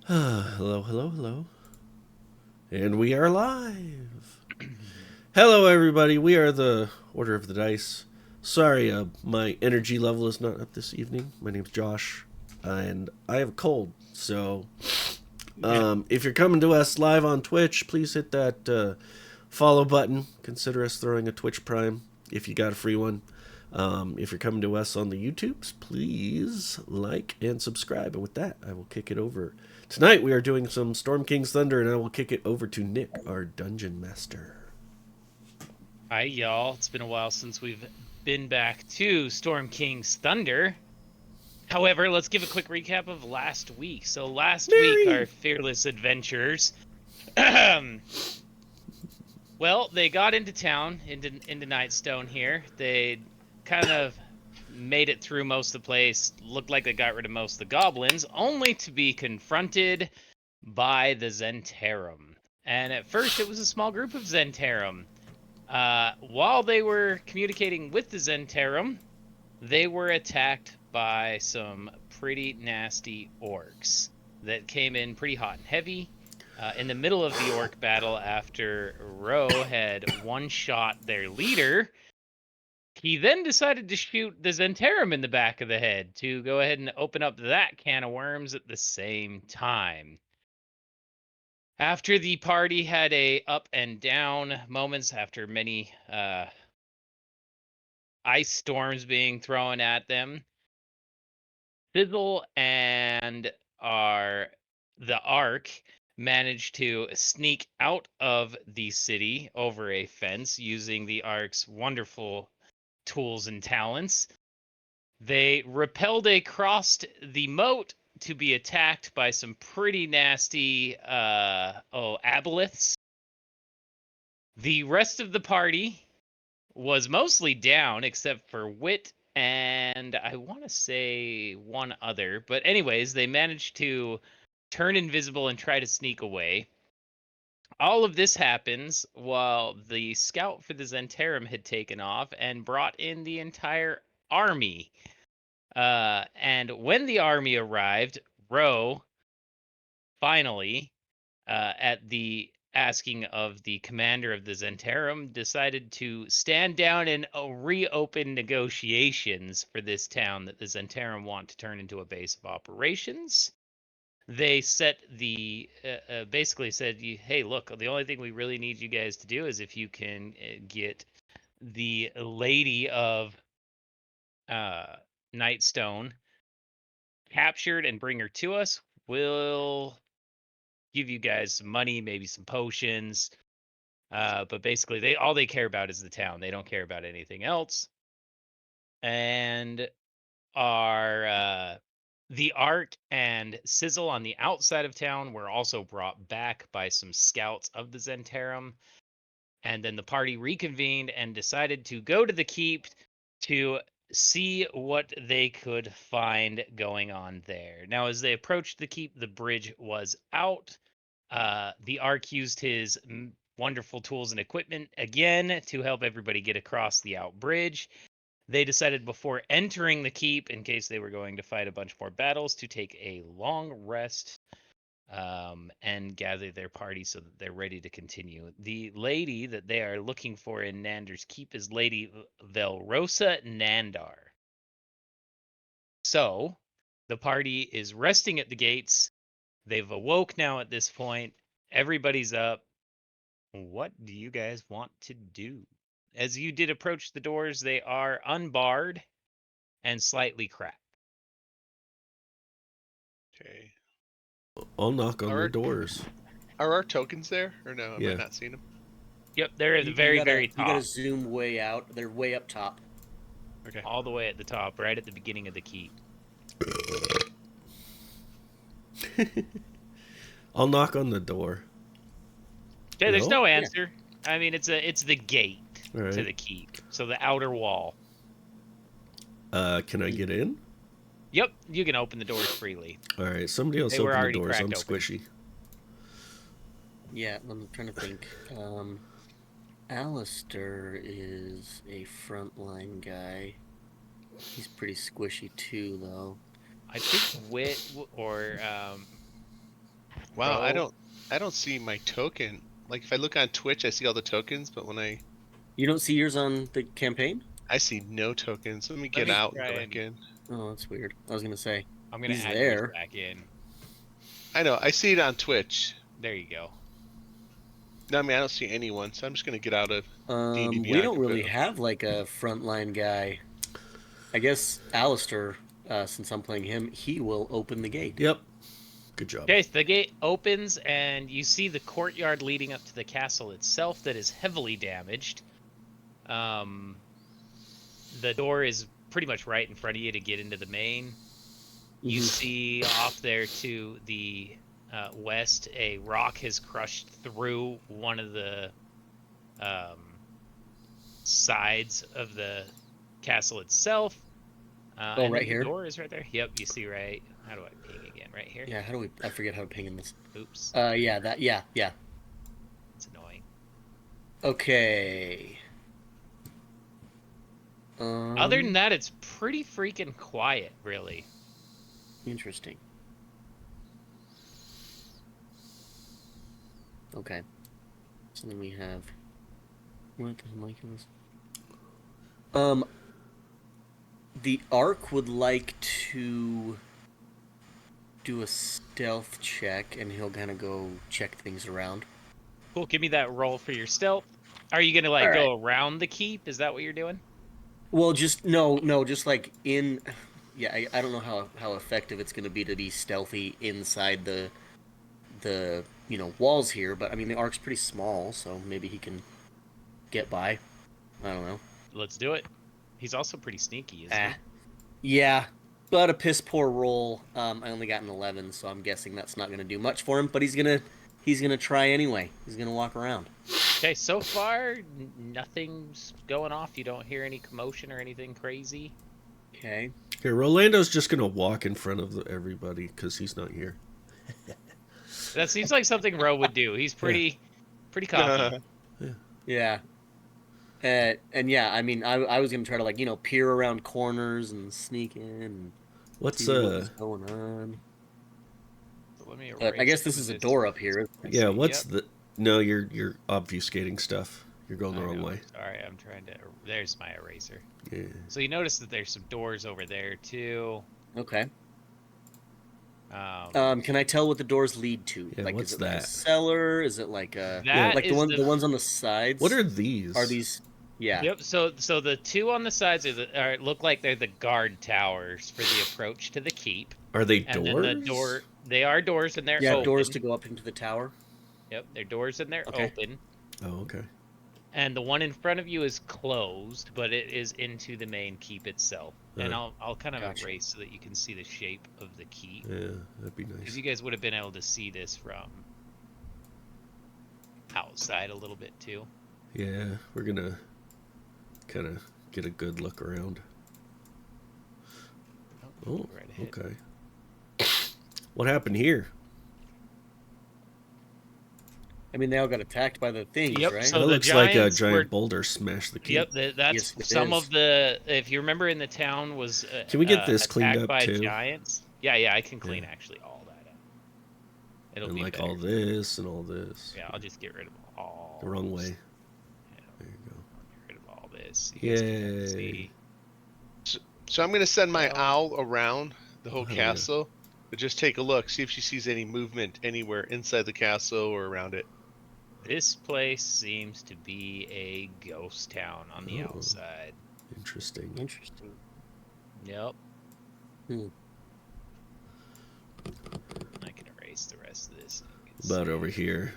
Hello, hello, hello. And we are live. Hello, everybody. We are the Order of the Dice. Sorry, my energy level is not up this evening. My name's Josh, and I have a cold. So, if you're coming to us live on Twitch, please hit that follow button. Consider us throwing a Twitch Prime if you got a free one. If you're coming to us on the YouTubes, please like and subscribe. And with that, I will kick it over. Tonight we are doing some Storm King's Thunder, and I will kick it over to Nick, our dungeon master. Hi, y'all. It's been a while since we've been back to Storm King's Thunder. However, let's give a quick recap of last week. So last week, our fearless adventurers, well, they got into town, into Nightstone here. They kind of made it through most of the place, looked like they got rid of most of the goblins, only to be confronted by the Zentarum. And at first, it was a small group of Zentarum. While they were communicating with the Zentarum, they were attacked by some pretty nasty orcs that came in pretty hot and heavy. In the middle of the orc battle, after Ro had one-shot their leader, he then decided to shoot the Zentarum in the back of the head to go ahead and open up that can of worms at the same time. After the party had a up and down moments after many ice storms being thrown at them, Sizzle and the Ark managed to sneak out of the city over a fence using the Ark's wonderful tools and talents. They repelled across the moat to be attacked by some pretty nasty aboleths. The rest of the party was mostly down except for Wit and I want to say one other. But anyways, they managed to turn invisible and try to sneak away. All of this happens while the scout for the Zentarum had taken off and brought in the entire army. And when the army arrived, Ro finally, at the asking of the commander of the Zentarum, decided to stand down and reopen negotiations for this town that the Zentarum want to turn into a base of operations. They set basically said, "Hey, look, the only thing we really need you guys to do is if you can get the lady of Nightstone captured and bring her to us, we'll give you guys some money, maybe some potions." But basically, they care about is the town. They don't care about anything else. And our the Ark and Sizzle on the outside of town were also brought back by some scouts of the Zentarum. And then the party reconvened and decided to go to the keep to see what they could find going on there. Now, as they approached the keep, the bridge was out. The Ark used his wonderful tools and equipment again to help everybody get across the out bridge. They decided before entering the keep, in case they were going to fight a bunch more battles, to take a long rest and gather their party so that they're ready to continue. The lady that they are looking for in Nandar's keep is Lady Velrosa Nandar. So the party is resting at the gates. They've awoke now at this point. Everybody's up. What do you guys want to do? As you did approach the doors, they are unbarred and slightly cracked. Okay. I'll knock on Are the our, doors. are our tokens there? Or no, have I Yeah. not seen them? Yep, they're at the very, very You gotta top. zoom way out. They're way up top. Okay. All the way at the top, right at the beginning of the keep. I'll knock on the door. Yeah, there's No? no answer. I mean, it's the gate All to right. the keep. So the outer wall. Can I get in? Yep, you can open the doors freely. All right. Somebody else They were open the already doors. I'm cracked open. squishy. Yeah, I'm trying to think. Alistair is a frontline guy. He's pretty squishy too, though. I think Wit or Wow, I Row. don't see my token. Like if I look on Twitch, I see all the tokens, but when You don't see yours on the campaign? I see no tokens. Let me get me out and try go back and- in. Oh, that's weird. I was gonna say I'm gonna he's add there. yours back in. I know, I see it on Twitch. There you go. No, I mean I don't see anyone, so I'm just gonna get out of D&D We Beyond don't really completely. have like a frontline guy. I guess Alistair, since I'm playing him, he will open the gate. Yep. Good job. Okay, so the gate opens and you see the courtyard leading up to the castle itself that is heavily damaged. The door is pretty much right in front of you to get into the main. You Mhm. see off there to the west, a rock has crushed through one of the sides of the castle itself. Oh, and right then here? The door is right there. Yep, you see right. How do I ping again? Right here. Yeah, how do we? I forget how to ping in this. Oops, Yeah, that. Yeah. it's annoying. Okay. Other than that, it's pretty freaking quiet, really. Interesting. Okay. So then we have. What the mic is? The Ark would like to do a stealth check, and he'll kind of go check things around. Cool. Give me that roll for your stealth. Are you gonna All go around the keep? Is that what you're doing? Well, just no, just like in. Yeah, I don't know how effective it's going to be stealthy inside the walls here, but I mean the ark's pretty small, so maybe he can get by. I don't know. Let's do it. He's also pretty sneaky, isn't he? Yeah, but a piss poor roll. I only got an 11, so I'm guessing that's not going to do much for him. But he's gonna try anyway. He's gonna walk around. Okay, so far nothing's going off. You don't hear any commotion or anything crazy. Okay. Here, Rolando's just gonna walk in front of everybody because he's not here. That seems like something Ro would do. He's pretty cocky. Yeah. And yeah, I mean, I was gonna try to peer around corners and sneak in and What's see what's going on. So let me I guess this some is of a door up here. Yeah, what's Yep. the? No, you're obfuscating stuff. You're going the I wrong know. way. Sorry, I'm trying to. There's my eraser. Yeah. So you notice that there's some doors over there too. Okay. Can I tell what the doors lead to? Yeah, what's is it like a that? cellar? Is it like a That like is the ones on the sides? What are these? Are these? Yeah. Yep. So the two on the sides look like they're the guard towers for the approach to the keep. Are they And doors? then the door, they are doors and they're Yeah, open. doors to go up into the tower. Yep, they're doors and they're Okay. open. Oh, okay. And the one in front of you is closed, but it is into the main keep itself. And I'll kind of Gotcha. erase so that you can see the shape of the keep. Yeah, that'd be Because nice. you guys would have been able to see this from outside a little bit too. Yeah, we're gonna kind of get a good look around. Oh, right ahead. okay. What happened here? I mean, they all got attacked by the things, Yep, right? so That the looks like a giants giant were- boulder smashed the keep. Yep, that's Yes, it some is. of the. If you remember, in the town was Can we get this cleaned attacked up, by too? giants. Yeah, I can clean Yeah. actually all that up. It'll And be like better. all this and all this. Yeah, I'll just get rid of all. The wrong way. Yeah, There you go. I'll get rid of all this. So you guys can Yay. see. So I'm gonna send my Oh. owl around the whole hell yeah. castle to just take a look, see if she sees any movement anywhere inside the castle or around it. This place seems to be a ghost town on the Oh. outside. Interesting. Interesting. Yep. Hmm. I can erase the rest of this. and you can About see. over here.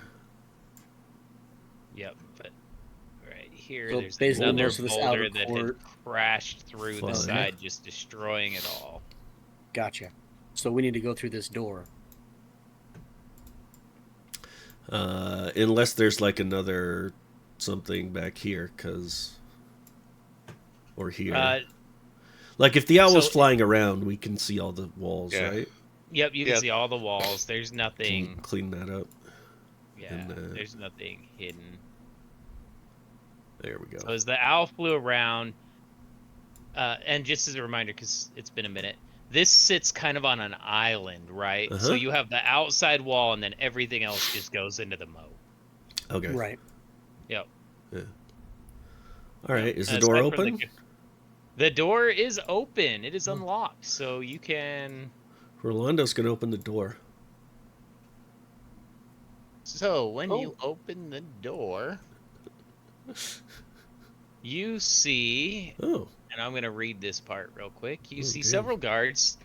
Yep, but right here, So there's basically another most of this boulder outer that had court- crashed through the Fuck. side, just destroying it all. Gotcha. So we need to go through this door. Unless there's like another something back here, or here. Like if the owl was so- flying around, we can see all the walls, Yeah. right? Yep, you can Yeah. see all the walls. There's Can nothing. clean that up. Yeah, and, there's nothing hidden. There we go. So as the owl flew around, and just as a reminder, because it's been a minute, this sits kind of on an island, right? So Uh-huh. you have the outside wall, and then everything else just goes into the moat. Okay. Right. Yep. Yeah. All right. Is the Aside door from open? The door is open. It is unlocked, so you can. Rolando's gonna open the door. So when you open the door, you see, Oh. and I'm gonna read this part real quick. You Oh, see damn. several guards,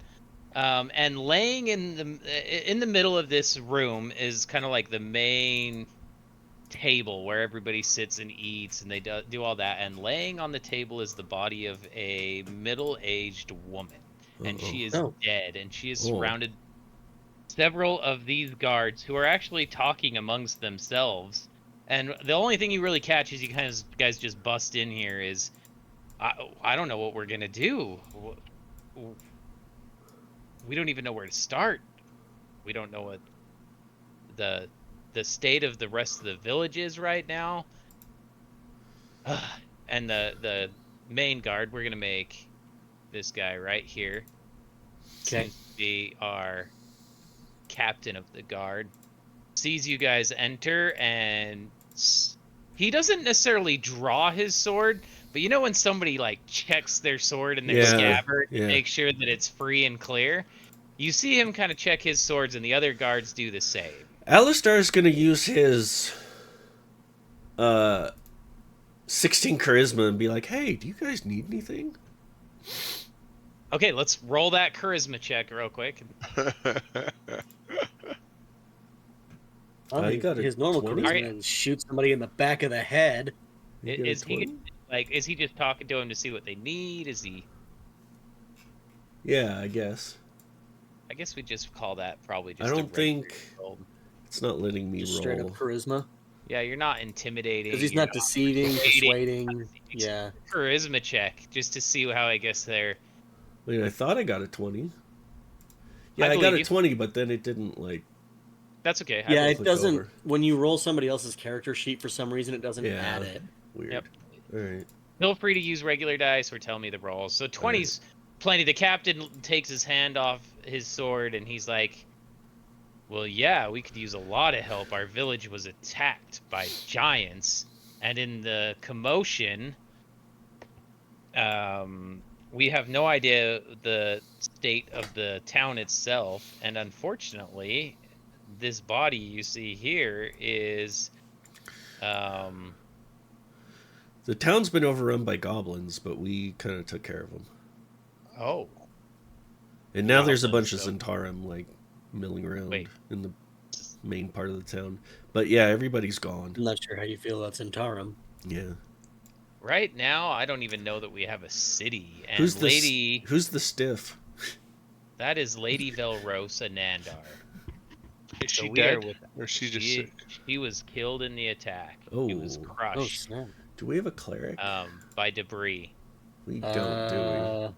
and laying in the middle of this room is kind of like the main table where everybody sits and eats, and they do all that. And laying on the table is the body of a middle-aged woman, and she is dead, and she is surrounded. Several of these guards who are actually talking amongst themselves, and the only thing you really catch is you guys just bust in here is, I don't know what we're gonna do. We don't even know where to start. We don't know what the state of the rest of the village is right now. And the main guard, we're gonna make this guy right here. Okay. Seems to be our captain of the guard. Sees you guys enter, and he doesn't necessarily draw his sword, but you know when somebody like checks their sword in their scabbard to make sure that it's free and clear? You see him kind of check his swords, and the other guards do the same. Alistar's gonna use his 16 charisma and be like, "Hey, do you guys need anything?" Okay, let's roll that charisma check real quick. I got his normal 20? charisma and shoot somebody in the back of the head. Is he like? Is he just talking to him to see what they need? Is he? Yeah, I guess. I guess we just call that probably just. I don't think it's not letting me Just roll. straight up charisma. Yeah, you're not intimidating. Because he's not deceiving, persuading. Yeah. Charisma check just to see how I guess they're. Wait, I thought I got a 20. Yeah, I got a 20, but then it didn't like. That's okay. Yeah, it doesn't. When you roll somebody else's character sheet for some reason, it doesn't add it. Weird. Yep. All right. Feel free to use regular dice or tell me the rolls. So 20's plenty. The captain takes his hand off his sword and he's like, "Well, yeah, we could use a lot of help. Our village was attacked by giants, and in the commotion, we have no idea the state of the town itself, and unfortunately, this body you see here is the town's been overrun by goblins, but we kind of took care of them. Oh. And now there's a bunch of Zentarum like milling around in the main part of the town. But yeah, everybody's gone. I'm not sure how you feel about Zentarum. Yeah. Right now, I don't even know that we have a city. And Who's the stiff? That is Lady Velrosa Nandar. Is she dead? Or is she just sick? She was killed in the attack. Oh. She was crushed. Oh, do we have a cleric? By debris. We don't, do we?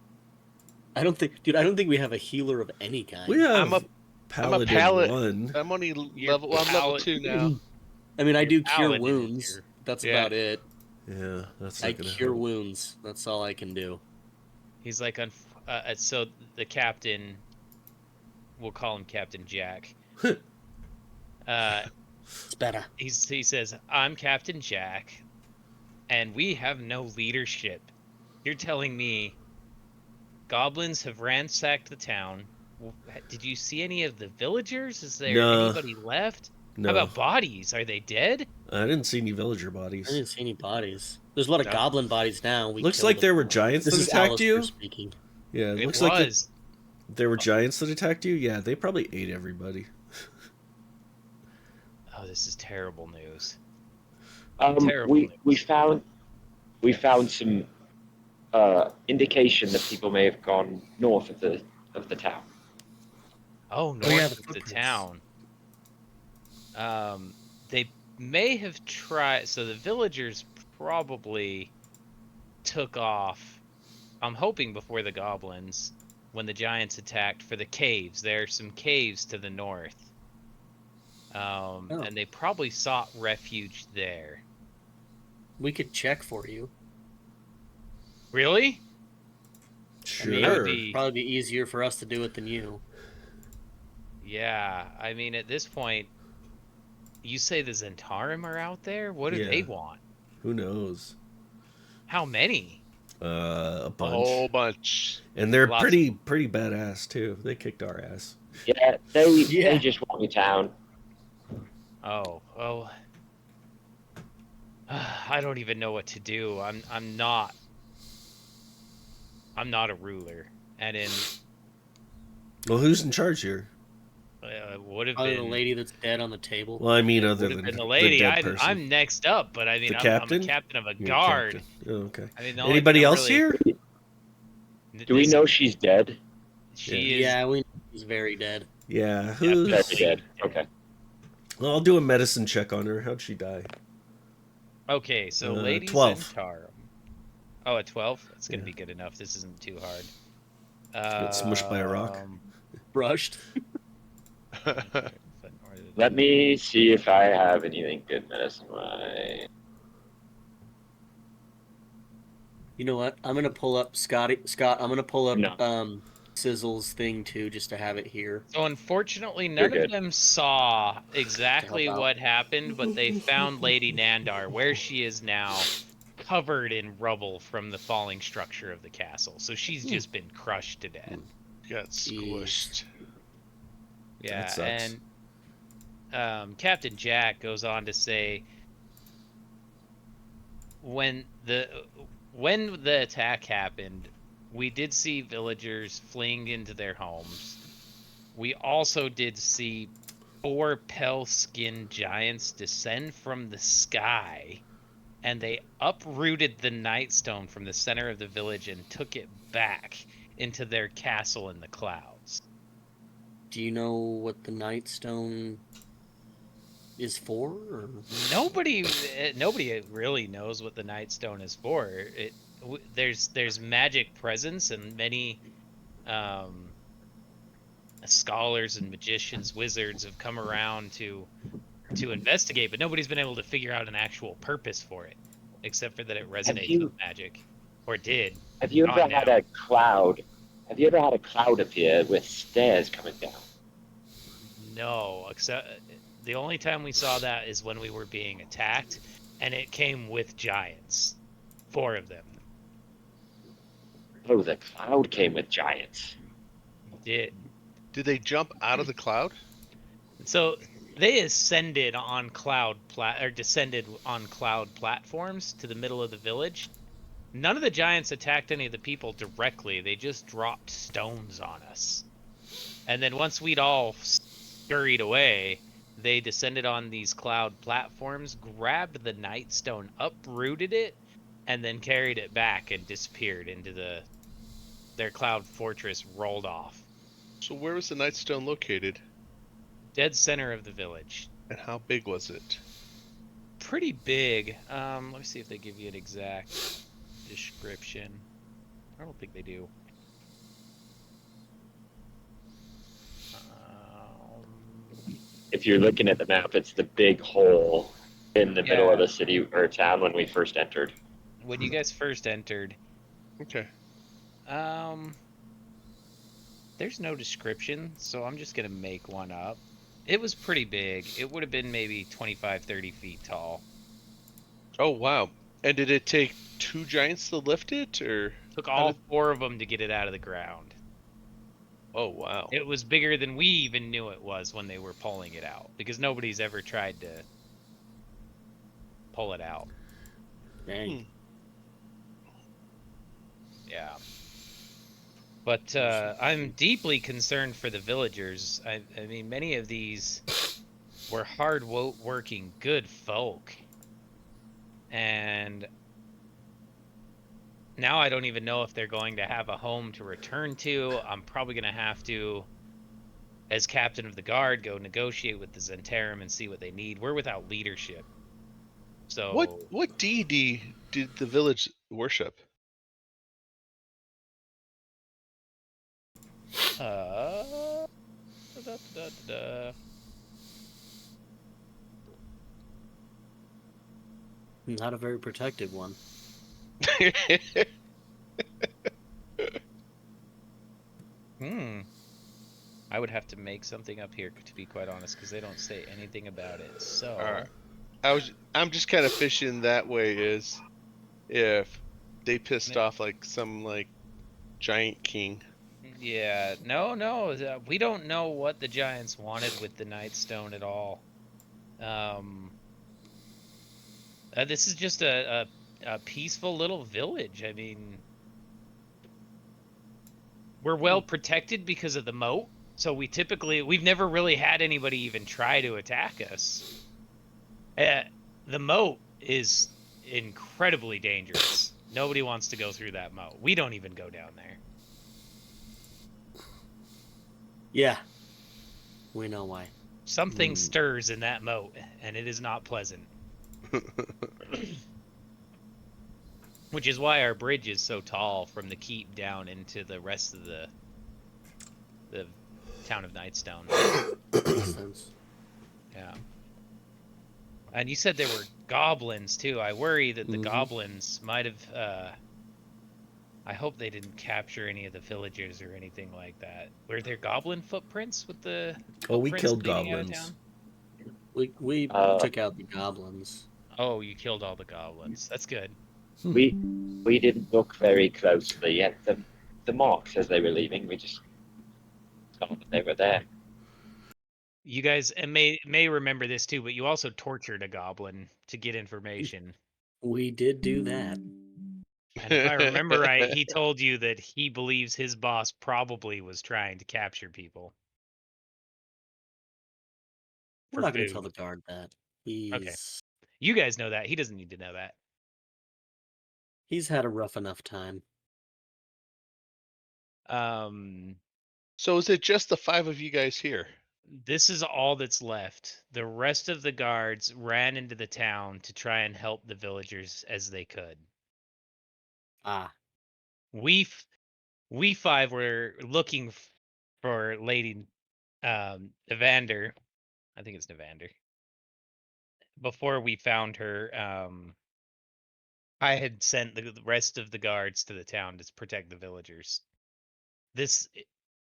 I don't think we have a healer of any kind. We have Paladin paladin 1. I'm only level 2 now. I mean, I do cure wounds. That's about it. Yeah, that's I cure wounds. That's all I can do. He's like, so the captain, we'll call him Captain Jack. It's better. He says, "I'm Captain Jack, and we have no leadership. You're telling me goblins have ransacked the town. Did you see any of the villagers? Is there anybody left? No. How about bodies? Are they dead? I didn't see any villager bodies. I didn't see any bodies. There's a lot of goblin bodies now. Looks like there were giants that attacked you. Speaking. Yeah, it looks like there were giants that attacked you. Yeah, they probably ate everybody. Oh, this is terrible news. We found some indication that people may have gone north of the town. Oh, north of the town. They may have tried. So the villagers probably took off. I'm hoping before the goblins, when the giants attacked, for the caves. There are some caves to the north. And they probably sought refuge there. We could check for you. Really? mean, That would Sure. be, probably be easier for us to do it than you. yeah. I mean, at this point, you say the Zentarum are out there? What do they Yeah. want? Who knows? How many? A A bunch. whole bunch. And they're Lots. pretty badass too. They kicked our ass. Yeah, they Yeah. just want me down. Oh, oh. I don't even know what to do. I'm not a ruler, and in Well, who's in charge here? would have Probably the been lady that's dead on the table. Well, I mean, it other would have than been the lady. dead person. I'm next up, but I mean, The I'm captain? a captain of a You're a guard. captain. Oh, okay. I mean, the only Anybody thing I'm else here? Do we know she's dead? She is. Yeah, we know he's very dead. Yeah. Very Who's? dead. Okay. Well, I'll do a medicine check on her. How'd she die? Okay, so Lady 12. Zentarum. Oh, a 12? That's gonna Yeah. be good enough. This isn't too hard. Get smushed by a rock. Brushed. Let me see if I have anything good medicine-wise. You know what? I'm gonna pull up Scott. I'm gonna pull up No. Sizzle's thing too, just to have it here. So unfortunately, none You're of good. them saw exactly To help out. what happened, but they found Lady Nandar where she is now, covered in rubble from the falling structure of the castle. So she's just been crushed to death. Got squished. Yeah, sucks. and Captain Jack goes on to say, when the attack happened, we did see villagers fleeing into their homes. We also did see 4 pale-skinned giants descend from the sky, and they uprooted the Nightstone from the center of the village and took it back into their castle in the clouds. Do you know what the Nightstone is for? Or? Nobody really knows what the Nightstone is for. There's magic presence, and many scholars and magicians, wizards have come around to investigate, but nobody's been able to figure out an actual purpose for it, except for that it resonates with magic, or did. Have you ever Not had now. a cloud? Have you ever had a cloud appear with stairs coming down? No, except the only time we saw that is when we were being attacked, and it came with giants, 4 of them. Oh, the cloud came with giants. Did. Did they jump out of the cloud? So they descended on cloud platforms to the middle of the village. None of the giants attacked any of the people directly. They just dropped stones on us. And then once we'd all scurried away, they descended on these cloud platforms, grabbed the Nightstone, uprooted it, and then carried it back and disappeared into their cloud fortress, rolled off. So where was the Nightstone located? Dead center of the village. And how big was it? Pretty big. Let me see if they give you an exact description. I don't think they do. If you're looking at the map, it's the big hole in the middle of the city or town when we first entered. When you guys first entered, Okay. there's no description, so I'm just gonna make one up. It was pretty big. It would have been maybe 25, 30 feet tall. Oh, wow. And did it take 2 giants to lift it, or? Took all 4 of them to get it out of the ground. Oh, wow. It was bigger than we even knew it was when they were pulling it out, because nobody's ever tried to pull it out. Dang. Yeah. But I'm deeply concerned for the villagers. I mean, many of these were hard-working, good folk. And now I don't even know if they're going to have a home to return to. I'm probably going to have to, as captain of the guard, go negotiate with the Zentarum and see what they need. We're without leadership. So What deity did the village worship? Not a very protected one. I would have to make something up here, to be quite honest, because they don't say anything about it. So. All right. I'm just kind of fishing that way is if they pissed off like some like giant king. Yeah, no, we don't know what the Giants wanted with the Nightstone at all. This is just a peaceful little village. I mean, we're well protected because of the moat, so we've never really had anybody even try to attack us. The moat is incredibly dangerous. Nobody wants to go through that moat. We don't even go down there. Yeah. We know why. Something stirs in that moat, and it is not pleasant. Which is why our bridge is so tall from the keep down into the rest of the town of Nightstone. Makes sense. Yeah. And you said there were goblins too. I worry that the goblins might have. I hope they didn't capture any of the villagers or anything like that. Were there goblin footprints with the? We footprints killed leading out of goblins. town? We took out the goblins. Oh, you killed all the goblins. That's good. We didn't look very closely at the marks as they were leaving. We just thought that they were there. You guys may remember this too, but you also tortured a goblin to get information. We did do that. And if I remember right, he told you that he believes his boss probably was trying to capture people. We're not going to tell the guard that. Okay. You guys know that. He doesn't need to know that. He's had a rough enough time. So is it just the 5 of you guys here? This is all that's left. The rest of the guards ran into the town to try and help the villagers as they could. We 5 were looking for Lady Evander. I think it's Evander. Before we found her, I had sent the rest of the guards to the town to protect the villagers. This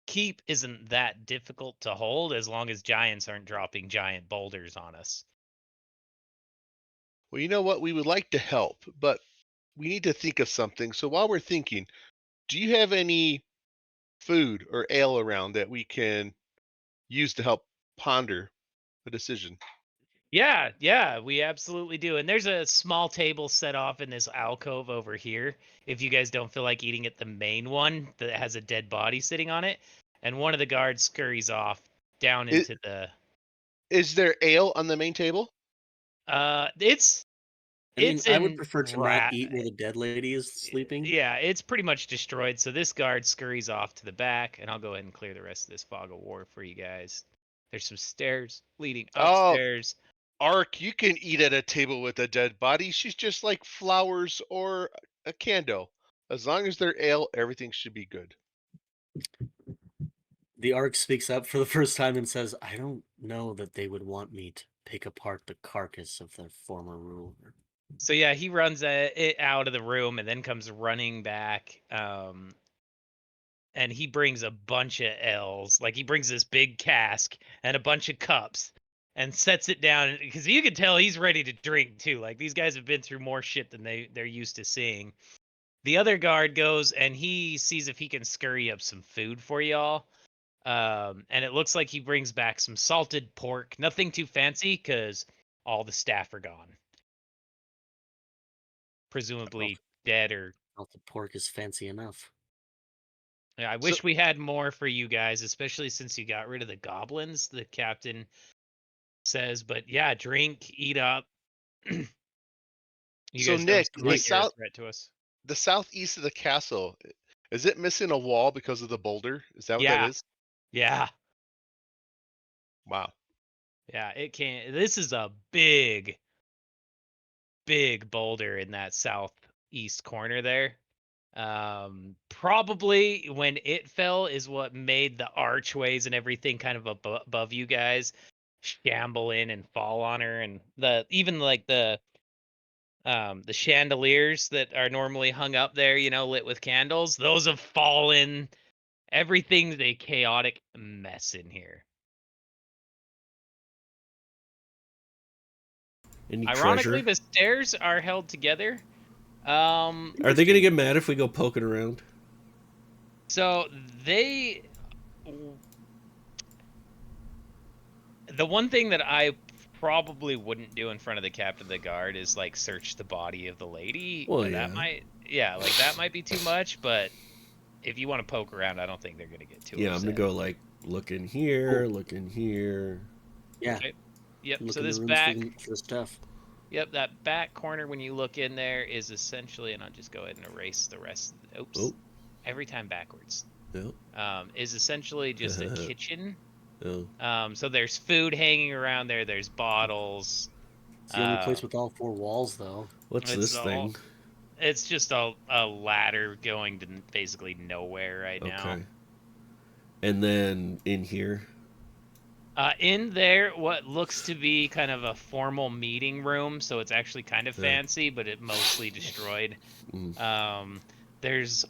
keep isn't that difficult to hold as long as giants aren't dropping giant boulders on us. Well, you know what? We would like to help, but we need to think of something. So while we're thinking, do you have any food or ale around that we can use to help ponder the decision? Yeah, we absolutely do. And there's a small table set off in this alcove over here. If you guys don't feel like eating at the main one that has a dead body sitting on it, and one of the guards scurries off down into the. Is there ale on the main table? It's. I would prefer to not eat where the dead lady is sleeping. Yeah, it's pretty much destroyed. So this guard scurries off to the back, and I'll go ahead and clear the rest of this fog of war for you guys. There's some stairs leading upstairs. Ark, you can eat at a table with a dead body. She's just like flowers or a candle. As long as they're ale, everything should be good. The Ark speaks up for the first time and says, I don't know that they would want me to pick apart the carcass of their former ruler. So yeah, he runs it out of the room and then comes running back. And he brings a bunch of ales. Like he brings this big cask and a bunch of cups and sets it down because you can tell he's ready to drink too. Like these guys have been through more shit than they're used to seeing. The other guard goes and he sees if he can scurry up some food for y'all. And it looks like he brings back some salted pork. Nothing too fancy because all the staff are gone. Presumably dead or. Salted pork is fancy enough. Yeah, I wish we had more for you guys, especially since you got rid of the goblins, the captain says. But yeah, drink, eat up. You guys Nick, don't seem like you're a threat to us. The southeast of the castle, is it missing a wall because of the boulder? Is that what that is? Yeah. Wow. Yeah, it can't. This is a big boulder in that southeast corner there. Probably when it fell is what made the archways and everything kind of above you guys shamble in and fall on her, and even like the chandeliers that are normally hung up there, lit with candles, those have fallen Everything's a chaotic mess in here. Any Ironically, treasure? the stairs are held together. Are they gonna get mad if we go poking around? So they... The one thing that I probably wouldn't do in front of the captain of the guard is like search the body of the lady. Well, That might, like that might be too much. But if you want to poke around, I don't think they're gonna get too Yeah, I'm upset. gonna go like look in here, look in here. Yeah. Okay. Yep. Look So in the this rooms back, for the stuff. yep, that back corner when you look in there is essentially, and I'll just go ahead and erase the rest. Oops. Oh. Every time backwards. Yep. Is essentially just a kitchen. Oh. So there's food hanging around there. There's bottles. It's the only place with all 4 walls, though. What's It's this thing? It's just a ladder going to basically nowhere right now. Okay. And then in here. In there, what looks to be kind of a formal meeting room, so it's actually kind of fancy, but it mostly destroyed. There's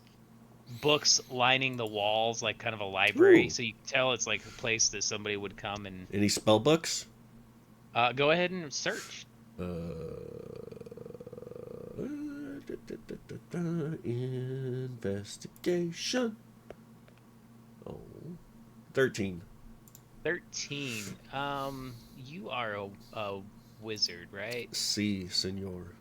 books lining the walls, like kind of a library, so you can tell it's like a place that somebody would come and... Any spell books? Go ahead and search. Investigation. Oh. 13. 13. You are a wizard, right? Si, senor.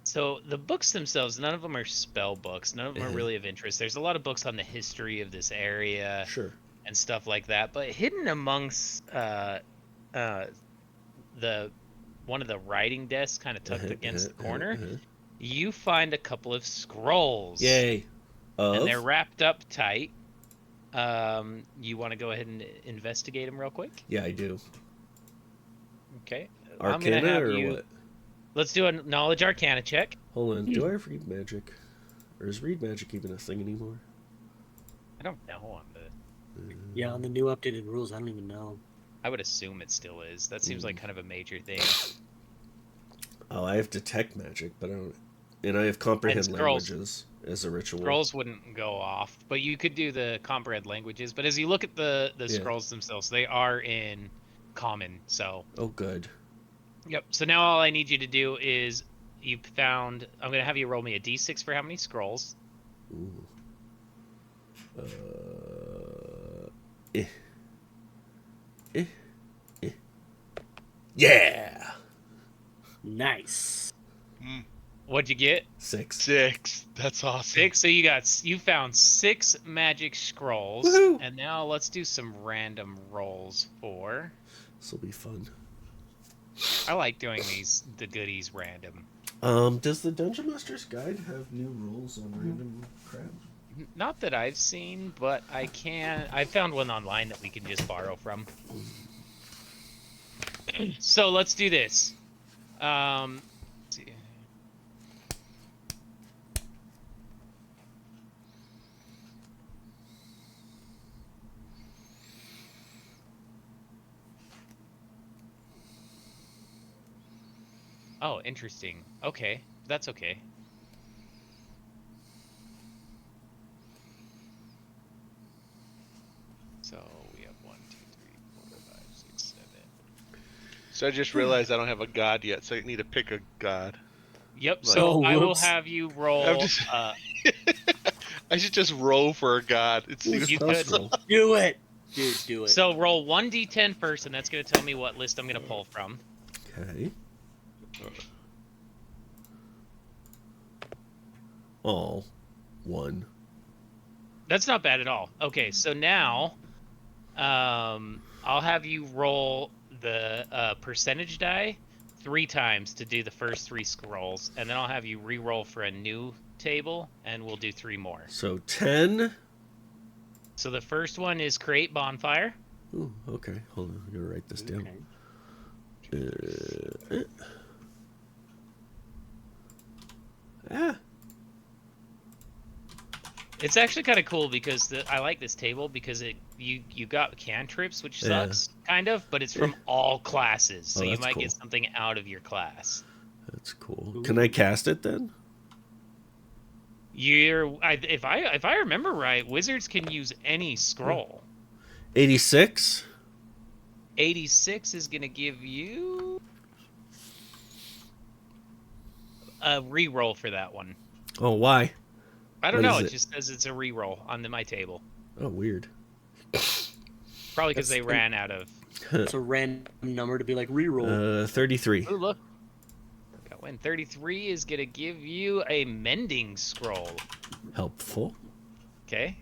So the books themselves, none of them are spell books. None of them are really of interest. There's a lot of books on the history of this area, Sure, and stuff like that. But hidden amongst the one of the writing desks, kind of tucked against the corner, you find a couple of scrolls. Yay! And they're wrapped up tight. You want to go ahead and investigate them real quick? Yeah, I do. Okay. Arcana I'm gonna have or you... what? Let's do a knowledge arcana check. Hold on. Do I read magic? Or is read magic even a thing anymore? I don't know on the... Yeah, on the new updated rules, I don't even know. I would assume it still is. That seems like kind of a major thing. Oh, I have detect magic, but I don't... And I have comprehend languages as a ritual. Scrolls wouldn't go off, but you could do the comprehend languages. But as you look at the scrolls themselves, they are in common, so... Oh, good. Yep. So now all I need you to do is you found... I'm going to have you roll me a d6 for how many scrolls. Ooh. Yeah! Nice. What'd you get? 6. 6. That's awesome. 6. So you found 6 magic scrolls. Woohoo! And now let's do some random rolls for... This will be fun. I like doing the goodies random. Does the Dungeon Master's Guide have new rules on random crap? Not that I've seen, but I found one online that we can just borrow from. So let's do this. Let's see. Oh, interesting. Okay, that's okay. So we have 1, 2, 3, 4, 5, 6, 7. So I just realized I don't have a god yet, so I need to pick a god. Yep. So I will whoops. have you roll. I should just roll for a god. It seems You Tough could. roll. Do it! Dude, do it. So roll 1d10 first, and that's going to tell me what list I'm going to pull from. Okay. Oh, 1. That's not bad at all. Okay, so now I'll have you roll the percentage die 3 times to do the first 3 scrolls, and then I'll have you re-roll for a new table, and we'll do 3 more. So 10. So the first one is create bonfire. Ooh, okay. Hold on. I'm going to write this down. It's actually kind of cool because I like this table because you got cantrips, which sucks, kind of, but it's from all classes, so you might get something out of your class. That's cool. Can I cast it then? If I remember right, wizards can use any scroll. 86. 86 is gonna give you a re-roll for that one. Oh, why? I don't What know. is It it? just says it's a re-roll on my table. Oh, weird. Probably because That's they ran out of. It's a random number to be like reroll. 33. Ooh, look. Got one. 33 is gonna give you a mending scroll. Helpful. Okay.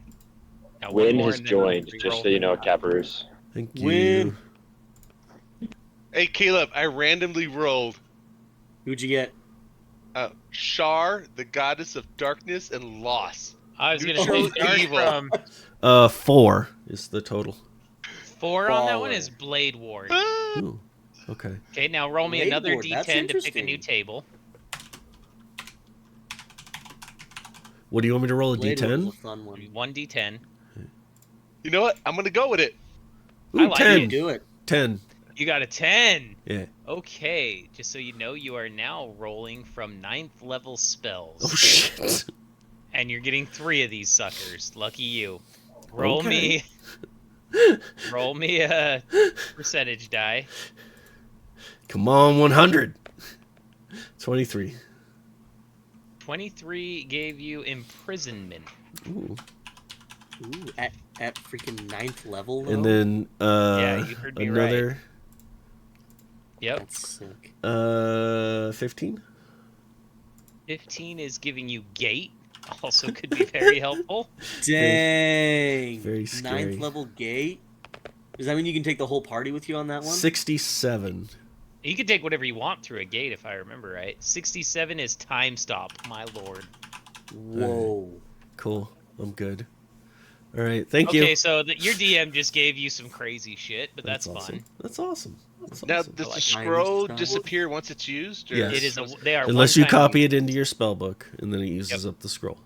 Now one Win more has and then joined, re-roll just so you for know, that. Caparoos. Thank you. Win. Hey, Caleb, I randomly rolled Who'd you get? Shar, the goddess of darkness and loss. I was gonna Neutral say start evil. from 4 is the total. 4 on that one Baller. is Blade Ward. Ooh. Okay. Okay, now roll me Blade another Ward, that's D10 to pick a new interesting. table. What do you want me to roll? A Blade Ward was D10? a fun one. 1d10. You know what? I'm gonna go with it. Ooh, I like 10. it. Do it. 10. You got a 10. Yeah. Okay, just so you know, you are now rolling from 9th level spells. Oh, shit. And you're getting 3 of these suckers. Lucky you. Roll Okay. roll me a percentage die. Come on, 100. 23. 23 gave you imprisonment. Ooh. Ooh, at freaking 9th level, though? And then Yeah, you heard me right. another Yep. That's sick. 15. 15 is giving you gate. Also could be very helpful. Dang. very scary. 9th level gate? Does that mean you can take the whole party with you on that one? 67. You can take whatever you want through a gate, if I remember right. 67 is time stop, my lord. Whoa. Cool. I'm good. All right. Thank Okay, you. so your DM just gave you some crazy shit, but that's awesome. fun. That's awesome. That's Now, awesome. does I the like scroll mine. disappear once it's used? Or Yes. It is they are Unless you one-time copy use. it into your spell book, and then it uses up the scroll.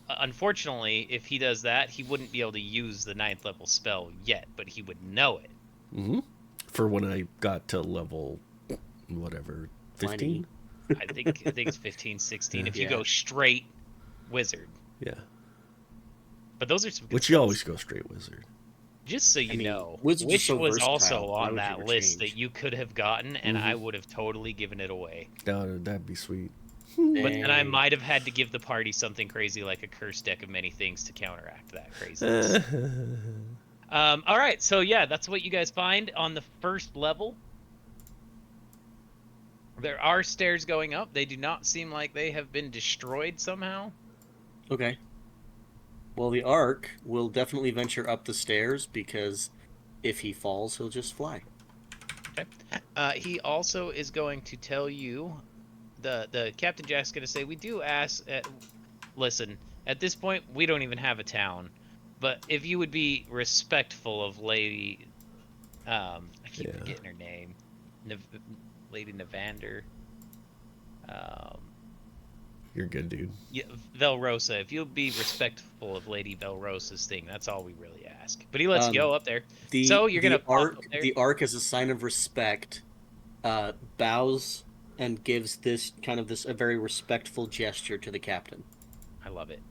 Unfortunately, if he does that, he wouldn't be able to use the 9th level spell yet, but he would know it. Mm-hmm. For when I got to level, whatever, 15? I think it's 15, 16. If you Yeah. go straight wizard. Yeah. But those are some good Which you spells. always go straight wizard. Just so you I mean, know, wizards are which so was versatile. also Why on would you that ever list change? that you could have gotten, and I Mhm. would have totally given it away. That'd be sweet. But then I Dang. might have had to give the party something crazy like a curse deck of many things to counteract that craziness. All right, so yeah, that's what you guys find on the first level. There are stairs going up. They do not seem like they have been destroyed somehow. Okay. Well, the Ark will definitely venture up the stairs because if he falls, he'll just fly. Okay. He also is going to tell you, the Captain Jack's going to say, we do ask, listen, at this point, we don't even have a town, but if you would be respectful of Lady, I keep Yeah. forgetting her name, Lady Nevander. You're good, dude. Yeah, Velrosa. If you'll be respectful of Lady Velrosa's thing, that's all we really ask. But he lets you go up there. So you're gonna pop up there. The Ark, as a sign of respect, bows and gives this a very respectful gesture to the captain. I love it.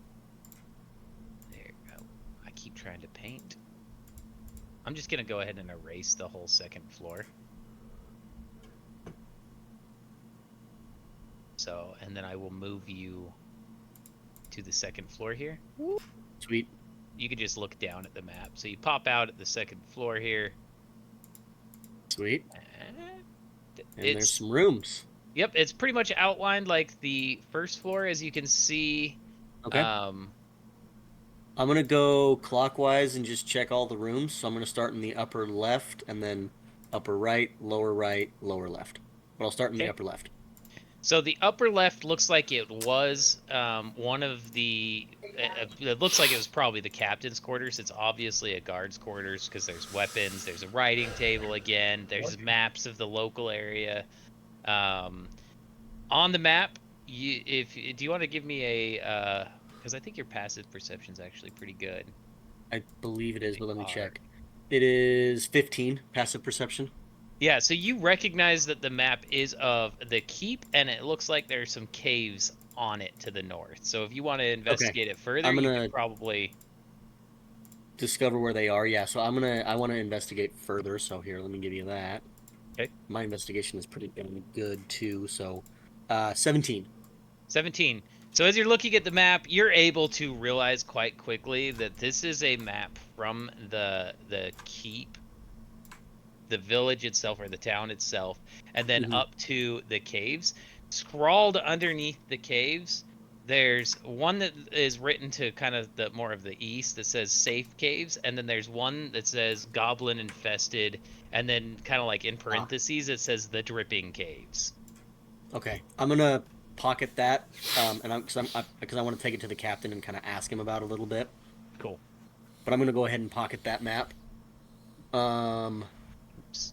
There you go. I keep trying to paint. I'm just gonna go ahead and erase the whole second floor. So, and then I will move you to the second floor here. Sweet. You can just look down at the map. So you pop out at the second floor here. Sweet. And And there's it's, some rooms. yep, it's pretty much outlined like the first floor, as you can see. Okay. I'm gonna go clockwise and just check all the rooms. So I'm gonna start in the upper left, and then upper right, lower left. But I'll start in the Okay. upper left. So the upper left looks like it was one of the. It looks like it was probably the captain's quarters. It's obviously a guard's quarters because there's weapons. There's a writing table again. There's maps of the local area. On the map, do you want to give me a? Because I think your passive perception's actually pretty good. I believe it is, but let me check. It is 15 passive perception. Yeah, so you recognize that the map is of the keep, and it looks like there's some caves on it to the north. So if you want to investigate it further, I'm you gonna- could probably Discover where they are. Yeah, so I want to investigate further. So here, let me give you that. Okay. My investigation is pretty damn good too. So, 17. 17. So as you're looking at the map, you're able to realize quite quickly that this is a map from the keep, the village itself or the town itself, and then up to the caves. Scrawled underneath the caves, there's one that is written to kind of the more of the east that says safe caves, and then there's one that says goblin infested, and then kind of like in parentheses it says the dripping caves. Okay, I'm gonna pocket that, and because I want to take it to the captain and kind of ask him about it a little bit. Cool. But I'm gonna go ahead and pocket that map. Oops.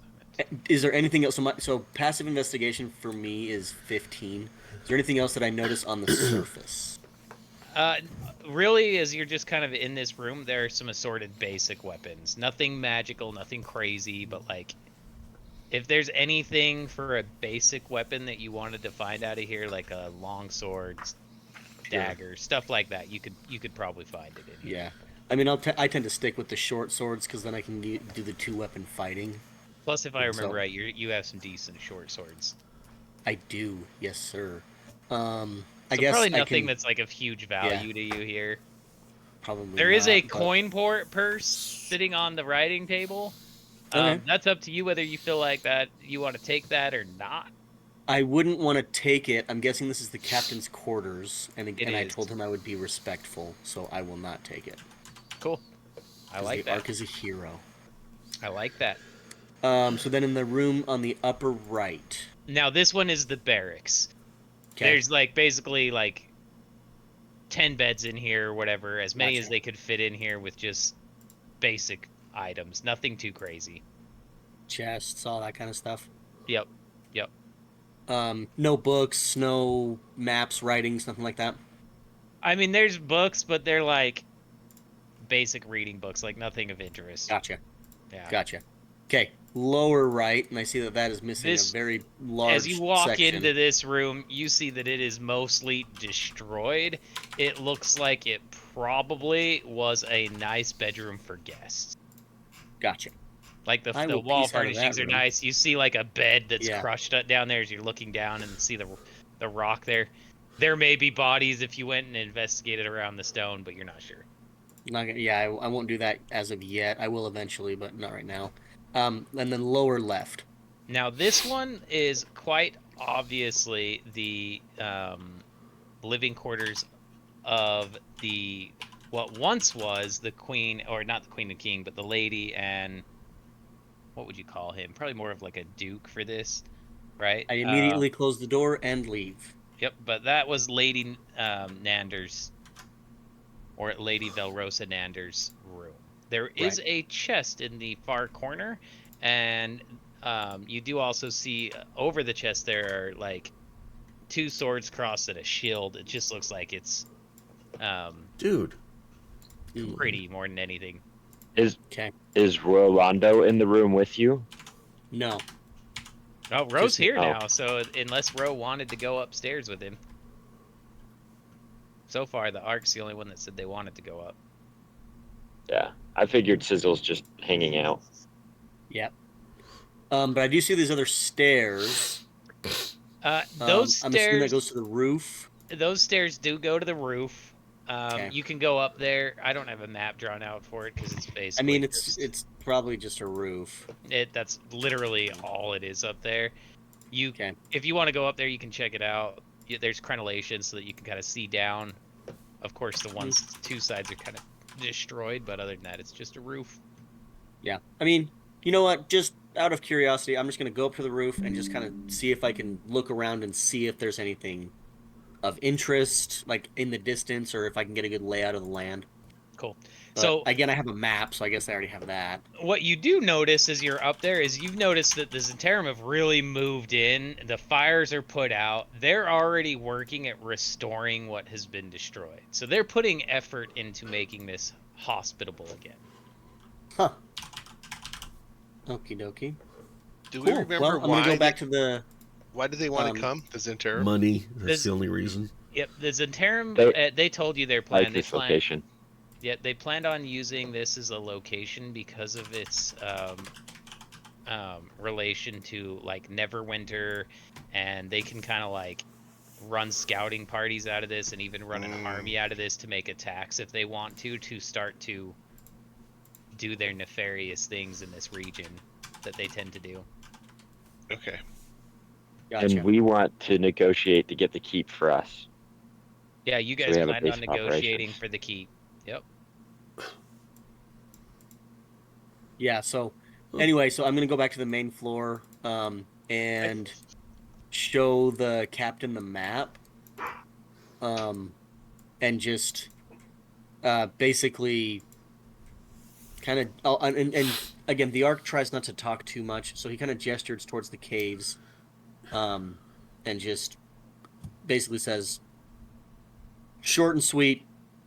Is there anything else? So passive investigation for me is 15. Is there anything else that I notice on the surface? Really, as you're just kind of in this room, there are some assorted basic weapons. Nothing magical, nothing crazy, but like, if there's anything for a basic weapon that you wanted to find out of here, like a long sword, dagger, stuff like that, you could probably find it in here. Yeah, I mean, I tend to stick with the short swords because then I can do the 2-weapon fighting. Plus, if I remember So- right, you have some decent short swords. I do, yes, sir. I So guess probably I nothing can that's like of huge value to you here. probably. There is a not, but- coin purse sitting on the writing table. Okay. That's up to you whether you feel like that you want to take that or not. I wouldn't want to take it. I'm guessing this is the captain's quarters, and It I is. told him I would be respectful, so I will not take it. Cool. I 'Cause like the that. Ark is a hero. I like that. So then in the room on the upper right. Now this one is the barracks. Okay. There's like basically like 10 beds in here or whatever, as many as Gotcha. they could fit in here with just basic items, nothing too crazy. Chests, all that kind of stuff. Yep. No books, no maps, writings, nothing like that. I mean, there's books, but they're like basic reading books, like nothing of interest. Gotcha. Yeah. Gotcha. Okay, lower right, and I see that is missing This- a very large As you walk section. into this room, you see that it is mostly destroyed. It looks like it probably was a nice bedroom for guests. Gotcha. Like I the will wall piece out of furnishings that are room. nice. You see like a bed that's Yeah. crushed down there as you're looking down and see the rock there. There may be bodies if you went and investigated around the stone, but you're not sure. I won't do that as of yet. I will eventually, but not right now. And then lower left. Now this one is quite obviously the living quarters of the what once was the queen, or not the queen and king, but the lady and what would you call him? Probably more of like a duke for this, right? I immediately close the door and leave. Yep, but that was Lady Nander's, or Lady Velrosa Nander's room. There is a chest in the far corner, and you do also see over the chest there are like 2 swords crossed and a shield. It just looks like it's Dude. pretty more than anything. Okay. Is Rolando in the room with you? No. Oh, Ro's Just- here oh. now, so unless Ro wanted to go upstairs with him. So far, the Ark's the only one that said they wanted to go up. Yeah, I figured Sizzle's just hanging out. Yep. But I do see these other stairs. Those I'm assuming that stairs, goes to the roof. those stairs do go to the roof. Okay. You can go up there. I don't have a map drawn out for it because it's basically. I mean, just- it's probably just a roof. that's literally all it is up there. Okay. If you want to go up there, you can check it out. There's crenellation so that you can kind of see down. Of course, the ones 2 sides are kind of destroyed, but other than that, it's just a roof. Yeah. I mean, you know what? Just out of curiosity, I'm just going to go up to the roof and just kind of see if I can look around and see if there's anything of interest, like in the distance, or if I can get a good layout of the land. Cool. But So again, I have a map, so I guess I already have that. what you do notice as you're up there is you've noticed that the Zentarum have really moved in. The fires are put out. They're already working at restoring what has been destroyed. So they're putting effort into making this hospitable again. Huh. Okie dokie. Do we Cool. remember Well, I'm why? going to go back to the... Why do they want um, to come? The Zentarum? Money. That's This- the only reason. Yep, the Zentarum, they told you their plan. Like this location. Yeah, they planned on using this as a location because of its relation to like Neverwinter, and they can kind of like run scouting parties out of this and even run an army out of this to make attacks if they want to start to do their nefarious things in this region that they tend to do. Okay. Gotcha. And we want to negotiate to get the keep for us. Yeah, you So guys we have a planned base on of negotiating operations. for the keep. Yep. Yeah, so anyway, so I'm gonna go back to the main floor and show the captain the map. And just basically kind of and again the Ark tries not to talk too much, so he kind of gestures towards the caves and just basically says short and sweet,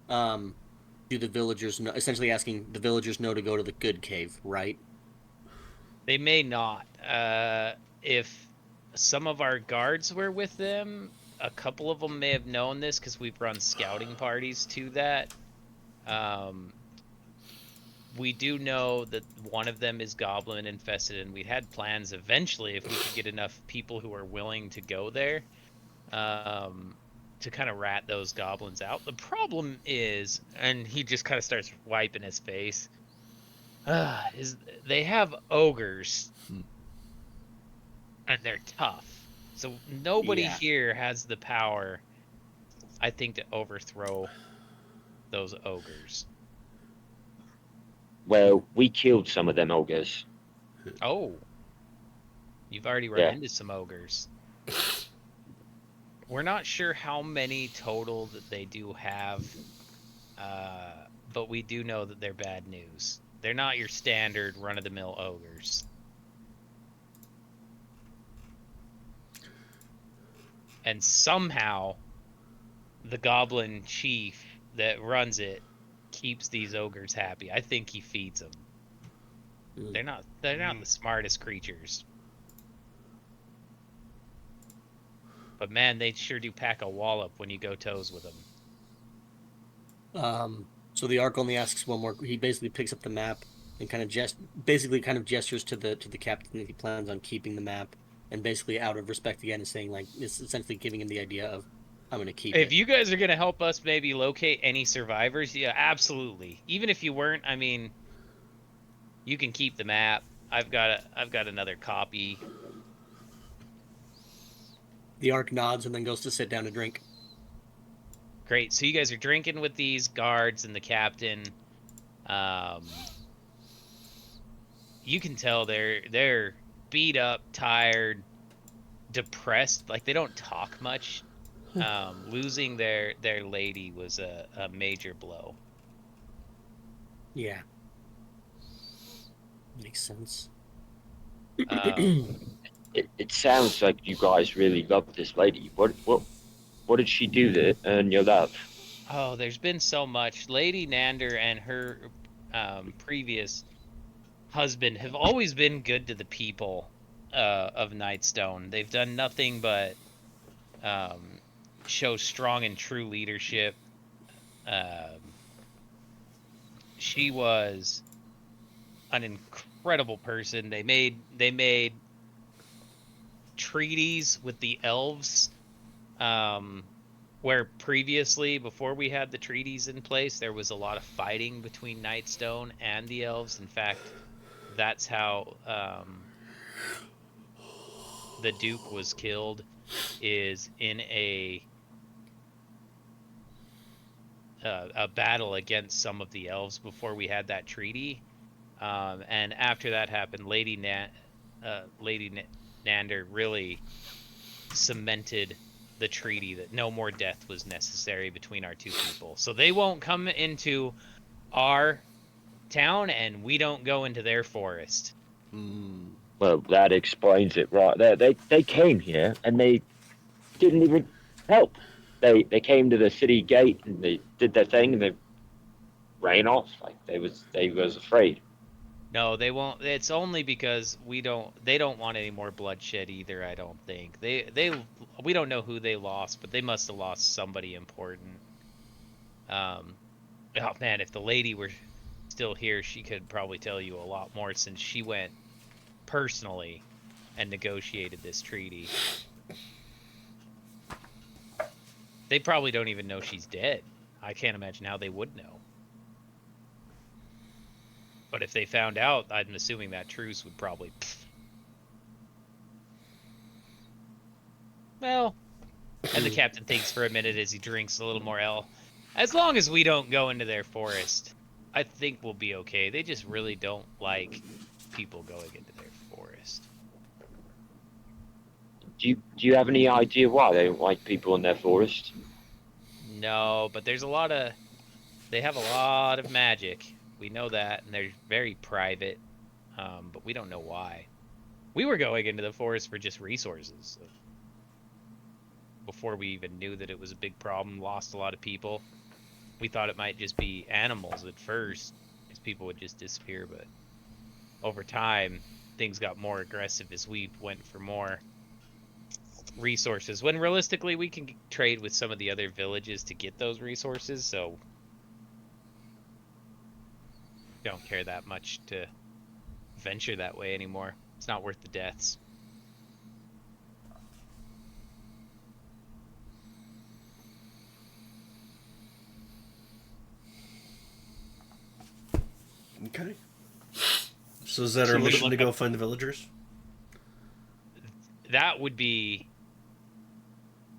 do the villagers know, essentially asking the villagers know to go to the good cave, right? They may not. If some of our guards were with them, a couple of them may have known this because we've run scouting parties to that. We do know that one of them is goblin infested, and we had plans eventually if we could get enough people who are willing to go there to kind of rat those goblins out. The problem is, and he just kind of starts wiping his face, is they have ogres and they're tough. So nobody Yeah. here has the power, I think, to overthrow those ogres. Well, we killed some of them ogres. Oh, you've already run Yeah. into some ogres. We're not sure how many total that they do have, but we do know that they're bad news. They're not your standard run-of-the-mill ogres. And somehow, the goblin chief that runs it keeps these ogres happy. I think he feeds them. They're not the smartest creatures. But man, they sure do pack a wallop when you go toes with them. So the Ark only asks one more. He basically picks up the map and kind of gestures to the captain that he plans on keeping the map, and basically out of respect again is saying like it's essentially giving him the idea of I'm going to keep it. If you guys are going to help us maybe locate any survivors, yeah, absolutely. Even if you weren't, I mean, you can keep the map. I've got another copy. The Ark nods and then goes to sit down to drink. Great. So you guys are drinking with these guards and the captain. You can tell they're beat up, tired, depressed. Like they don't talk much. Losing their lady was a major blow. Yeah, makes sense. It sounds like you guys really love this lady. What did she do to earn your love? Oh, there's been so much. Lady Nander and her previous husband have always been good to the people of Nightstone. They've done nothing but show strong and true leadership. She was an incredible person. They made treaties with the elves, where previously, before we had the treaties in place, there was a lot of fighting between Nightstone and the elves. In fact, that's how the Duke was killed, is in a battle against some of the elves before we had that treaty. And after that happened, Lady Nander really cemented the treaty that no more death was necessary between our two people. So they won't come into our town, and we don't go into their forest. Well, that explains it, right? They came here and they didn't even help. They came to the city gate and they did their thing and they ran off like they was afraid. No, they won't. It's only because they don't want any more bloodshed either, I don't think. We don't know who they lost, but they must have lost somebody important. Oh man, if the lady were still here, she could probably tell you a lot more since she went personally and negotiated this treaty. They probably don't even know she's dead. I can't imagine how they would know. But if they found out, I'm assuming that truce would probably... Well, and the captain thinks for a minute as he drinks a little more ale. As long as we don't go into their forest, I think we'll be okay. They just really don't like people going into their forest. Do you have any idea why they don't like people in their forest? No, but there's a lot of... They have a lot of magic. We know that, and they're very private. But we don't know why. We were going into the forest for just resources. So before we even knew that it was a big problem, lost a lot of people. We thought it might just be animals at first, because people would just disappear, but over time, things got more aggressive as we went for more resources. When realistically, we can trade with some of the other villages to get those resources, so don't care that much to venture that way anymore. It's not worth the deaths. Okay. So is that our mission to go find the villagers? That would be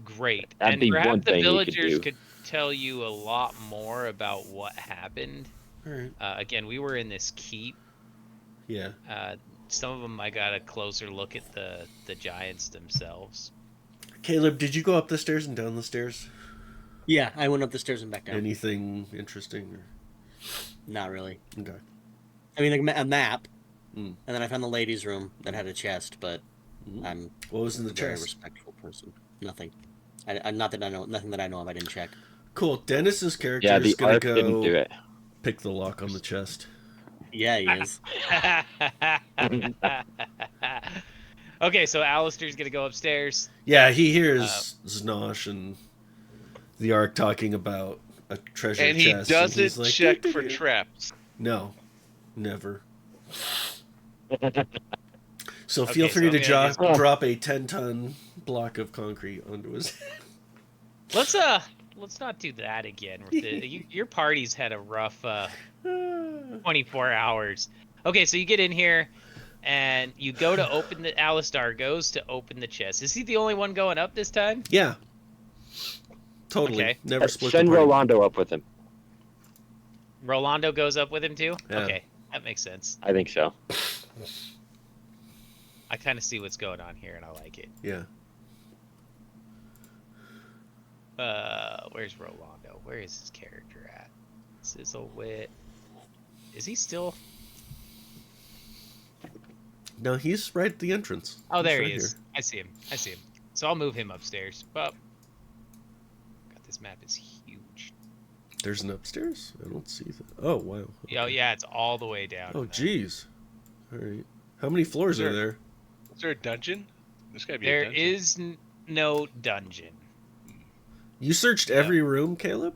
great. That'd and be perhaps one the thing we could villagers do. could tell you a lot more about what happened. All right. Again, we were in this keep. Yeah. Some of them I got a closer look at the giants themselves. Caleb, did you go up the stairs and down the stairs? Yeah, I went up the stairs and back down. Anything interesting? Or... Not really. Okay. I mean, like a map, Mm. and then I found the ladies' room that had a chest, but I'm What was in the a very chest? respectful person. Nothing. Not that I know. Nothing that I know of. I didn't check. Cool. Dennis's character Yeah, is the gonna arc didn't do go it. pick the lock on the chest. Yeah, he is. Okay, so Alistair's gonna go upstairs. Yeah, he hears Znosh and the Ark talking about a treasure And he chest. doesn't he's like, check "Doo-doo-doo." for traps. No, never. So Okay, feel so free I'm to gonna just- drop a 10-ton block of concrete onto his head. Let's not do that again. Your party's had a rough 24 hours. Okay, so you get in here and you go to open the... Alistar goes to open the chest. Is he the only one going up this time? Yeah. Totally. Okay. Never split Send the party. Rolando up with him. Rolando goes up with him too? Yeah. Okay, that makes sense. I think so. I kind of see what's going on here and I like it. Yeah. Where's Rolando? Where is his character at? Sizzlewit. Is he still... No, he's right at the entrance. Oh, He's there right he is. here. I see him. I see him. So I'll move him upstairs. But God, this map is huge. There's an upstairs? I don't see that. Oh, wow. Oh yeah, it's all the way down. Oh, in there. jeez. All right. How many floors Is are there? Is there a dungeon? There's gotta be a There dungeon. is no dungeon. You searched every room, Caleb?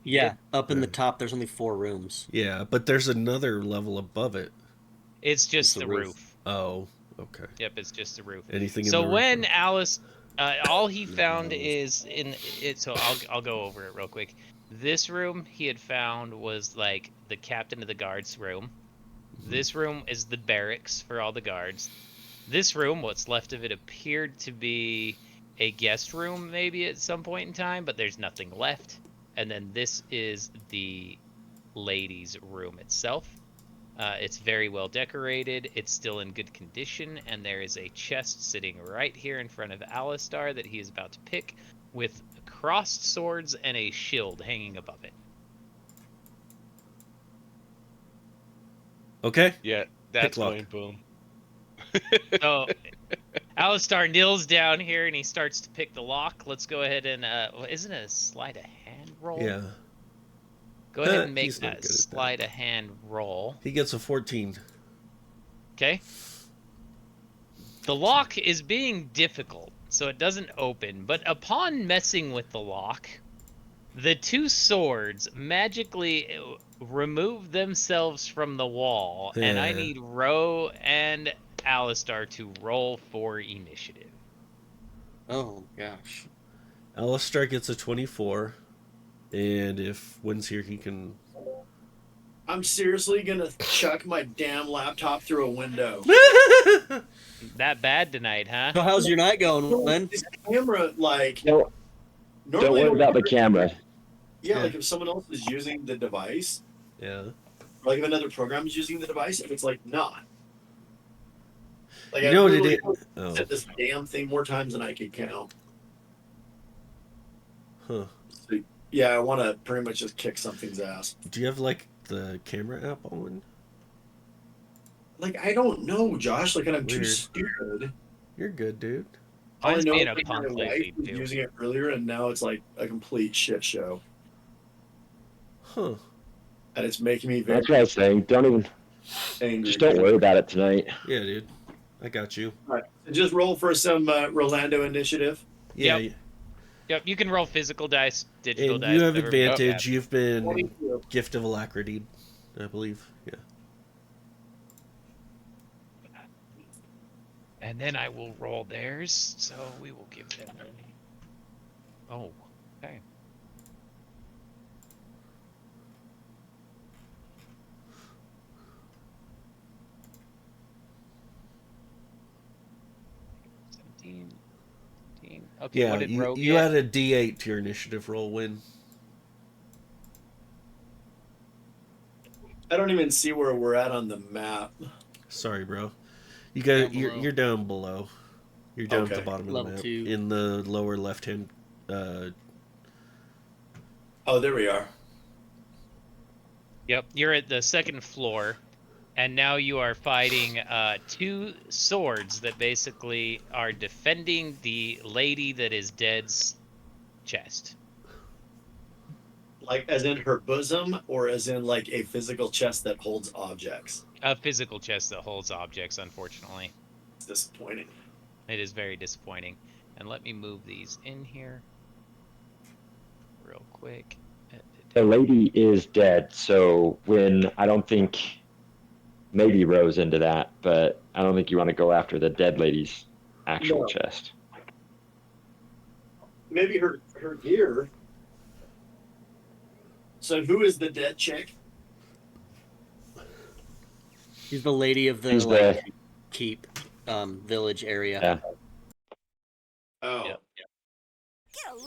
Yeah, up in the Yeah. top, there's only 4 rooms. Yeah, but there's another level above it. It's just the the roof. roof. Oh, okay. Yep, it's just the roof. Anything in So the when roof? Alice, all he found Alice. is in it. So I'll go over it real quick. This room he had found was like the captain of the guards room. This room is the barracks for all the guards. This room, what's left of it, appeared to be a guest room maybe at some point in time, but there's nothing left. And then this is the ladies' room itself. It's very well decorated. It's still in good condition, and there is a chest sitting right here in front of Alistar that he is about to pick, with crossed swords and a shield hanging above it. Okay. Yeah, that's lock. going boom. So Alistar kneels down here and he starts to pick the lock. Let's go ahead and isn't it a sleight of hand roll? Yeah. Go ahead and make He's not that good at that. sleight of hand roll. He gets a 14. Okay. The lock is being difficult, so it doesn't open, but upon messing with the lock, the two swords magically remove themselves from the wall, and I Yeah. need Ro and Alistar to roll for initiative. Oh gosh. Alistar gets a 24. And if Wynn's here, he can. I'm seriously gonna chuck my damn laptop through a window. That bad tonight, huh? So how's your night going, Lynn? This camera, like, Don't normally worry about the camera. Yeah, Yeah. like if someone else is using the device, Yeah. like if another program is using the device, if it's like not. Like You know what it literally is? Oh. said this damn thing more times than I could count. Huh. So, yeah, I want to pretty much just kick something's ass. Do you have like the camera app on? Like I don't know, Josh. Like, and I'm too Weird. stupid. You're good, dude. All I Mine's know being is a like, my punk wife lately, was too. using it earlier, and now it's like a complete shit show, Huh. and it's making me very That's what I was saying. Don't even. angry. Just don't worry about it tonight. Yeah, dude. I got you. All right, so just roll for some Rolando initiative. Yeah. Yep. Yep, you can roll physical dice, digital And dice. you have whatever. advantage. You've been 22. gift of alacrity, I believe. Yeah. And then I will roll theirs, so we will give them. Oh, okay. Okay, Yeah. what did Rogue You get? add a D8 to your initiative roll. Win. I don't even see where we're at on the map. Sorry, bro. You got. Down You're below. you're down below. You're down at the Okay. bottom of Level the map 2. in the lower left hand. Oh, there we are. Yep, you're at the second floor, and now you are fighting two swords that basically are defending the lady that is dead's chest. Like, as in her bosom, or as in like a physical chest that holds objects. A physical chest that holds objects, unfortunately. It's disappointing. It is very disappointing. And let me move these in here real quick. The lady is dead, so when I don't think maybe Rose into that, but I don't think you want to go after the dead lady's actual No. chest. Maybe her gear. So who is the dead chick? She's the lady of the She's like the- keep village area. Yeah. Oh. Yep.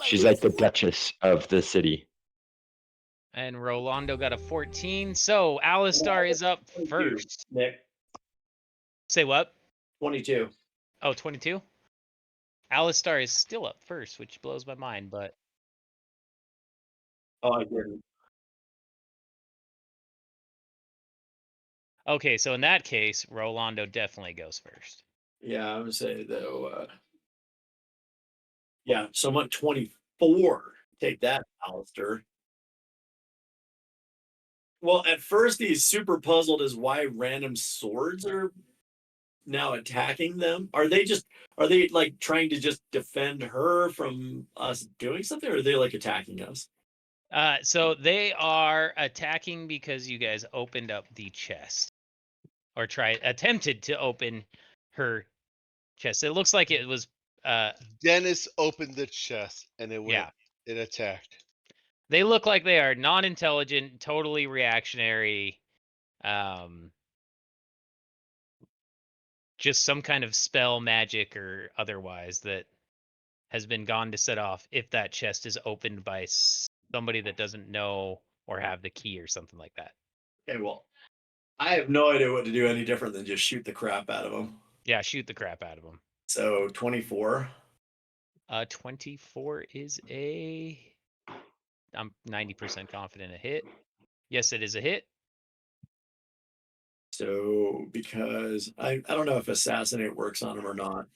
She's like the Duchess of the city. And Rolando got a 14. So Alistar is up 22, first. Nick. Say what? 22. Oh, 22? Alistar is still up first, which blows my mind, but Oh, I didn't. okay, so in that case, Rolando definitely goes first. Yeah, I would say though. Yeah, so I'm at 24. Take that, Alistair. Well, at first he's super puzzled as why random swords are now attacking them. Are they like trying to just defend her from us doing something, or are they like attacking us? So they are attacking because you guys opened up the chest. Or attempted to open her chest. It looks like it was Dennis opened the chest and it went. Yeah. It attacked. they look like they are non-intelligent, totally reactionary, just some kind of spell, magic, or otherwise that has been gone to set off if that chest is opened by somebody that doesn't know or have the key or something like that. Okay, well, I have no idea what to do any different than just shoot the crap out of them. Yeah, shoot the crap out of them. So 24. 24 is I'm 90% confident a hit. Yes, it is a hit. So because I don't know if assassinate works on him or not.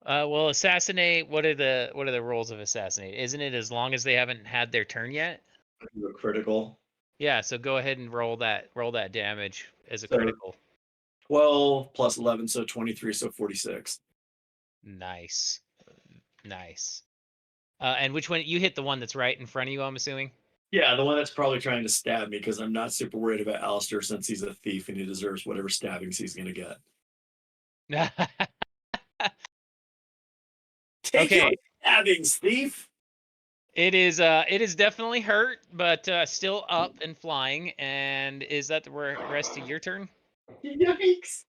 Well, assassinate. What are the rolls of assassinate? Isn't it as long as they haven't had their turn yet? A critical. Yeah, so go ahead and roll that damage as a So- critical. 12 plus 11, so 23, so 46. Nice. Nice. And which one? You hit the one that's right in front of you, I'm assuming? Yeah, the one that's probably trying to stab me because I'm not super worried about Alistair since he's a thief and he deserves whatever stabbings he's going to get. Take your Okay. stabbings, thief! It is definitely hurt, but still up and flying. And is that the rest of your turn? Yikes!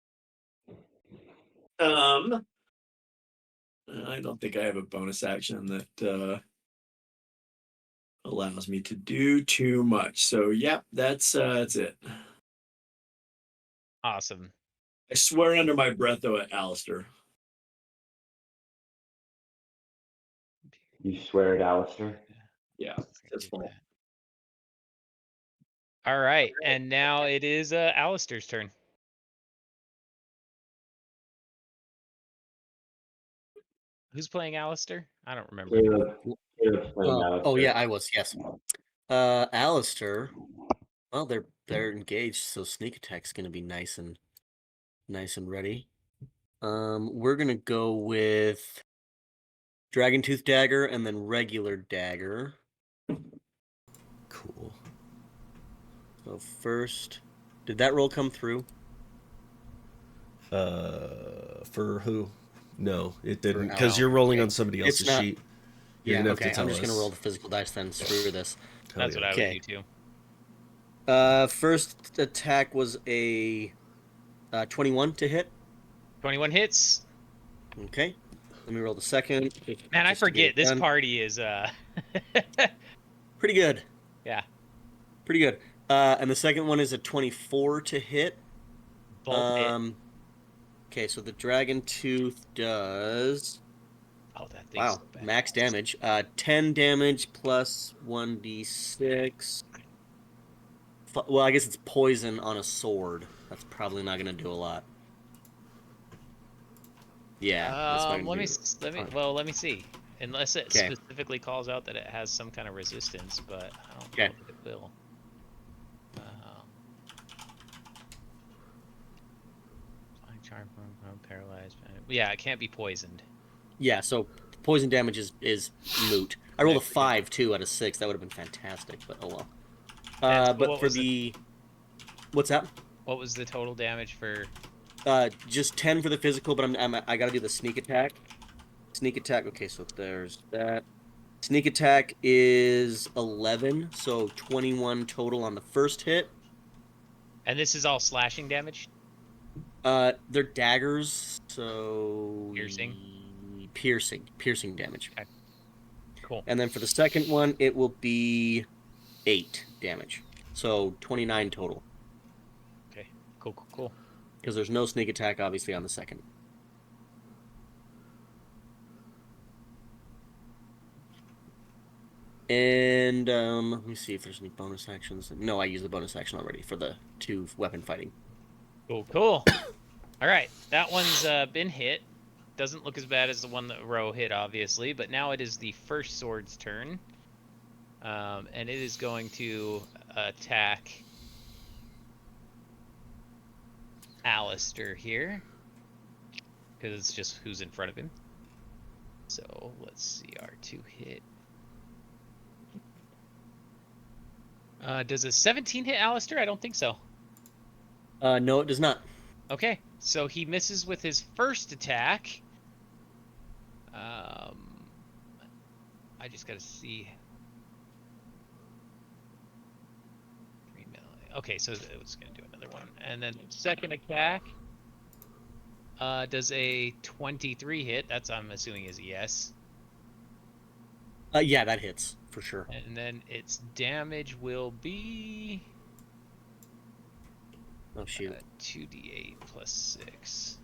I don't think I have a bonus action that allows me to do too much. So, yep, that's it. Awesome. I swear under my breath, though, at Alistair. You swear at Alistair? Yeah, that's fine. All right, and now it is Alistair's turn. Who's playing Alistair? I don't remember. Caleb's playing Alistair. Yeah, I was. Yes. Alistair. Well, they're engaged, so sneak attack's gonna be nice and ready. We're gonna go with Dragon Tooth Dagger and then regular dagger. Cool. So first, did that roll come through? For who? No, it didn't, For because Al. you're rolling Okay. on somebody else's It's not- sheet. You're Yeah. gonna have Okay. to tell I'm just us. gonna roll the physical dice then. Screw this. Hell That's yeah. what I Okay. would do too. First attack was a 21 to hit. 21 hits. Okay. Let me roll the second. Man, I just to get forget it this done. party is Pretty good. yeah. Pretty good. And the second one is a 24 to hit. Both hit. Okay, so the Dragon Tooth does Oh, that thing's so bad. max damage. 10 damage plus 1d6. Well, I guess it's poison on a sword. That's probably not going to do a lot. Yeah. that's not gonna Let do me ton. let me see. Unless it Okay. specifically calls out that it has some kind of resistance, but I don't Okay. know if it will. Flying charm, paralyzed. Yeah, it can't be poisoned. Yeah, so poison damage is moot. I rolled a I forget. 5 too out of 6. That would have been fantastic, but oh well. And so But what for was the what's that? What was the total damage for? Just 10 for the physical, but I got to do the sneak attack. Sneak attack. Okay, so there's that. Sneak attack is 11, so 21 total on the first hit. And this is all slashing damage. They're daggers, so piercing damage. Okay. Cool. And then for the second one, it will be 8 damage, so 29 total. Okay. Cool. Because there's no sneak attack, obviously, on the second. And let me see if there's any bonus actions. No, I used the bonus action already for the 2 weapon fighting. Cool. All right, that one's been hit. Doesn't look as bad as the one that Ro hit, obviously, but now it is the first sword's turn. And it is going to attack Alistair here. Because it's just who's in front of him. So, let's see, our 2 hit. Does a 17 hit Alistair? I don't think so. No, it does not. Okay, so he misses with his first attack. I just gotta see. 3 melee. Okay, so it's gonna do another one, and then second attack. Does a 23 hit? That's, I'm assuming, is a yes. Yeah, that hits for sure. And then its damage will be Oh shoot! 2d8 plus 6.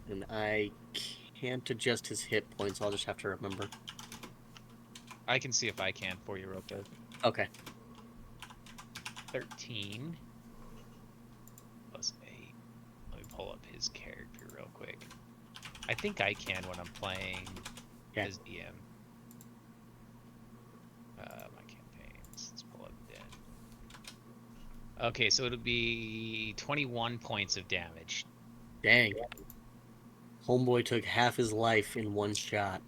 And I can't adjust his hit points. I'll just have to remember. I can see if I can for you real quick. Okay. 13 plus 8. Let me pull up his character real quick. I think I can when I'm playing as DM. My campaigns. Let's pull up Den. Okay, so it'll be 21 points of damage. Dang. Homeboy took half his life in one shot.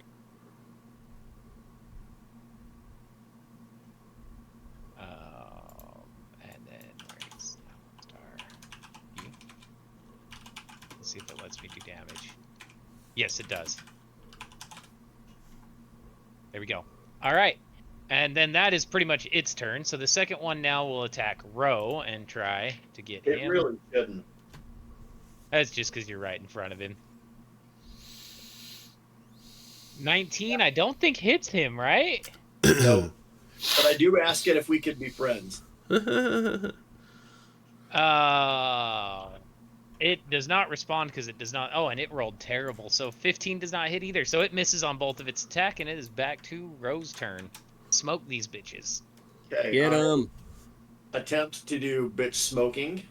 And then where's Star? You? Let's see if it lets me do damage. Yes, it does. There we go. All right. And then that is pretty much its turn. So the second one now will attack Ro and try to get It him. really shouldn't. That's just because you're right in front of him. 19, I don't think hits him, right? No. But I do ask it if we could be friends. It does not respond because it does not. Oh, and it rolled terrible. So 15 does not hit either. So it misses on both of its attack, and it is back to Ro's turn. Smoke these bitches. Okay. Get him. Attempt to do bitch smoking.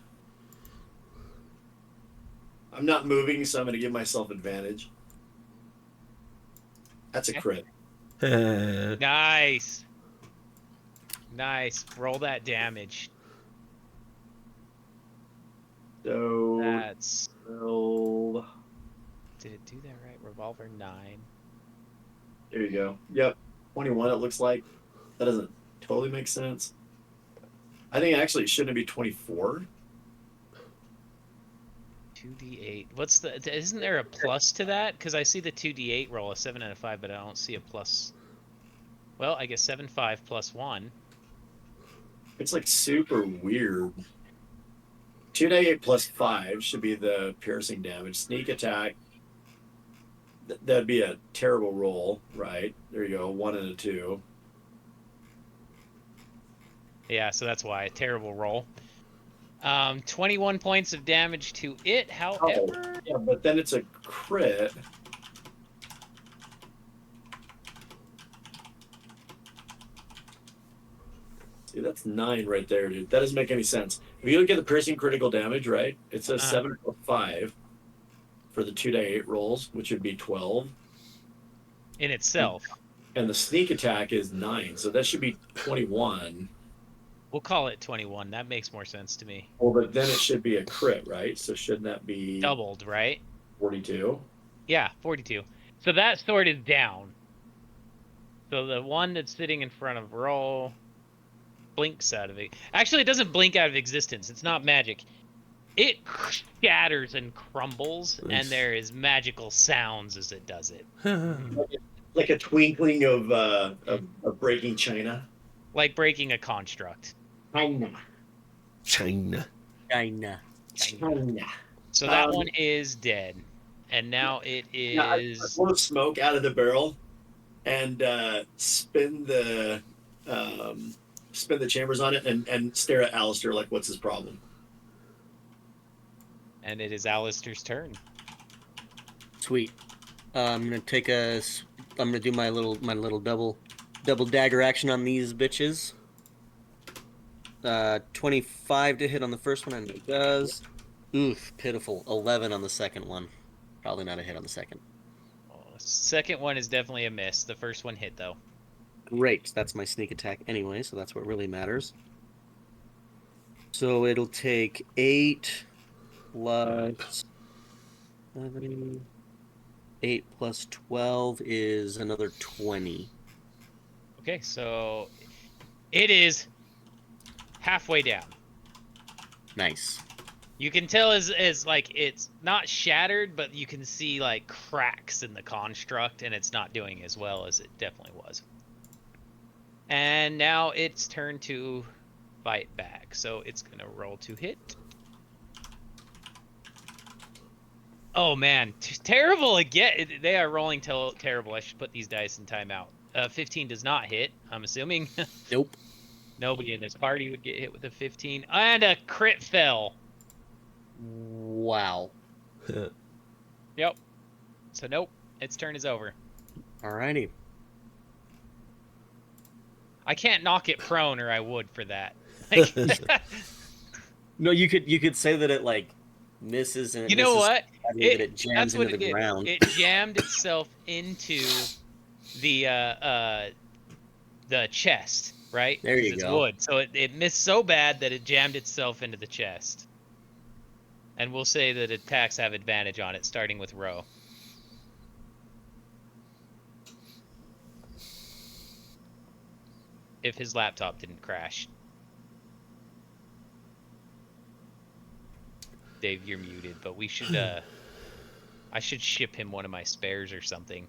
I'm not moving, so I'm going to give myself advantage. That's a crit. Nice. Nice. Roll that damage. So That's. 12. Did it do that right? Revolver 9. There you go. Yep. 21, it looks like. That doesn't totally make sense. I think actually it shouldn't be 24. 2d8. What's the? Isn't there a plus to that? Because I see the 2d8 roll, a 7 and a 5, but I don't see a plus. Well, I guess 7, 5 plus 1. It's like super weird. 2d8 plus 5 should be the piercing damage. Sneak attack. That'd be a terrible roll, right? There you go. 1 and a 2. Yeah, so that's why. Terrible roll. 21 points of damage to it, however. Yeah, but then it's a crit. See, that's 9 right there, dude. That doesn't make any sense. If you look at the piercing critical damage, right? It says 7 or 5 for the 2d8 rolls, which would be 12. In itself. And the sneak attack is 9, so that should be 21. We'll call it 21. That makes more sense to me. Well, but then it should be a crit, right? So shouldn't that be Doubled, right? 42? Yeah, 42. So that sword is down. So the one that's sitting in front of Ro blinks out of it. Actually, it doesn't blink out of existence. It's not magic. It shatters and crumbles, and there is magical sounds as it does it. Like a twinkling of breaking china. Like breaking a construct. China. China. China. So that one is dead. And now it is... I blow smoke out of the barrel and spin the chambers on it and stare at Alistair like, what's his problem? And it is Alistair's turn. Sweet. I'm gonna take a. I'm gonna do my little double dagger action on these bitches. 25 to hit on the first one, and it does. Oof, pitiful. 11 on the second one. Probably not a hit on the second. Second one is definitely a miss. The first one hit, though. Great. That's my sneak attack anyway, so that's what really matters. So it'll take 8 plus 7. 8 plus 12 is another 20. Okay, so it is halfway down. Nice. You can tell as like it's not shattered, but you can see like cracks in the construct, and it's not doing as well as it definitely was. And now it's turn to fight back, so it's gonna roll to hit. Oh man, terrible again. They are rolling terrible. I should put these dice in timeout. 15 does not hit, I'm assuming. Nope. Nobody in this party would get hit with a 15. And a crit fell. Wow. Yep. So nope, its turn is over. Alrighty. I can't knock it prone, or I would for that. Like, No, you could say that it like misses and you know what? it jams That's what into the it ground. did. It jammed itself into the chest, right? There 'Cause you it's go. wood. So it missed so bad that it jammed itself into the chest. And we'll say that attacks have advantage on it, starting with Ro. If his laptop didn't crash. Dave, you're muted, but we should I should ship him one of my spares or something.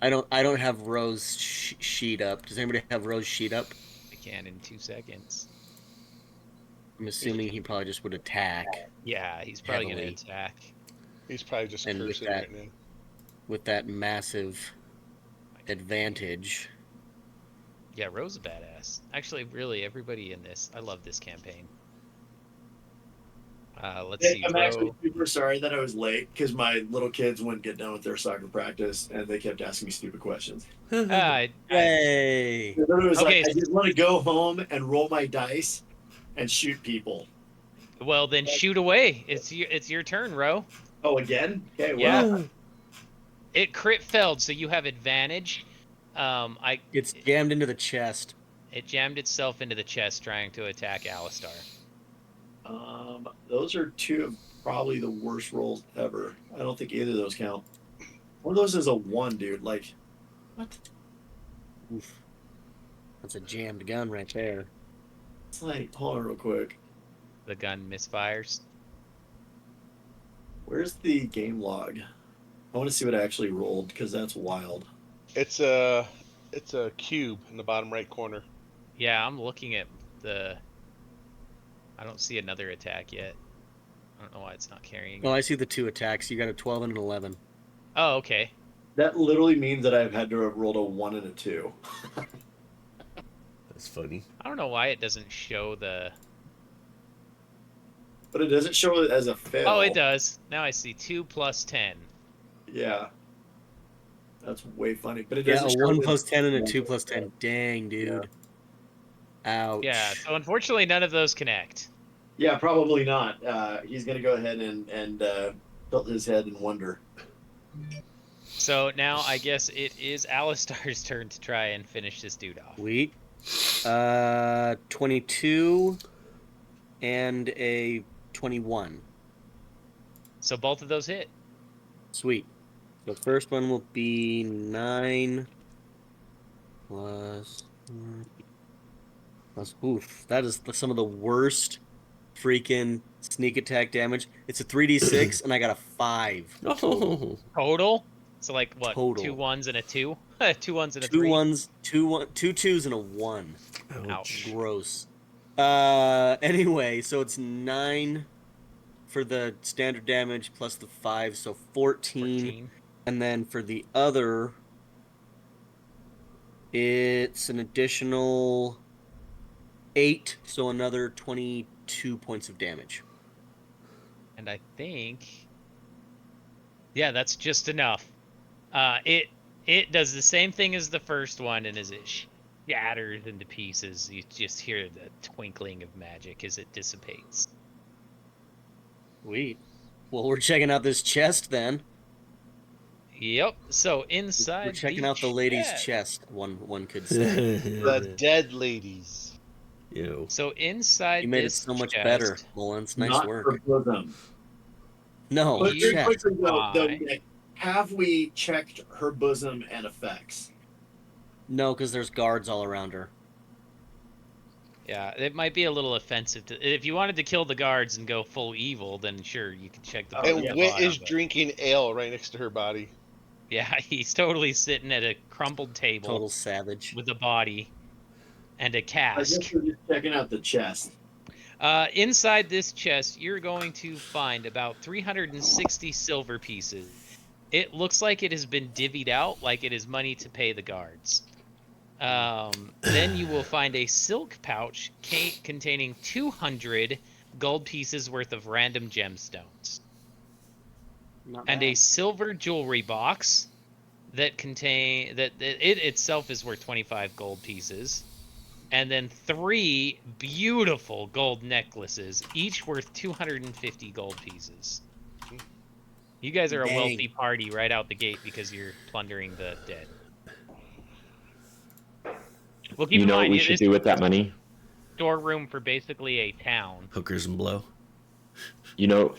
I don't have Rose sheet up. Does anybody have Rose sheet up? I can in 2 seconds. I'm assuming he probably just would attack Yeah, he's probably gonna Heavily. attack. He's probably just And with cursing that- right now. with that massive advantage. Yeah, Ro's a badass. Actually, really, everybody in this. I love this campaign. Let's see. I'm actually Ro. super sorry that I was late because my little kids wouldn't get done with their soccer practice and they kept asking me stupid questions. Yay! It was Okay, like, I just want to go home and roll my dice and shoot people. Well, then shoot away. It's your turn, Ro. Oh, again? Okay, Yeah. well, It crit failed, so you have advantage. It's jammed into the chest. It jammed itself into the chest trying to attack Alistar. those are two of probably the worst rolls ever. I don't think either of those count. One of those is a 1, dude. Like, what? Oof. That's a jammed gun right there. It's like, hold on real quick. The gun misfires. Where's the game log? I want to see what I actually rolled because that's wild. It's a cube in the bottom right corner. Yeah, I'm looking at the. I don't see another attack yet. I don't know why it's not carrying. Oh, it. I see the 2 attacks. You got a 12 and an 11. Oh, okay. That literally means that I've had to have rolled a 1 and a 2. That's funny. I don't know why it doesn't show the. But it doesn't show it as a fail. Oh, it does. Now I see 2 plus 10. Yeah. That's way funny. But it Yeah, doesn't a show 1 it- plus 10 and a 2 plus 10. Dang, dude. Ouch. Yeah. So unfortunately, none of those connect. Yeah, probably not. He's going to go ahead and tilt his head and wonder. So now I guess it is Alistar's turn to try and finish this dude off. Sweet. 22 and a 21. So both of those hit. Sweet. The first one will be 9 plus. Oof. That is some of the worst freaking sneak attack damage. It's a 3d6 and I got a 5. Oh, Total. So like what? Total. 2 1s and a 2. 2 1s and a 2 3. 1s, 2 2s and a 1. Ouch. Gross. Anyway, so it's 9 for the standard damage plus the 5, so 14. And then for the other, it's an additional 8, so another 22 points of damage. And I think, yeah, that's just enough. It does the same thing as the first one, and as it shatters into pieces, you just hear the twinkling of magic as it dissipates. Sweet. Well, we're checking out this chest then. Yep. So inside, We're checking out the lady's chest. One could say. The dead ladies. Ew. So inside, You made it this so much chest- better, Mullins. Nice Not work. for bosom. No, But very chest. quickly, though, Why? like, have we checked her bosom and effects? No, because there's guards all around her. Yeah, it might be a little offensive to. If you wanted to kill the guards and go full evil, then sure, you could check the. And yeah, Wit is but- drinking ale right next to her body. Yeah, he's totally sitting at a crumpled table Total savage. with a body and a I cask. guess we're just checking out the chest. Inside this chest, you're going to find about 360 silver pieces. It looks like it has been divvied out, like it is money to pay the guards. Then you will find a silk pouch containing 200 gold pieces worth of random gemstones. Not And bad. a silver jewelry box that it itself is worth 25 gold pieces. And then 3 beautiful gold necklaces, each worth 250 gold pieces. You guys are a Dang. wealthy party right out the gate because you're plundering the dead. Well, keep You in know what mind, we this should do with that money? storeroom for basically a town. Hookers and blow. You know,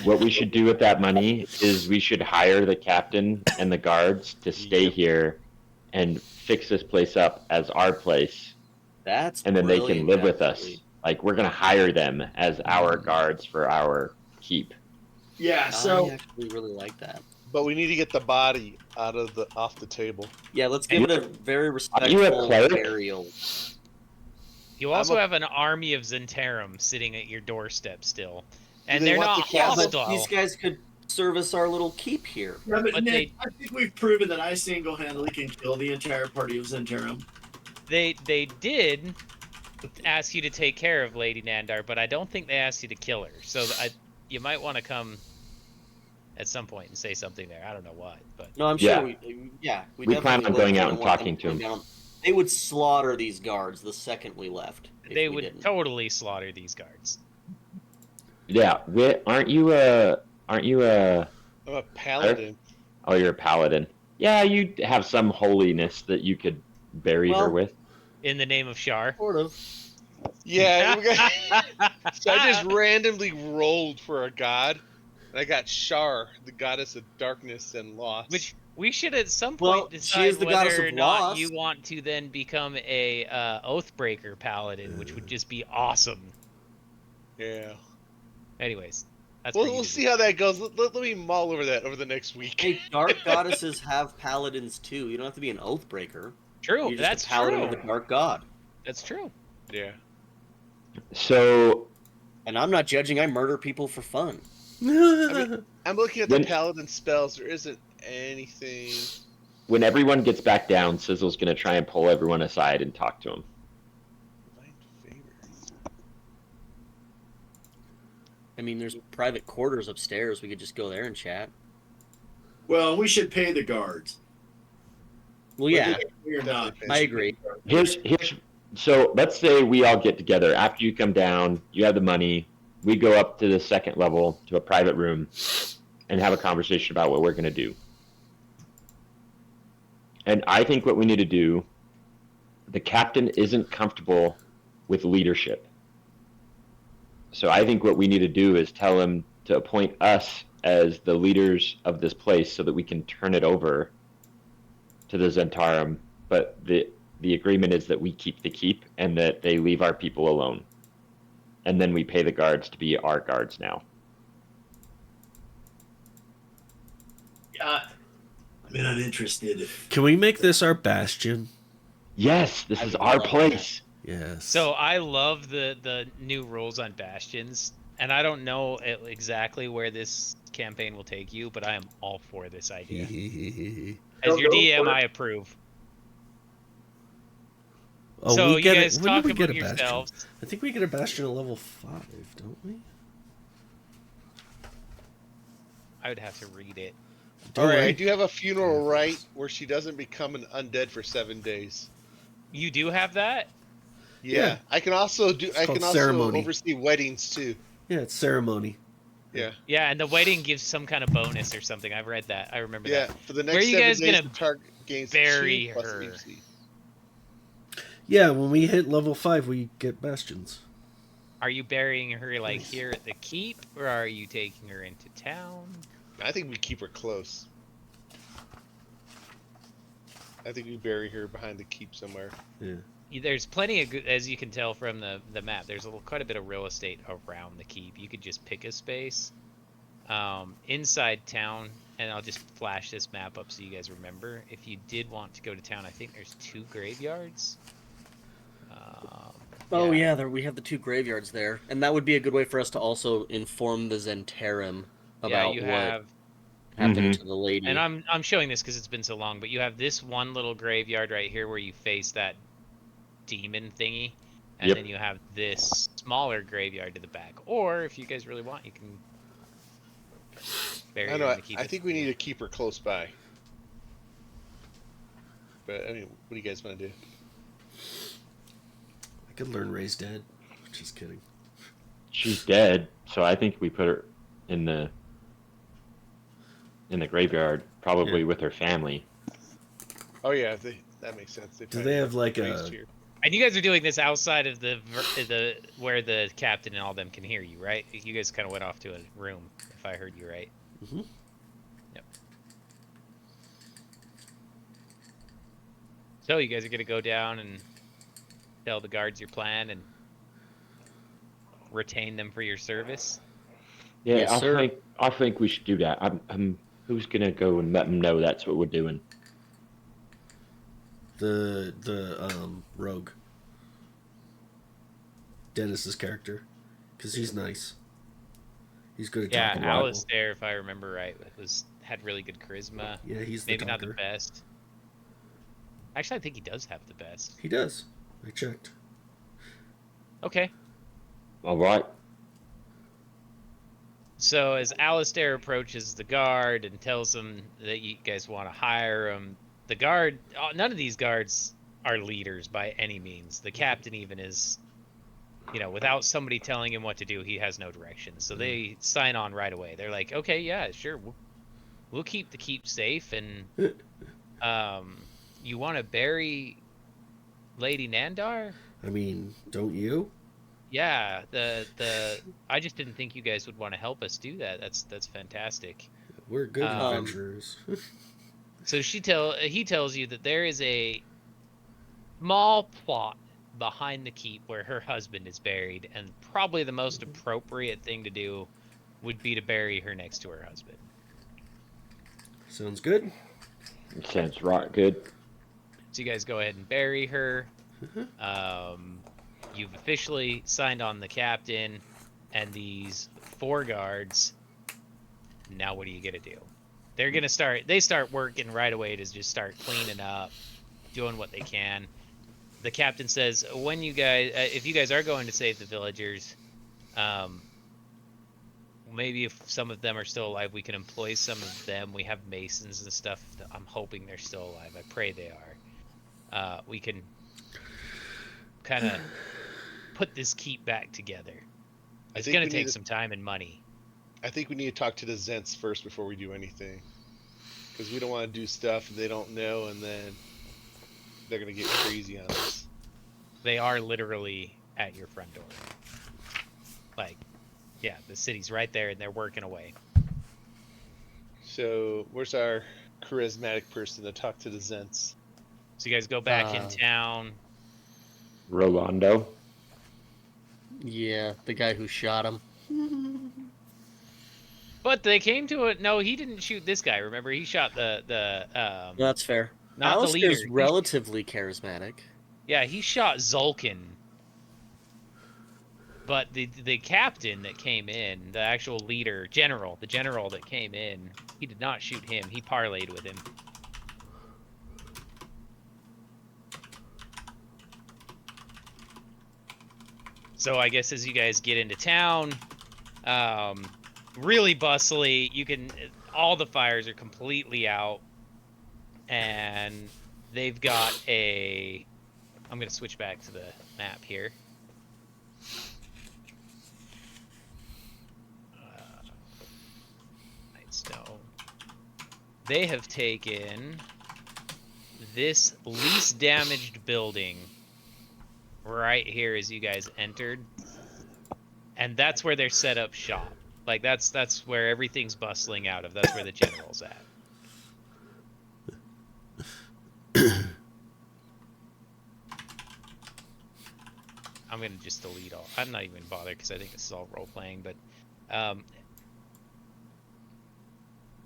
what we should do with that money is we should hire the captain and the guards to stay Yep. here and fix this place up as our place, That's and then they can brilliant, live with us. actually. Like, we're gonna hire them as our guards for our keep. Yeah. I So actually really like that. But we need to get the body off the table. Yeah, let's give it a very you a respectful cleric? burial. You also have an army of Zentarum sitting at your doorstep still. And they they're want not the Yeah, castle? but these hostile. guys could service our little keep here. yeah, but But Nick, I think we've proven that I single-handedly can kill the entire party of Zentarum. They did ask you to take care of Lady Nandar, but I don't think they asked you to kill her. So you might want to come at some point and say something there. I don't know what, but No, I'm Yeah. sure. We We plan definitely on would, going but out I and want them talking to come them. down. They would slaughter these guards the second we left. if they we would didn't. totally slaughter these guards. Yeah, aren't you a? I'm a paladin. Oh, you're a paladin. Yeah, you have some holiness that you could bury her Well- with. In the name of Shar. Sort of. Yeah. So I just randomly rolled for a god, and I got Shar, the goddess of darkness and loss. Which we should at some Well, point she decide is the goddess whether or of not loss. you want to then become a Oathbreaker paladin, which would just be awesome. Yeah. Anyways, that's Well, for you we'll to see do. how that goes. Let me mull over that over the next week. Hey, dark goddesses have paladins too. You don't have to be an oathbreaker. True, You're just that's a paladin true. of the dark god. That's true. Yeah. So And I'm not judging. I murder people for fun. I'm looking at the When- paladin spells. There isn't anything. when everyone gets back down, Sizzle's gonna try and pull everyone aside and talk to him. Find favor. I mean, there's private quarters upstairs. We could just go there and chat. Well, we should pay the guards. Well, yeah, We're not. Definitely I agree. Here's so let's say we all get together after you come down, you have the money, we go up to the second level to a private room and have a conversation about what we're going to do. And I think what we need to do, the captain isn't comfortable with leadership. So I think what we need to do is tell him to appoint us as the leaders of this place so that we can turn it over to the Zentarum. But the agreement is that we keep the keep and that they leave our people alone. And then we pay the guards to be our guards now. I mean, I'm interested. Can we make this our bastion? Yes, this I is would our love place. Yes. So I love the new rules on bastions, and I don't know exactly where this campaign will take you, but I am all for this idea. As your DM, I approve. Oh, so we you get guys it. When talk do we get among a bastion? yourselves. I think we get a bastion at level 5, don't we? I would have to read it. Don't All right, I worry. do have a funeral rite where she doesn't become an undead for 7 days. You do have that? Yeah, I can also do. I called can also ceremony. oversee weddings too. Yeah, it's ceremony. Yeah, Yeah, and the wedding gives some kind of bonus or something. I've read that. I remember yeah. that. For the next Where are you 7 guys days, gonna the target gains bury 2 plus her? AC. Yeah, when we hit level 5, we get bastions. Are you burying her like here at the keep, or are you taking her into town? I think we keep her close. I think we bury her behind the keep somewhere. Yeah. There's plenty of good, as you can tell from the map. There's quite a bit of real estate around the keep. You could just pick a space inside town, and I'll just flash this map up so you guys remember. If you did want to go to town, I think there's 2 graveyards. Oh yeah, there we have the 2 graveyards there, and that would be a good way for us to also inform the Zentarum about you what have, happened to the lady. and I'm showing this because it's been so long, but you have this one little graveyard right here where you face that demon thingy, and Yep. then you have this smaller graveyard to the back. Or if you guys really want, you can bury I her know. in the keep. I think we need to keep her close by. But I mean, what do you guys want to do? I could learn Raise Dead. Just kidding. She's dead, so I think we put her in the in the graveyard, probably Yeah. with her family. Oh yeah, that makes sense. Do they have like a? Here. And you guys are doing this outside of the where the captain and all them can hear you, right? You guys kind of went off to a room, if I heard you right. Mm-hmm. Yep. So you guys are gonna go down and tell the guards your plan and retain them for your service. Yeah, Yes, sir. I think we should do that. Who's gonna go and let them know that's what we're doing? The rogue. Dennis's character, because he's nice. He's good at Yeah, talking to people. Alistair, if I remember right, had really good charisma. Yeah, he's the Maybe not the talker. best. Actually, I think he does have the best. He does. I checked. Okay. All right. So as Alistair approaches the guard and tells them that you guys want to hire him, the guard, none of these guards are leaders by any means. The captain even is, without somebody telling him what to do, he has no direction. So they sign on right away. They're like, okay, yeah, sure, we'll keep the keep safe, and you want to bury Lady Nandar? I mean, don't you? Yeah, I just didn't think you guys would want to help us do that. That's fantastic. We're good adventurers. So he tells you that there is a small plot behind the keep where her husband is buried, and probably the most appropriate thing to do would be to bury her next to her husband. Sounds good. Sounds right. Good. So you guys go ahead and bury her. You've officially signed on the captain and these 4 guards. Now what are you gonna do? They start working right away to just start cleaning up, doing what they can. The captain says, if you guys are going to save the villagers, maybe if some of them are still alive, we can employ some of them. We have masons and stuff. I'm hoping they're still alive. I pray they are. We can kind of put this keep back together. It's going to take some time and money. I think we need to talk to the Zents first before we do anything. Because we don't want to do stuff they don't know, and then they're going to get crazy on us. They are literally at your front door. Like, yeah, the city's right there, and they're working away. So, where's our charismatic person to talk to the Zents? So you guys go back in town. Rolando. Yeah, the guy who shot him. But they came to it. No, he didn't shoot this guy. Remember, he shot the That's fair. not the leader. Alistair's relatively charismatic. Yeah, he shot Zulkin. But the captain that came in, the actual leader, the general that came in, he did not shoot him. He parlayed with him. So I guess as you guys get into town, really bustly. All the fires are completely out, and they've got I'm gonna switch back to the map here. Nightstone. They have taken this least damaged building right here as you guys entered, and that's where they're set up shop. Like that's where everything's bustling out of. That's where the general's at. I'm gonna just delete all. I'm not even bothered because I think this is all role playing. But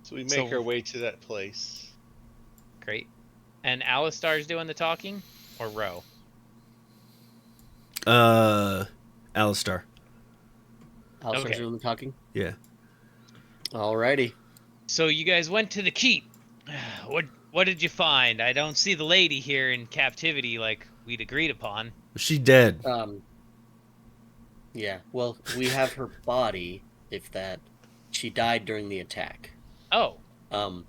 so we make our way to that place. Great. And Alistar's doing the talking, or Ro? Alistar. Alistair's doing the talking? Yeah. Alrighty. So you guys went to the keep. What did you find? I don't see the lady here in captivity like we'd agreed upon. She dead. Yeah. Well, we have her body. If that, she died during the attack. Oh. And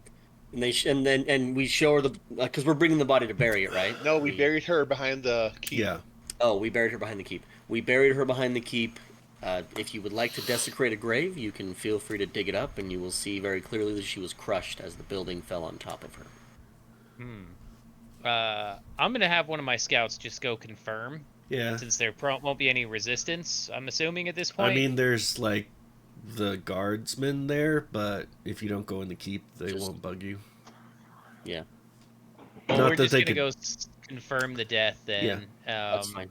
we show her because we're bringing the body to bury it, right? No, we buried her behind the keep. Yeah. Oh, we buried her behind the keep. We buried her behind the keep. If you would like to desecrate a grave, you can feel free to dig it up, and you will see very clearly that she was crushed as the building fell on top of her. I'm gonna have one of my scouts just go confirm, Yeah. since there won't be any resistance. I'm assuming at this point. I mean, there's like the guardsmen there, but if you don't go in the keep, they won't bug you. Yeah, well, not we're that just they gonna could- go confirm the death then. that's fine.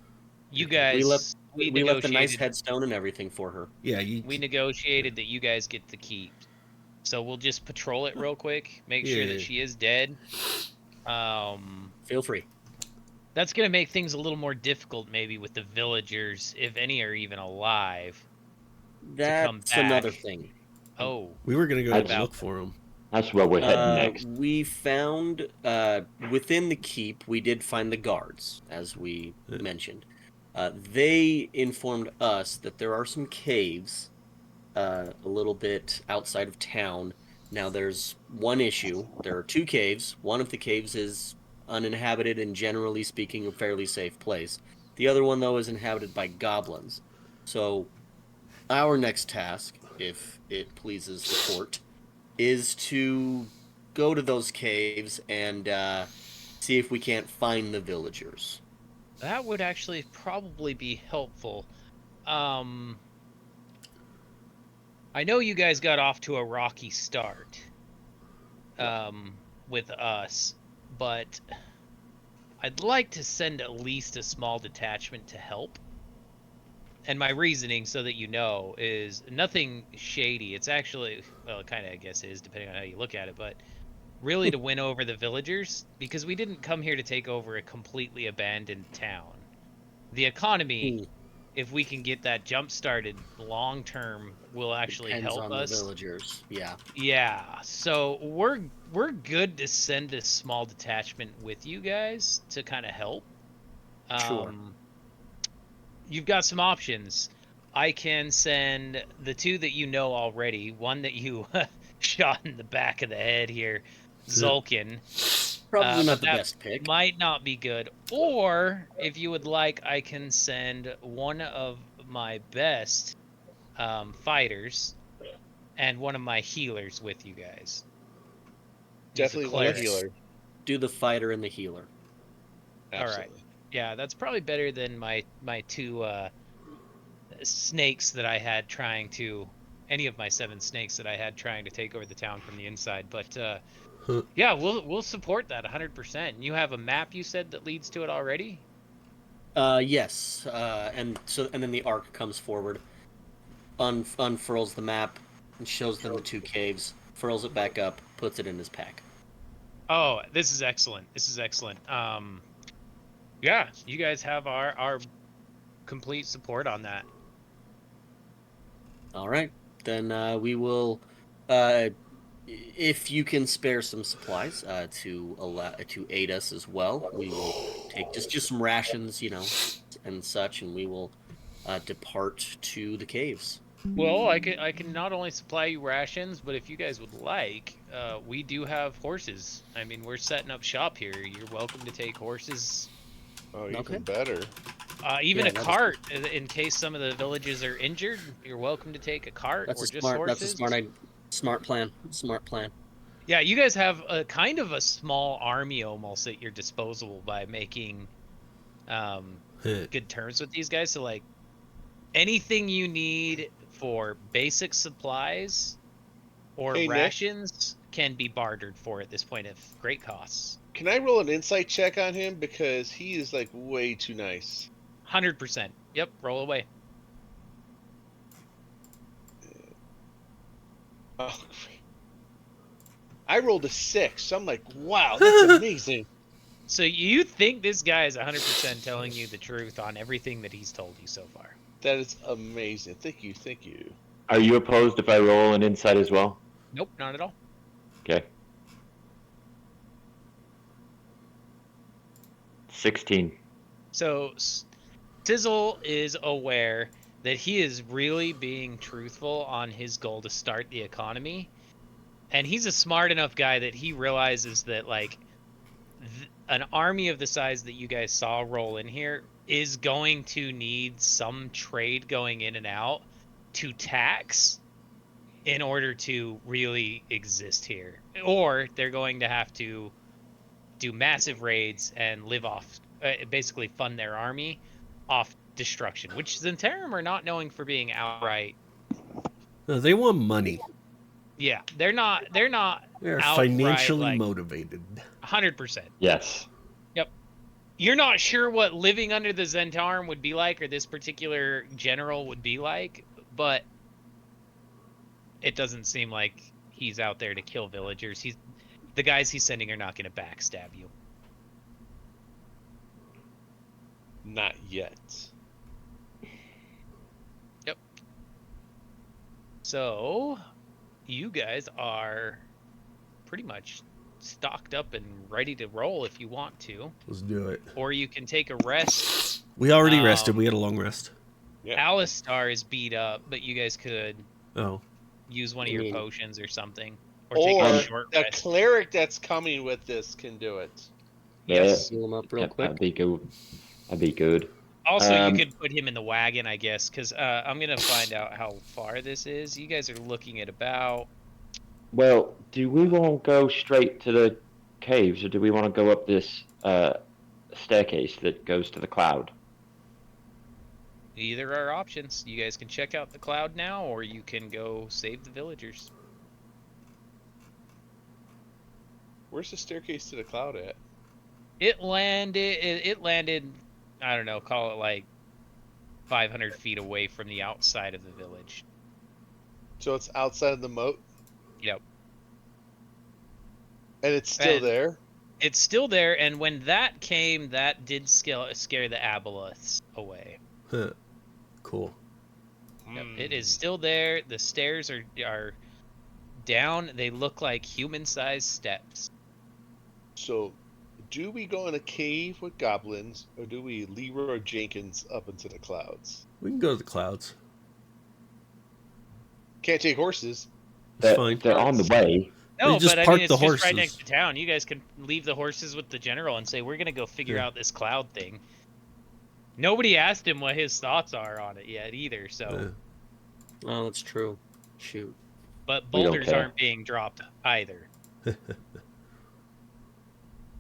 You guys, We left a nice headstone and everything for her. Yeah, we negotiated that you guys get the keep. So we'll just patrol it real quick, make sure Yeah. that she is dead. Feel free. That's gonna make things a little more difficult, maybe, with the villagers, if any are even alive. That's another thing. Oh, we were gonna go I'd look for them. That's where we're heading next. We found within the keep, we did find the guards, as we mentioned. They informed us that there are some caves a little bit outside of town. Now, there's one issue. There are 2 caves. One of the caves is uninhabited and, generally speaking, a fairly safe place. The other one, though, is inhabited by goblins. So, our next task, if it pleases the court, is to go to those caves and see if we can't find the villagers. that would actually probably be helpful. I know you guys got off to a rocky start with us, but I'd like to send at least a small detachment to help. And my reasoning, so that you know, is nothing shady. It's actually, well, it kind of, I guess, is, depending on how you look at it, but really to win over the villagers, because we didn't come here to take over a completely abandoned town. The economy, if we can get that jump started long term, will actually help on us. The villagers, yeah. Yeah, so we're good to send a small detachment with you guys to kind of help. Sure. You've got some options. I can send the 2 that you know already. One that you shot in the back of the head here, Zulkin. Probably not the best pick. Might not be good. Or, if you would like, I can send one of my best fighters and one of my healers with you guys. Definitely one healer. Do the fighter and the healer. Absolutely. All right. Yeah, that's probably better than my 2 snakes that I had trying to, any of my 7 snakes that I had trying to take over the town from the inside. But yeah, we'll support that 100%. You have a map, you said, that leads to it already? Yes. And then the arc comes forward, unfurls the map, and shows them the 2 caves. Furls it back up, puts it in his pack. Oh, this is excellent. This is excellent. Yeah, you guys have our complete support on that. All right, then we will, if you can spare some supplies to aid us as well, we will take just some rations, and such, and we will depart to the caves. Well, I can not only supply you rations, but if you guys would like, we do have horses. I mean, we're setting up shop here. You're welcome to take horses. Oh, even better. Even a cart, in case some of the villages are injured. You're welcome to take a cart or just horses. That's a smart plan. Smart plan. Yeah, you guys have a kind of a small army almost at your disposal by making good terms with these guys. So, like, anything you need for basic supplies or rations can be bartered for at this point at great costs. Can I roll an insight check on him? Because he is, like, way too nice. 100%. Yep, roll away. Oh, I rolled a 6, so I'm like, wow, that's amazing. So you think this guy is 100% telling you the truth on everything that he's told you so far? That is amazing. Thank you, thank you. Are you opposed if I roll an insight as well? Nope, not at all. Okay. 16. So Sizzle is aware that he is really being truthful on his goal to start the economy. And he's a smart enough guy that he realizes that, like, an army of the size that you guys saw roll in here is going to need some trade going in and out to tax in order to really exist here. Or they're going to have to do massive raids and live off, basically fund their army off destruction, which Zentarum are not knowing for being outright. No, they want money. Yeah, they're not They're outright, financially like, motivated. 100%. Yes. Yep. You're not sure what living under the Zentarum would be like, or this particular general would be like, but it doesn't seem like he's out there to kill villagers. The guys he's sending are not going to backstab you. Not yet. So, you guys are pretty much stocked up and ready to roll if you want to. Let's do it. Or you can take a rest. We already rested. We had a long rest. Yeah. Alistar is beat up, but you guys could Oh. use one of your potions or something. Or Or take a short the rest. cleric that's coming with this can do it. Yes. Heal him up real quick. That'd be good. That'd be good. Also, you Um, could put him in the wagon, I guess, because I'm going to find out how far this is. You guys are looking at about... Well, do we want to go straight to the caves, or do we want to go up this staircase that goes to the cloud? Either are options. You guys can check out the cloud now, or you can go save the villagers. Where's the staircase to the cloud at? It landed, I don't know, call it like 500 feet away from the outside of the village. So it's outside of the moat? Yep. And it's still And- there? It's still there, and when that came, that did scare the aboleths away. Cool. Yep, it is still there. The stairs are down. They look like human-sized steps. So, do we go in a cave with goblins, or do we Leroy Jenkins up into the clouds? We can go to the clouds. Can't take horses. It's fine. They're on the way. No, You just but I park mean, the it's just right horses. next to town. You guys can leave the horses with the general and say, we're going to go figure Yeah. out this cloud thing. Nobody asked him what his thoughts are on it yet either, so... Oh, that's true. Shoot. But We don't boulders care. aren't being dropped either.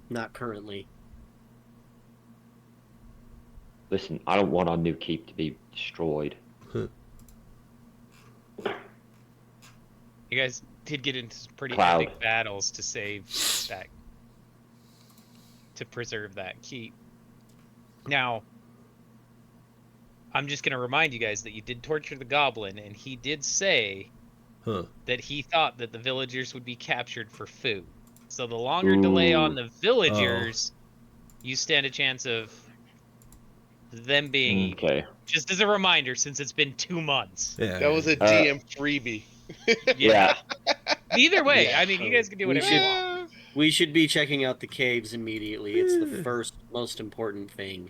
Not currently. Listen, I don't want our new keep to be destroyed. You guys did get into some pretty Cloud. epic battles to save that, to preserve that keep. Now, I'm just going to remind you guys that you did torture the goblin, and he did say Huh. that he thought that the villagers would be captured for food. So the longer delay on the villagers, you stand a chance of them being eaten. Okay. Just as a reminder, since it's been 2 months. Yeah. That was a DM freebie. Yeah. Either way, Yeah. I mean, you guys can do whatever you want. We should be checking out the caves immediately. It's the first most important thing.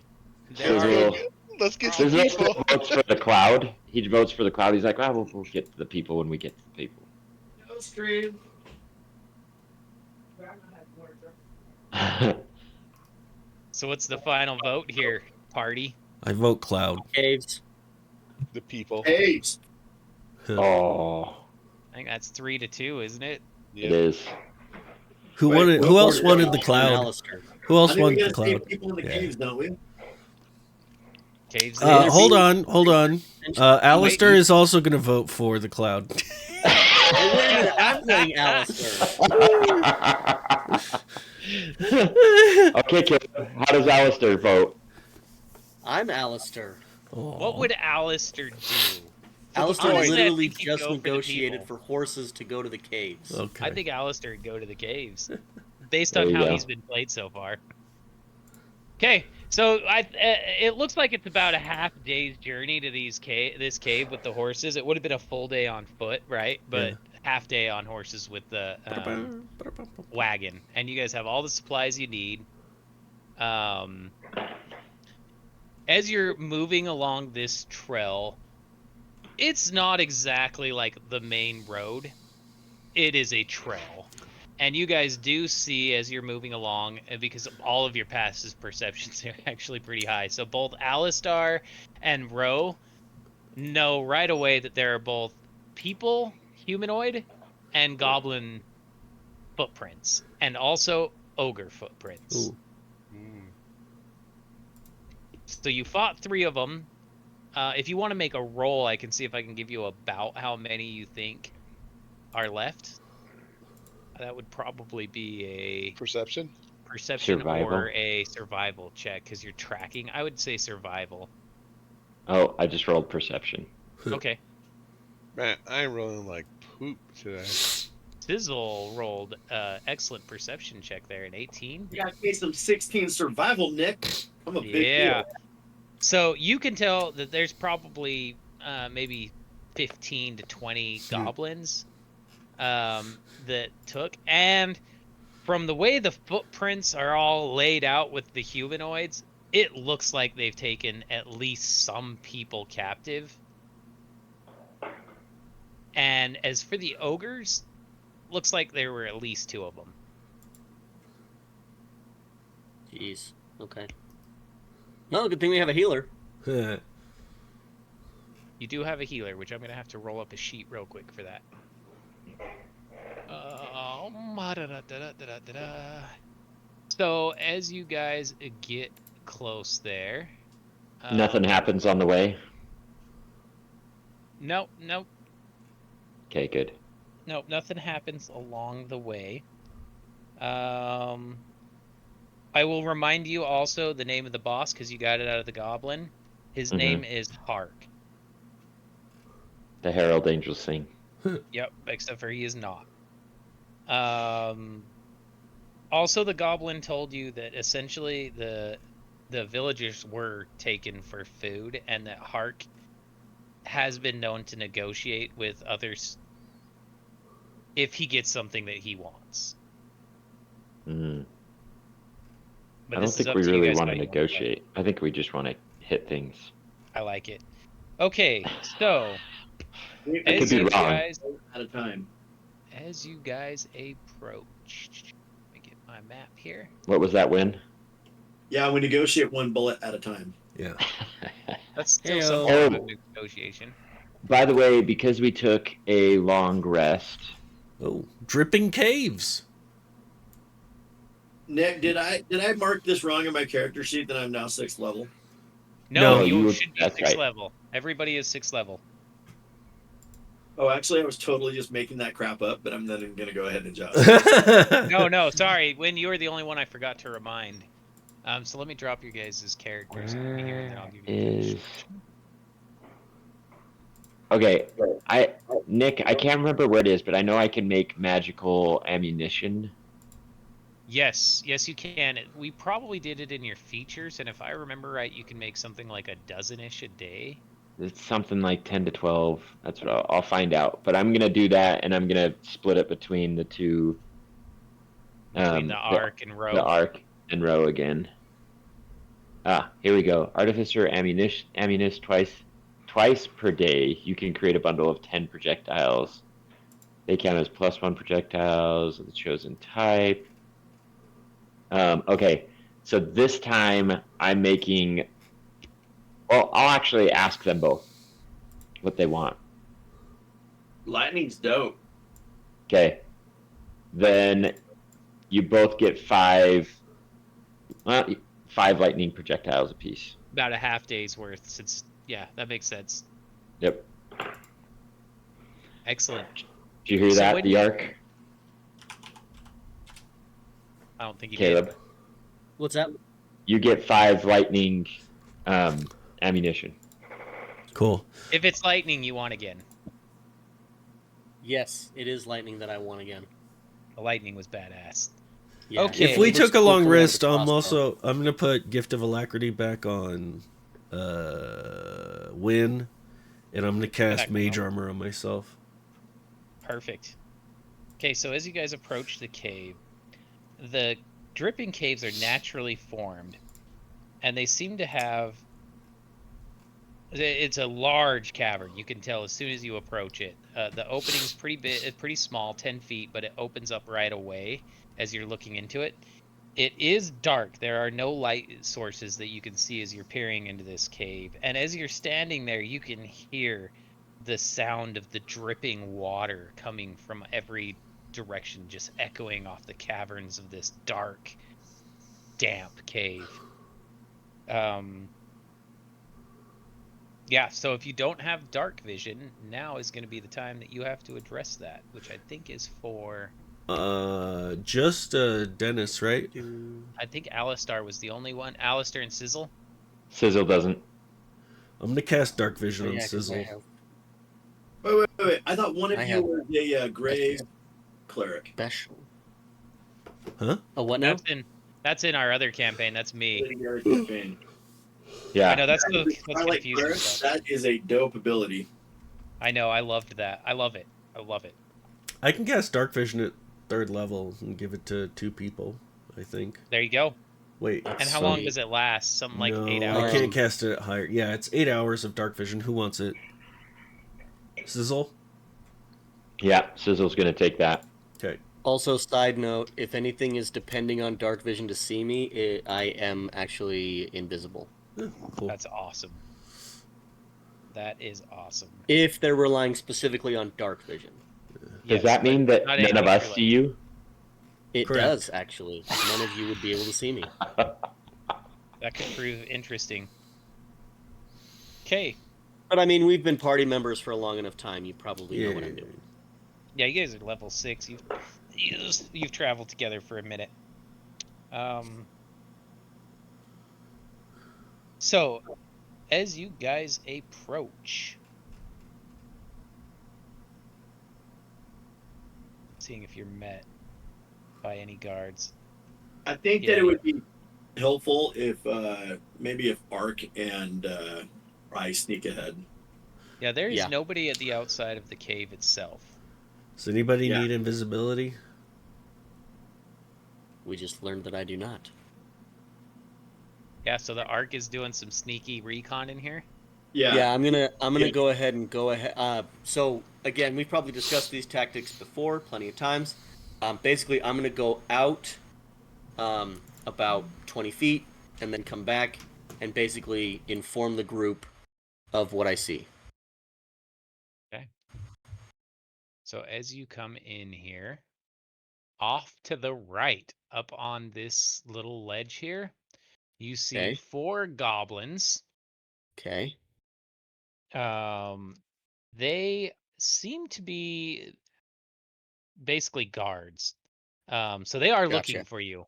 There are- Sizzle, Let's get some Sizzle people. votes for the cloud. He votes for the cloud. He's like, well, we'll get to the people when we get to the people. No stream. So what's the final vote here, party? I vote cloud. Caves. The people. Caves. Oh, I think that's 3-2, isn't it? it is. Who Wait, wanted? what Who else order? wanted the And cloud? Alistair. Who else I think we wanted the gotta save cloud? people in the Yeah. caves, don't we? Caves. Either Hold be- on, hold on. Alistair is also going to vote for the cloud. Oh, wait a minute, I'm playing Alistair. Okay, Kim, how does Alistair vote? I'm Alistair. What would Alistair do? Alistair Honestly, I literally think he'd just go for the negotiated people. for horses to go to the caves. Okay. I think Alistair would go to the caves, based There on you how go. he's been played so far. Okay, so it looks like it's about a half day's journey to this cave with the horses. It would have been a full day on foot, right? But Yeah. half day on horses with the wagon, and you guys have all the supplies you need. As you're moving along this trail, it's not exactly like the main road. It is a trail. And you guys do see as you're moving along, because all of your passive perceptions are actually pretty high. So both Alistar and Ro know right away that there are both people, humanoid, and goblin footprints, and also ogre footprints. Ooh. Mm. So you fought 3 of them. If you want to make a roll, I can see if I can give you about how many you think are left. That would probably be a Perception? perception Survival. or a survival check, because you're tracking. I would say survival. Oh, I just rolled perception. Okay. Man, I'm rolling like poop today. Sizzle rolled excellent perception check there, an 18. You got me some 16 survival, Nick. I'm a big Yeah. deal. So you can tell that there's probably maybe 15 to 20 goblins that took. And from the way the footprints are all laid out with the humanoids, it looks like they've taken at least some people captive. And as for the ogres, looks like there were at least 2 of them. Jeez. Okay. Well, good thing we have a healer. You do have a healer, which I'm going to have to roll up a sheet real quick for that. So as you guys get close there, Nothing happens on the way. Nope, Okay, good. nothing happens along the way. I will remind you also the name of the boss, because you got it out of the goblin. His name is Hark. The Herald Angels sing. Yep, except for he is not. Also, the goblin told you that essentially the villagers were taken for food, and that Hark has been known to negotiate with others if he gets something that he wants. Mm. But I don't this is think up we to you really guys want how to you wanna play. negotiate. I think we just want to hit things. I like it. Okay, so We I could as be you wrong. guys at a time. approach, let me get my map here. What was that win? Yeah, we negotiate 1 bullet at a time. Yeah. That's still Heyo. some form of negotiation. By the way, because we took a long rest, Oh, dripping caves. Nick, did I mark this wrong in my character sheet that I'm now 6th level? No, No, you you- should be that's 6th right. level. Everybody is 6th level. Oh, actually, I was totally just making that crap up, but I'm then going to go ahead and adjust. No, sorry. When you were the only one I forgot to remind. So let me drop your guys' characters over here, and then I'll give you the is... Okay, Nick, I can't remember where it is, but I know I can make magical ammunition. Yes, you can. We probably did it in your features, and if I remember right, you can make something like a dozen-ish a day. It's something like 10 to 12. That's what I'll find out. But I'm going to do that, and I'm going to split it between the two. Between the arc and row. The arc and row again. Ah, here we go. Artificer ammunition twice per day. You can create a bundle of 10 projectiles. They count as +1 projectiles of the chosen type. Okay, so this time I'm making... Well, I'll actually ask them both what they want. Lightning's dope. Okay. Then you both get 5 lightning projectiles apiece. About a half day's worth, since... Yeah, that makes sense. Yep. Excellent. Did you hear So that, when the you- arc? I don't think you Caleb, did. What's that? you get 5 lightning ammunition. Cool. If it's lightning, you want again. Yes, it is lightning that I want again. The lightning was badass. Yeah, Okay. If we it looks took a cool long coming out of rest, the I'm crossbow. gonna put Gift of Alacrity back on Win, and I'm gonna cast Back Mage on. Armor on myself. Perfect. Okay, so as you guys approach the cave, the dripping caves are naturally formed, and they seem to have It's a large cavern. You can tell as soon as you approach it. The opening's pretty small, 10 feet, but it opens up right away as you're looking into it. It is dark. There are no light sources that you can see as you're peering into this cave. And as you're standing there, you can hear the sound of the dripping water coming from every direction, just echoing off the caverns of this dark, damp cave. Yeah, so if you don't have dark vision, now is going to be the time that you have to address that, which I think is for... Just Dennis, right? I think Alistar was the only one. Alistar and Sizzle? Sizzle doesn't. I'm gonna cast Dark Vision Oh, on yeah, 'cause Sizzle. Wait. I thought one I of you have were the grave cleric. special. Huh? Oh, what now? That's in our other campaign. That's me. Legendary campaign. Yeah. I know that's Twilight confusing Cleric, stuff. that is a dope ability. I know. I loved that. I love it. I love it. I can cast Dark Vision at 3rd level and give it to 2 people, I think. There you go. Wait. And how long does it last? Something like 8 No, hours? I can't cast it higher. Yeah, it's 8 hours of Dark Vision. Who wants it? Sizzle? Yeah, Sizzle's going to take that. Okay. Also, side note, if anything is depending on dark vision to see me, I am actually invisible. Yeah, cool. That's awesome. That is awesome. If they're relying specifically on dark vision. Does that mean that not none of anything us for, see you? It Correct. does, actually. None of you would be able to see me. That could prove interesting. Okay. But I mean, we've been party members for a long enough time. You probably know what I'm doing. Yeah, you guys are level 6. You've traveled together for a minute. So, as you guys approach, seeing if you're met by any guards. I think that it would be helpful if maybe if Ark and I sneak ahead. Yeah, there is nobody at the outside of the cave itself. Does anybody need invisibility? We just learned that I do not. Yeah, so the Ark is doing some sneaky recon in here. Yeah, I'm gonna go ahead and go ahead. So again, we've probably discussed these tactics before, plenty of times. Basically, I'm gonna go out about 20 feet and then come back and basically inform the group of what I see. Okay. So as you come in here, off to the right, up on this little ledge here, you see 4 goblins. Okay. They seem to be basically guards. So they are looking for you.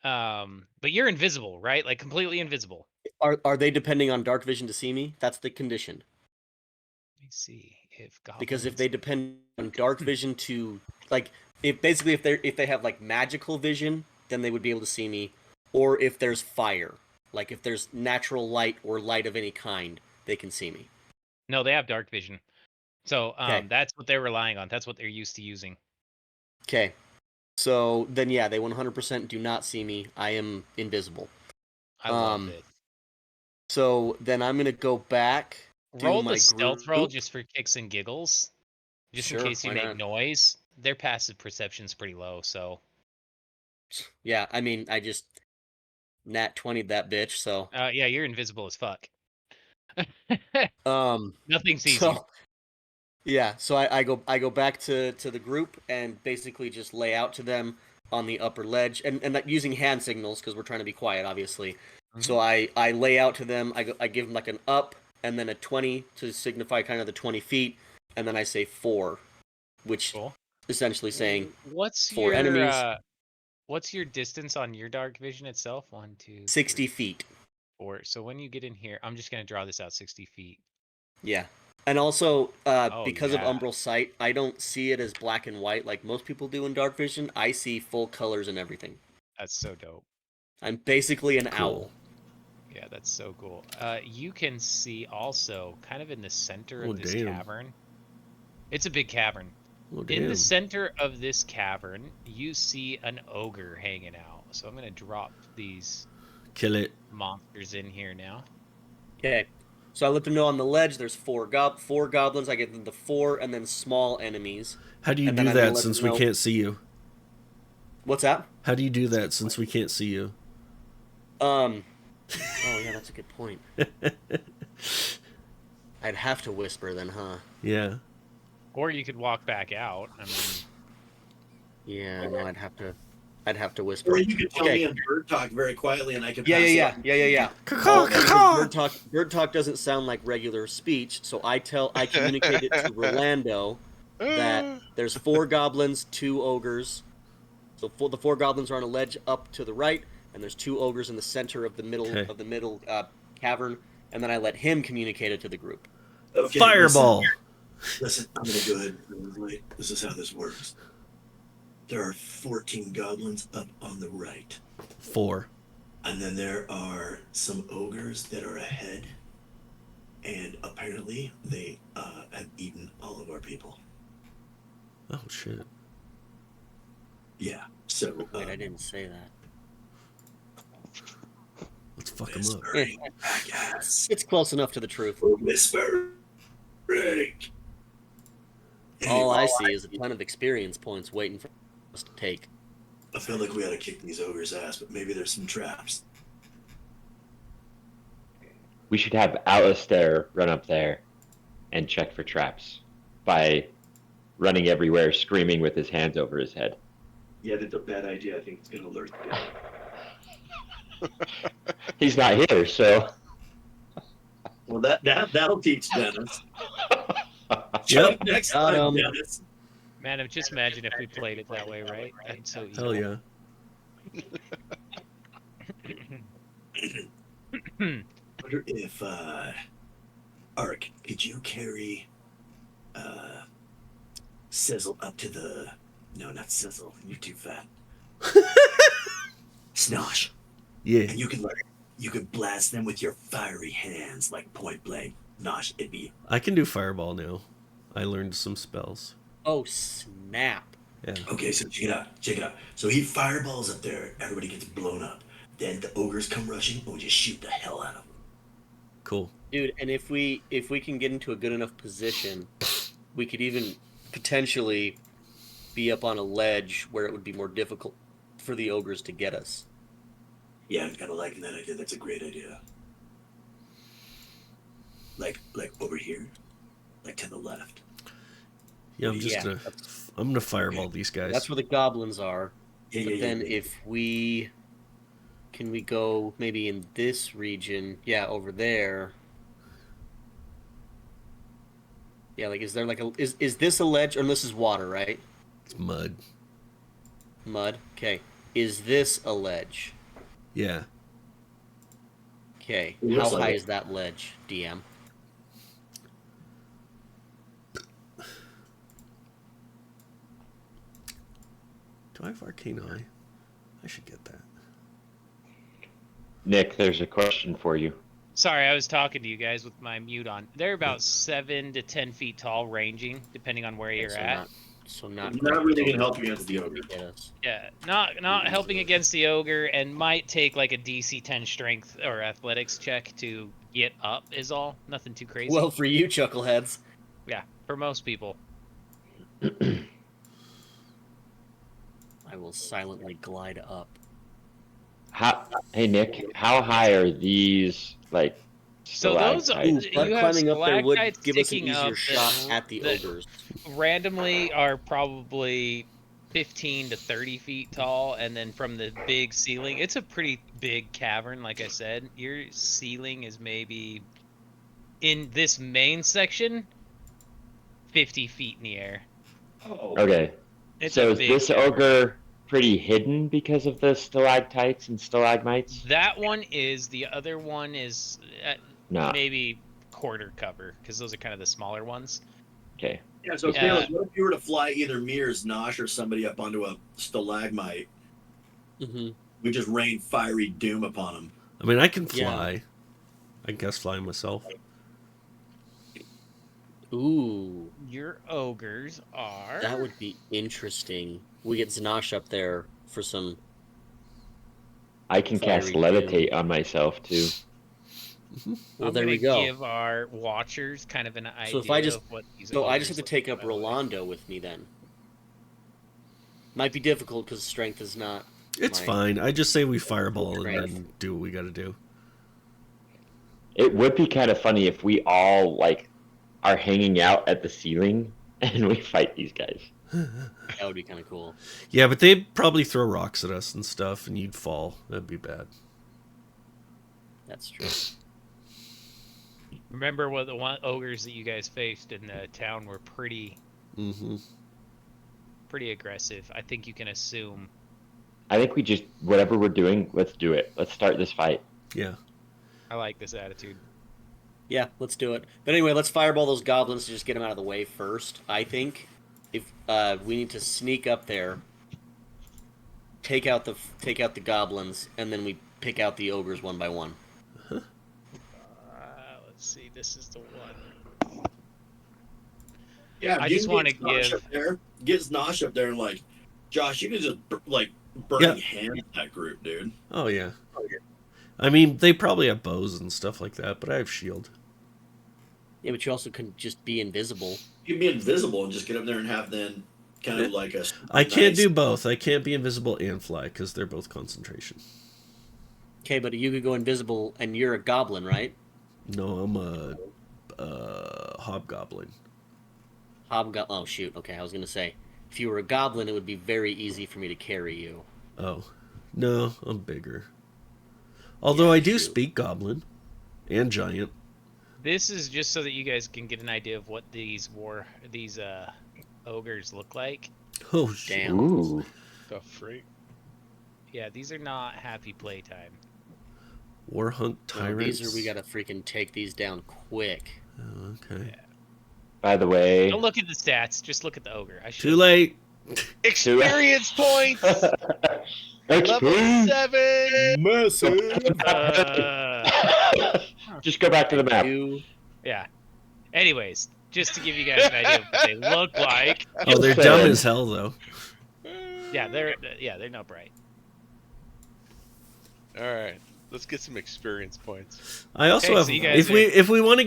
But you're invisible, right? Like completely invisible. Are they depending on dark vision to see me? That's the condition. Let me see if goblins... Because if they depend on dark vision to if they have like magical vision, then they would be able to see me. Or if there's fire, like if there's natural light or light of any kind, they can see me. No, they have dark vision. So that's what they're relying on. That's what they're used to using. Okay. So then, yeah, they 100% do not see me. I am invisible. I love it. So then I'm gonna go back. Roll the stealth roll just for kicks and giggles, just in case you make noise. Their passive perception's pretty low, so. Yeah, I mean, I just nat 20'd that bitch. So. Yeah, you're invisible as fuck. Nothing sees you. Yeah, so I go back to the group and basically just lay out to them on the upper ledge and that using hand signals because we're trying to be quiet, obviously. Mm-hmm. So I lay out to them. I give them like an up and then a 20 to signify kind of the 20 feet, and then I say 4, which essentially saying what's 4 your enemies. What's your distance on your dark vision itself? 1, 2, 60 feet. 4. So when you get in here, I'm just gonna draw this out 60 feet. Yeah. And also, because of Umbral Sight, I don't see it as black and white like most people do in dark vision. I see full colors and everything. That's so dope. I'm basically an owl. Yeah, that's so cool. You can see also, kind of in the center of this cavern. It's a big cavern. In the center of this cavern, you see an ogre hanging out. So I'm going to drop these monsters in here now. Okay. So I let them know on the ledge there's four goblins. I get them the 4 and then small enemies. How do you And then do I'm gonna that let since them we know- can't see you? What's that? How do you do that since we can't see you? Oh yeah, that's a good point. I'd have to whisper then, huh? Yeah. Or you could walk back out. I mean, Yeah, no, I'd have to whisper. Or you could tell Okay. me in bird talk very quietly, and I could. Yeah. pass it on. Caw, Because caw. bird talk doesn't sound like regular speech, so I communicate it to Rolando that there's 4 goblins, 2 ogres. So the 4 goblins are on a ledge up to the right, and there's 2 ogres in the center of the middle cavern, and then I let him communicate it to the group. Okay, Fireball. Listen, I'm gonna go ahead and relate. This is how this works. There are 14 goblins up on the right, 4. and then there are some ogres that are ahead, and apparently they have eaten all of our people. Oh shit. Yeah. So Wait, I didn't say that. Let's fuck him up. whispering back at us. It's close enough to the truth. We're whispering. All Anyway, I see is a ton of experience points waiting for us to take. I feel like we ought to kick these ogres' ass, but maybe there's some traps. We should have Alistair run up there and check for traps by running everywhere, screaming with his hands over his head. Yeah, that's a bad idea. I think it's gonna alert the guy. He's not here, so. Well, that'll teach Dennis. Yep. Next Got time, 'em. Dennis. man, just imagine if we played it that way, right? That's so easy. Hell yeah. Wonder if Ark, could you carry Sizzle up to the? No, not Sizzle. You're too fat. Snosh, Yeah. and you could blast them with your fiery hands like point blank. Nosh, it'd be I can do fireball now. I learned some spells. Oh, snap. Yeah. okay. So check it out. Check it out. So he fireballs up there. Everybody gets blown up. Then the ogres come rushing, and we just shoot the hell out of them. Cool. Dude, and if we can get into a good enough position, we could even potentially be up on a ledge where it would be more difficult for the ogres to get us. Yeah, I'm kind of liking that idea. That's a great idea. Like over here, like to the left. Yeah, I'm just Yeah, gonna I'm gonna fireball these guys. That's where the goblins are. Yeah, But yeah, then yeah. if we can we go maybe in this region? Yeah, over there. Yeah, like is there like a is this a ledge or this is water, right? It's mud. Mud. Okay. Is this a ledge? Yeah. Okay. It How looks like high it. is that ledge, DM? Do I have arcane eye? I should get that. Nick, there's a question for you. Sorry, I was talking to you guys with my mute on. They're about 7 to 10 feet tall, ranging, depending on where you're so at. Not Not really gonna help against the ogre. Yes. Yeah, not helping against the ogre, and might take like a DC 10 strength or athletics check to get up. Is all. Nothing too crazy. Well, for you, chuckleheads. yeah, for most people. I will silently glide up. Hey Nick, how high are these like So those are, stalactites? But you have climbing up there would stalactites give us an sticking easier up shot that- at the that ogres. randomly are probably 15 to 30 feet tall, and then from the big ceiling, it's a pretty big cavern. Like I said, your ceiling is maybe in this main section 50 feet in the air. Okay. It's So a is big this cavern. ogre pretty hidden because of the stalactites and stalagmites? That one is. The other one is No. maybe quarter cover, because those are kind of the smaller ones. Okay. Yeah, so Yeah. Caleb, what if you were to fly either me or Nosh or somebody up onto a stalagmite? Mm-hmm. We just rain fiery doom upon them. I mean, I can Yeah. fly. I guess fly myself. Ooh, Your ogres are. that would be interesting. We get Zanosh up there for some. I can cast Fiery levitate on myself too. Well, I'm there gonna we go. give our watchers kind of an idea So if I just, of what these. so I just ogres have to look take up by the way. Rolando with me then. Might be difficult because strength is not. It's my- fine. I just say we fireball and Strength. then do what we got to do. It would be kind of funny if we all like are hanging out at the ceiling and we fight these guys. That would be kind of cool. Yeah, but they'd probably throw rocks at us and stuff, and you'd fall. That'd be bad. That's true. Remember what the ogres that you guys faced in the town were pretty aggressive. I think you can assume. I think we just whatever we're doing, let's do it. Let's start this fight. Yeah. I like this attitude. Yeah, let's do it. But anyway, let's fireball those goblins to just get them out of the way first. I think if we need to sneak up there, take out the goblins, and then we pick out the ogres one by one. Let's see. This is the one. Yeah, I you just can wanna get Nosh give- up there. Get Nosh up there and like, Josh, you can just burning hand that group, dude. Oh, yeah. I mean, they probably have bows and stuff like that, but I have shield. Yeah, but you also can just be invisible. You can be invisible and just get up there and have them kind of like a. I can't nice- do both. I can't be invisible and fly because they're both concentration. Okay, but you could go invisible, and you're a goblin, right? No, I'm a hobgoblin. Oh shoot. Okay, I was gonna say, if you were a goblin, it would be very easy for me to carry you. Oh, no, I'm bigger. Although I do shoot. speak goblin and giant. This is just so that you guys can get an idea of what these ogres look like. Oh, shit. Damn. Ooh. The freak. Yeah, these are not happy playtime. Warhunk Well, tyrants. we gotta freaking take these down quick. Oh, okay. By the way, Don't look at the stats. Just look at the ogre. I Too should. late. Experience points. Level 7. Just go back to the map. Yeah. Anyways, just to give you guys an idea of what they look like. Oh, they're Just dumb saying. as hell, though. Yeah, they're not bright. All right, let's get some experience points. I also Okay, have. so you guys if we want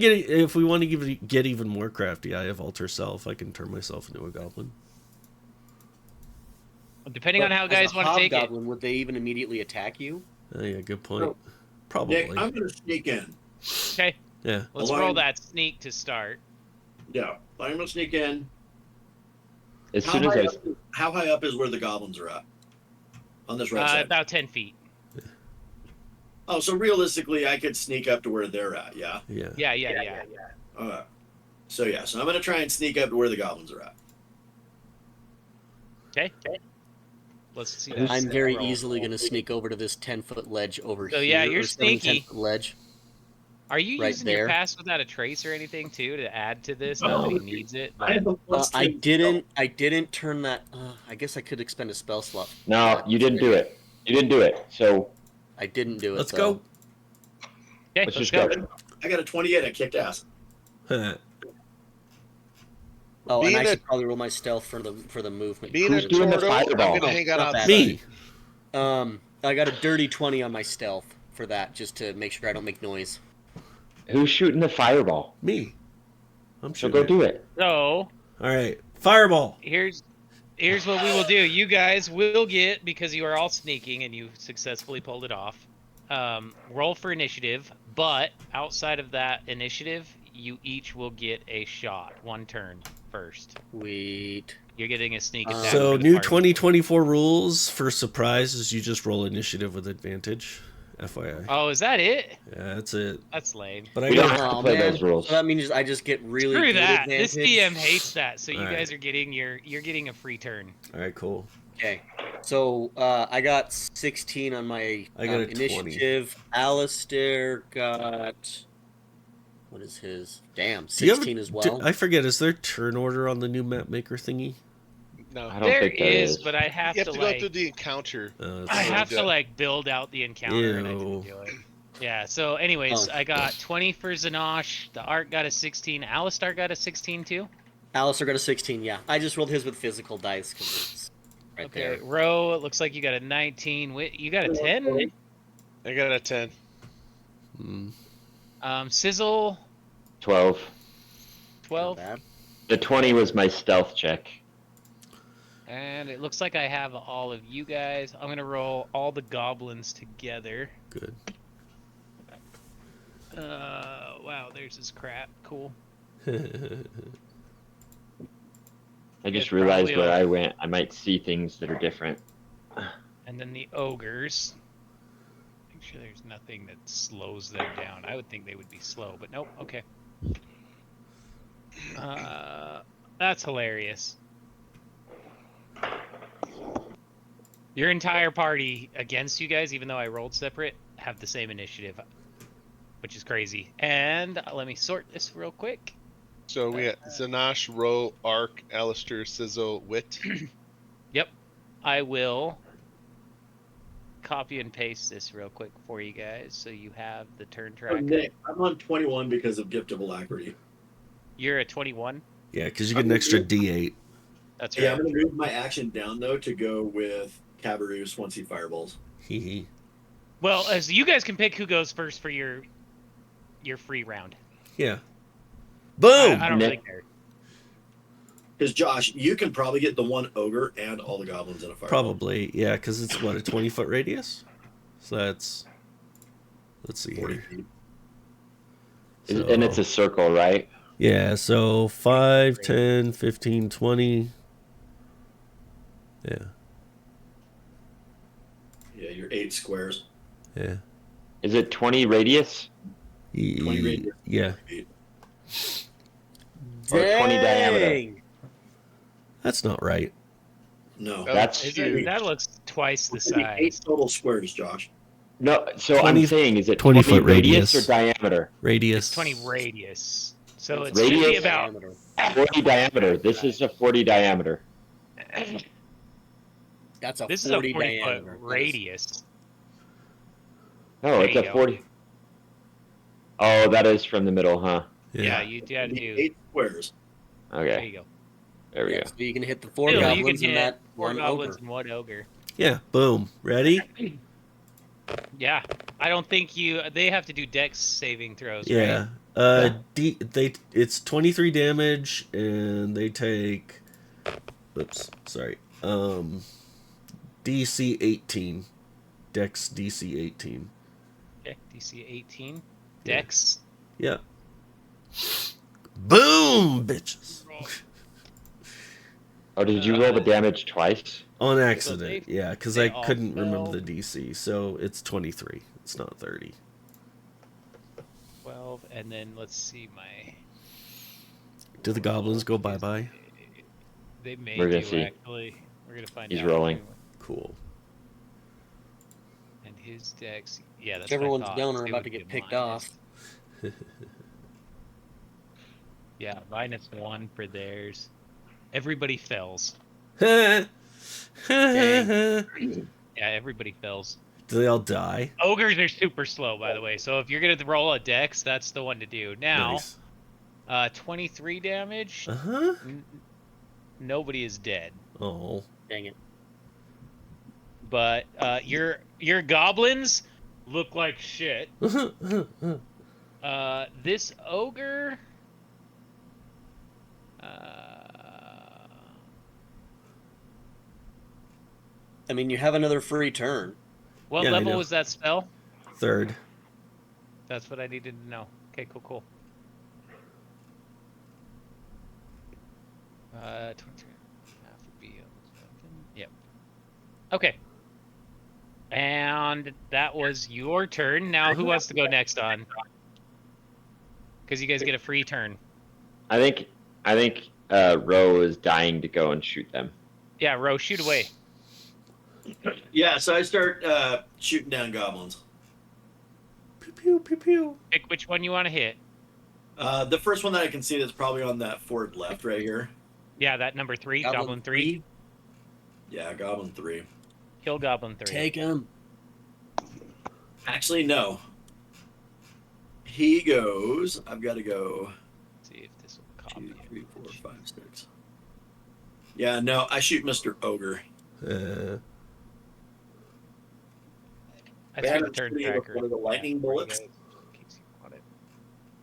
to get even more crafty, I have alter self. I can turn myself into a goblin. Depending on how As guys a want to take it. hobgoblin, would they even immediately attack you? Oh, yeah, good point. No. Probably. Nick, I'm gonna sneak in. Okay, Yeah. let's Align. roll that sneak to start. Yeah, I'm gonna sneak in. As How soon as high, I up, how high up is where the goblins are at? On this right side. About 10 feet. Oh, so realistically, I could sneak up to where they're at. Yeah. Yeah. Yeah. Okay. So yeah, so I'm gonna try and sneak up to where the goblins are at. Okay. Let's see that. I'm very roll. easily going to sneak over to this 10-foot ledge over So, here. yeah, you're or 7, sneaky. 10-foot ledge. Are you right using your there. pass without a trace or anything too to add to this? Not that he needs it. I have a I didn't turn that. I guess I could expend a spell slot. no, you didn't do it. You didn't do it. So I didn't do it. Let's though. go. Okay, let's let's just go. go. I got a 28. I kicked ass. Oh, and Being I a- should probably roll my stealth for the movement. Being Who's a doing the turtle, I'm fireball? gonna hang out Not bad. outside. Me. I got a dirty 20 on my stealth for that, just to make sure I don't make noise. Who's shooting the fireball? Me. I'm So sure. go do it. So All right. Fireball. here's what we will do. You guys will get, because you are all sneaking and you successfully pulled it off. Roll for initiative, but outside of that initiative, you each will get a shot, one turn first. Sweet. You're getting a sneak attack. So for the new party. 2024 rules for surprise is you just roll initiative with advantage. FYI. Oh, is that it? Yeah, that's it. That's lame. But I We don't got have to Oh, play man. those rules. So that means I just get really Screw good that. advantage. This DM hates that. So you Alright. guys are getting you're getting a free turn. all right. Cool. Okay. So I got 16 on my I got a 20. initiative. Alistair got. What is his? Damn, Do you have a- 16 as well. I forget. Is there turn order on the new map maker thingy? No, I don't There think that is, is. but I have, you have to to go like through the encounter. That's I so have to good. like build out the encounter and I Ew. didn't do it. Yeah, so anyways, Oh. I got 20 for Zanosh, the Art got a 16, Alistar got a 16 too. Alistair got a 16. Yeah, I just rolled his with physical dice because it's right Okay, there. Ro, it looks like you got a 19. You got a 10? I got a 10. Hmm. Sizzle 12. 12. Not bad. The 20 was my stealth check. And it looks like I have all of you guys. I'm gonna roll all the goblins together. Good. Wow, there's this crap. Cool. I just It's realized probably where all- I went. I might see things that are different. And then the ogres. Make sure there's nothing that slows them down. I would think they would be slow, but nope. Okay. That's hilarious. Your entire party against you guys, even though I rolled separate, have the same initiative, which is crazy. And let me sort this real quick. So we got Zanash, Ro, Ark, Alistair, Sizzle, Wit. Yep. I will copy and paste this real quick for you guys so you have the turn Oh, tracker. Nick, I'm on 21 because of Gift of Alacrity. You're at 21. Yeah, because you get an extra D8. That's Yeah, right. I'm gonna move my action down though to go with Cabaret's once he fireballs. Hee hee. Well, as you guys can pick who goes first for your free round. Yeah. Boom! I don't Nick. really care. Because Josh, you can probably get the one ogre and all the goblins in a fireball. Probably, yeah, because it's what, a 20-foot radius? So that's. Let's see 40 here. feet. And it's a circle, right? Yeah, so 5, 10, 15, 20. Yeah, Yeah, you're 8 squares. yeah. Is it 20 radius? 20 radius. Yeah, 40 feet. Or 20 diameter. Dang! that's not right. No. That's Is huge. that looks twice the It's gonna be 8 size. total squares, Josh. No, so 20 I'm saying, is it 20 20 foot radius or radius. diameter? Radius. It's 20 radius. So it's Radius? should be about. Diameter. 40 diameter. This is a 40 diameter. That's a This is a 40 40 foot diameter. That is- radius. Oh, There it's you a go. 40. Oh, that is from the middle, huh? Yeah, you gotta It'll be do. 8 squares. There Okay, you go. there we Yeah, go. so you can hit the 4 Still, you can goblins and hit that 4 one goblins ogre. and 1 ogre. Yeah, boom. Ready? Yeah, I don't think they have to do dex saving throws, Yeah. right? It's 23 damage and they take oops, sorry. DC 18. Dex DC 18. Okay, DC 18. Yeah. Dex. Yeah. Boom, bitches. Oh, did you roll the damage twice? On accident. Yeah, because they I all couldn't remember fell. the DC. So it's 23. It's not 30. 12, and then let's see my. Do the goblins go bye-bye? They may We're gonna do, see. actually. We're gonna find He's out. rolling. Cool. And his dex, yeah, that's Whichever what I ones thought. don't are It about would to be get a picked minus. off. Yeah, -1 for theirs. Everybody fails. Do Yeah, everybody fails. they all die? Ogres are super slow, by the way. So if you're gonna roll a dex, that's the one to do. Now, Nice. 23 damage. Uh-huh. Nobody is dead. Oh. Dang it. But your goblins look like shit. This ogre. I mean, you have another free turn. What Yeah, I level know. was that spell? Third. That's what I needed to know. Okay, cool. 23. Half would be 11. Yep. Okay. And that was your turn. Now, who wants to go next on? Because you guys get a free turn. I think Ro is dying to go and shoot them. Yeah, Ro, shoot away. Yeah, so I start shooting down goblins. Pew pew pew pew. Pick which one you want to hit. The first one that I can see that's probably on that forward left right here. Yeah, that number 3, Goblin 3. Yeah, Goblin 3. Kill Goblin 3. Take him. Actually, no. He goes. I've got to go. Let's see if this will 2, copy 3, 4, 5, 6. Yeah, no, I shoot Mr. Ogre. I Man, threw the I'm turn shooting with tracker. one of the lightning bullets. In case you want it.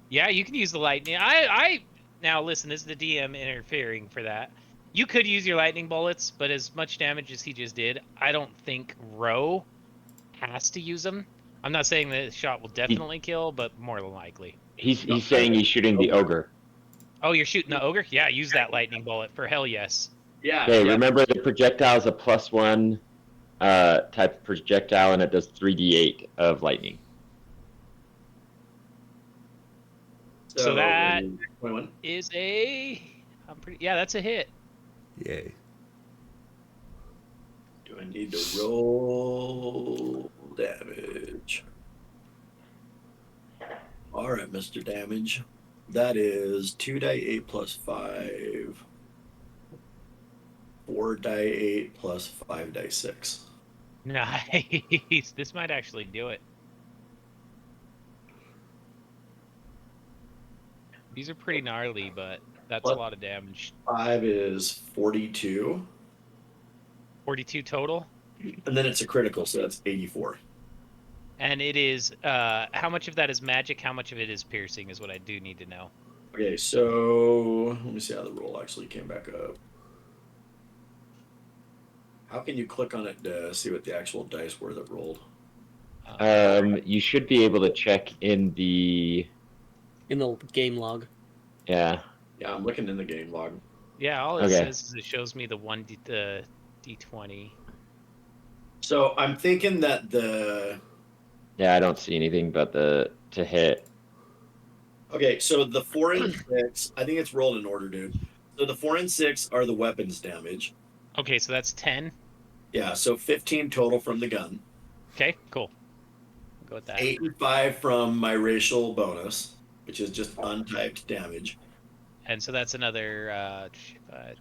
Yeah, you can use the lightning. I now listen. This is the DM interfering for that. You could use your lightning bullets, but as much damage as he just did, I don't think Ro has to use them. I'm not saying that shot will definitely kill, but more than likely. He's saying he's shooting the ogre. Oh, you're shooting the ogre? Yeah, use that lightning bullet for hell yes. Yeah. Okay, yeah. remember the projectile is a +1 type of projectile, and it does 3d8 of lightning. So that 21. is yeah, that's a hit. Yay. Do I need to roll damage? All right, Mr. Damage. That is 2d8 plus 5. 4d8 plus 5d6. Nice. This might actually do it. These are pretty gnarly, but that's What? a lot of damage. 5 is 42. 42 total. And then it's a critical, so that's 84. And it is, how much of that is magic? How much of it is piercing is what I do need to know. Okay, so let me see how the roll actually came back up. How can you click on it to see what the actual dice were that rolled? You should be able to check in the game log. Yeah. Yeah, I'm looking in the game log. Yeah, all it Okay. says is it shows me the D20. So I'm thinking that Yeah, I don't see anything but the to hit. okay, so the 4 and 6, I think it's rolled in order, dude. So the 4 and 6 are the weapons damage. Okay, so that's 10. Yeah, so 15 total from the gun. Okay, cool. Go with that. 8 and 5 from my racial bonus, which is just untyped damage. And so that's another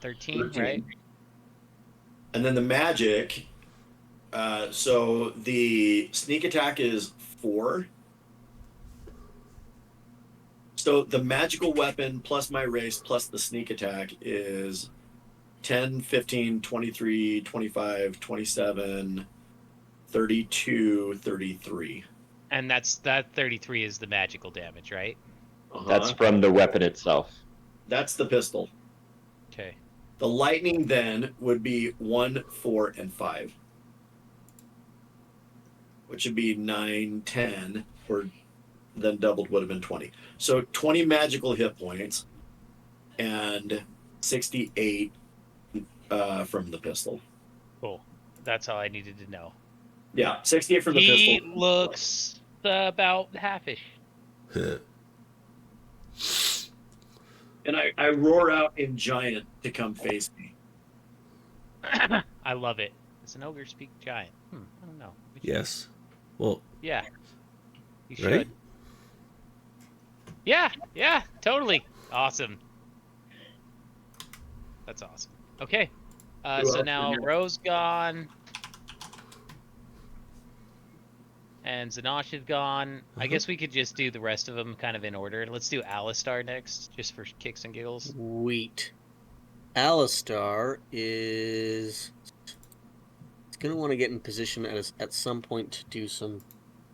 13, 13. right? And then the magic, so the sneak attack is 4. So the magical weapon plus my race plus the sneak attack is 10, 15, 23, 25, 27, 32, 33. And that 33 is the magical damage, right? That's from the weapon itself. That's the pistol. Okay. The lightning then would be 1, 4, and 5. Which would be 9, 10, or then doubled would have been 20. So 20 magical hit points and 68 from the pistol. Cool. That's all I needed to know. Yeah, 68 from the He pistol. looks about halfish. And I roar out in giant to come face me. I love it. Does an ogre speak giant? I don't know. Yes. Well, Yeah. You should. Right? Yeah, totally. Awesome. That's awesome. Okay. Who So else now is here? Rose gone. And Zanosh is gone. I guess we could just do the rest of them kind of in order. Let's do Alistar next, just for kicks and giggles. Sweet. Alistar is... He's going to want to get in position at some point to do some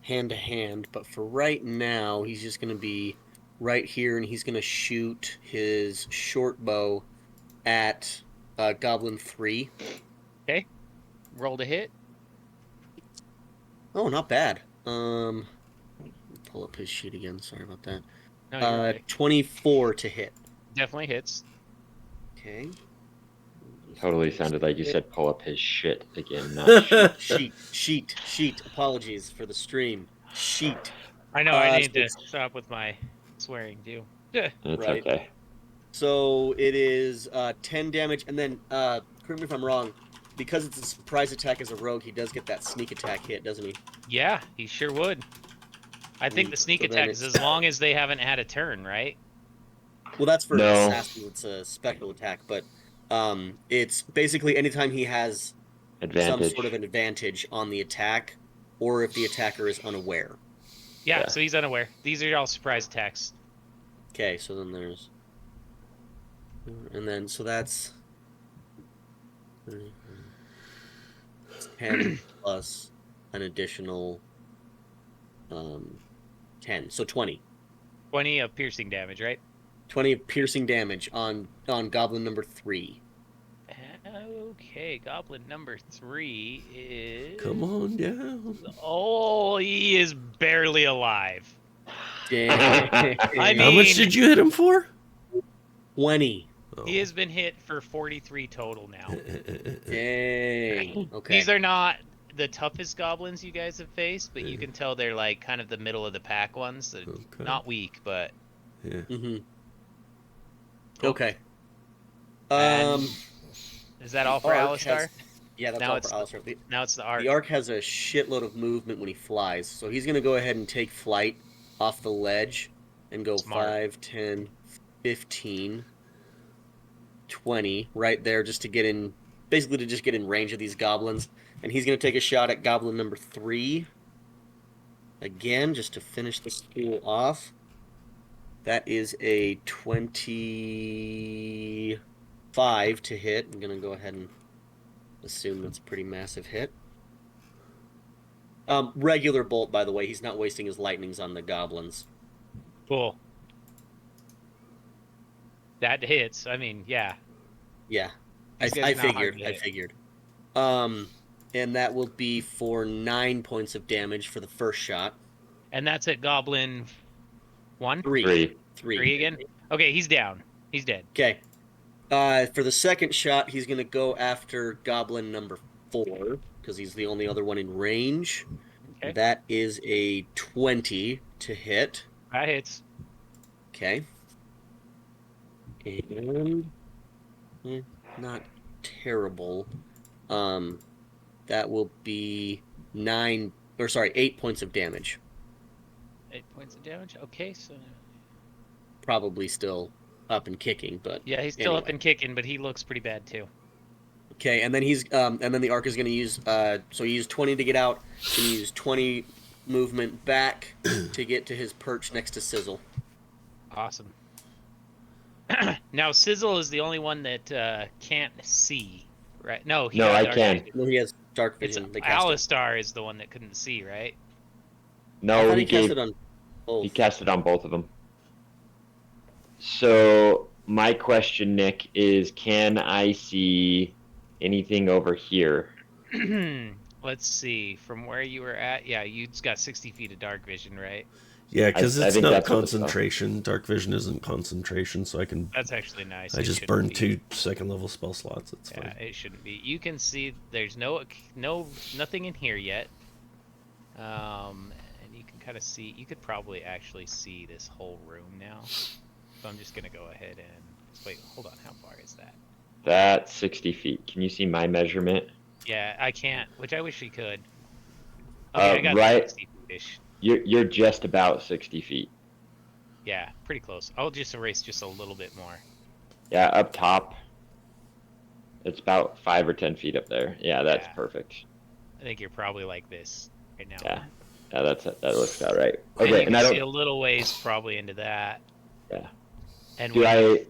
hand-to-hand, but for right now, he's just going to be right here, and he's going to shoot his short bow at Goblin 3. Okay. Roll to hit. Oh, not bad. Pull up his sheet again. Sorry about that. No, you're okay. 24 to hit. Definitely hits. Okay. Totally sounded like you said pull up his shit again. Not shit. Sheet. Apologies for the stream. Sheet. I know, I need so to stop with my swearing too. It's Right. okay. So it is 10 damage, and then, correct me if I'm wrong, because it's a surprise attack as a rogue, he does get that sneak attack hit, doesn't he? Yeah, he sure would. I think the sneak So then attack is as long as they haven't had a turn, right? Well, that's for No. assassins, it's a spectral attack, but it's basically anytime he has Advantage. some sort of an advantage on the attack, or if the attacker is unaware. Yeah, so he's unaware. These are all surprise attacks. Okay, so then there's... And then, so that's... 10 plus an additional 10, so 20. 20 of piercing damage, right? 20 of piercing damage on goblin number 3. Okay, goblin number 3 is... Come on down. Oh, he is barely alive. Dang. I How much mean- did you hit him for? 20. Oh. He has been hit for 43 total now. Dang. Okay. These are not the toughest goblins you guys have faced, but you Yeah. can tell they're like kind of the middle of the pack ones. They're Okay. not weak, but Yeah. Mm-hmm. Cool. Okay. And is that all for Ark Alistar? has- Yeah, that's Now all it's for Alistar. Now it's the arc. The Ark has a shitload of movement when he flies, so he's going to go ahead and take flight off the ledge and go Smart. 5, 10, 15, 20, right there just to get in, basically to just get in range of these goblins. And he's going to take a shot at goblin number 3. Again, just to finish the spool off. That is a 25 to hit. I'm going to go ahead and assume that's a pretty massive hit. Regular bolt, by the way. He's not wasting his lightnings on the goblins. Cool. That hits. I mean, yeah. Yeah, I These guys are not hard figured. to I hit. figured. And that will be for 9 points of damage for the first shot. And that's at goblin 1? 3. 3 again? Okay, he's down. He's dead. Okay. For the second shot, he's going to go after goblin number 4, because he's the only other one in range. Okay. That is a 20 to hit. That hits. Okay. And not terrible. That will be 8 points of damage. 8 points of damage. Okay, so Probably still up and kicking, but yeah, he's still up anyway. and kicking, but he looks pretty bad too. Okay, and then and then the Ark is going to use so he used 20 to get out, and he used 20 movement back to get to his perch next to Sizzle. Awesome. Now Sizzle is the only one that can't see, right? No, No, has I dark can. vision. No, he has dark It's vision. They cast it. Alistar is the one that couldn't see, right? I No, thought he cast gave. it on both. He cast it on both of them. So my question, Nick, is: can I see anything over here? Let's see. From where you were at, yeah, you just got 60 feet of dark vision, right? Yeah, because I it's think not that's what it's concentration. Dark vision isn't concentration, so I can. That's actually nice. I It just shouldn't burned be. 2 second-level spell slots. It's Yeah, fine. it shouldn't be. You can see there's nothing in here yet. And you can kind of see. You could probably actually see this whole room now. So I'm just gonna go ahead and wait. Hold on. How far is that? That's 60 feet. Can you see my measurement? Yeah, I can't. Which I wish we could. Okay, I got right. 60 feet-ish. You're just about 60 feet. Yeah, pretty close. I'll just erase just a little bit more. Yeah, up top. It's about 5 or 10 feet up there. Yeah, that's Yeah. perfect. I think you're probably like this right now. Yeah, that looks about right. And Okay, you and can I see a don't. little ways probably into that. Yeah. And Do when I you-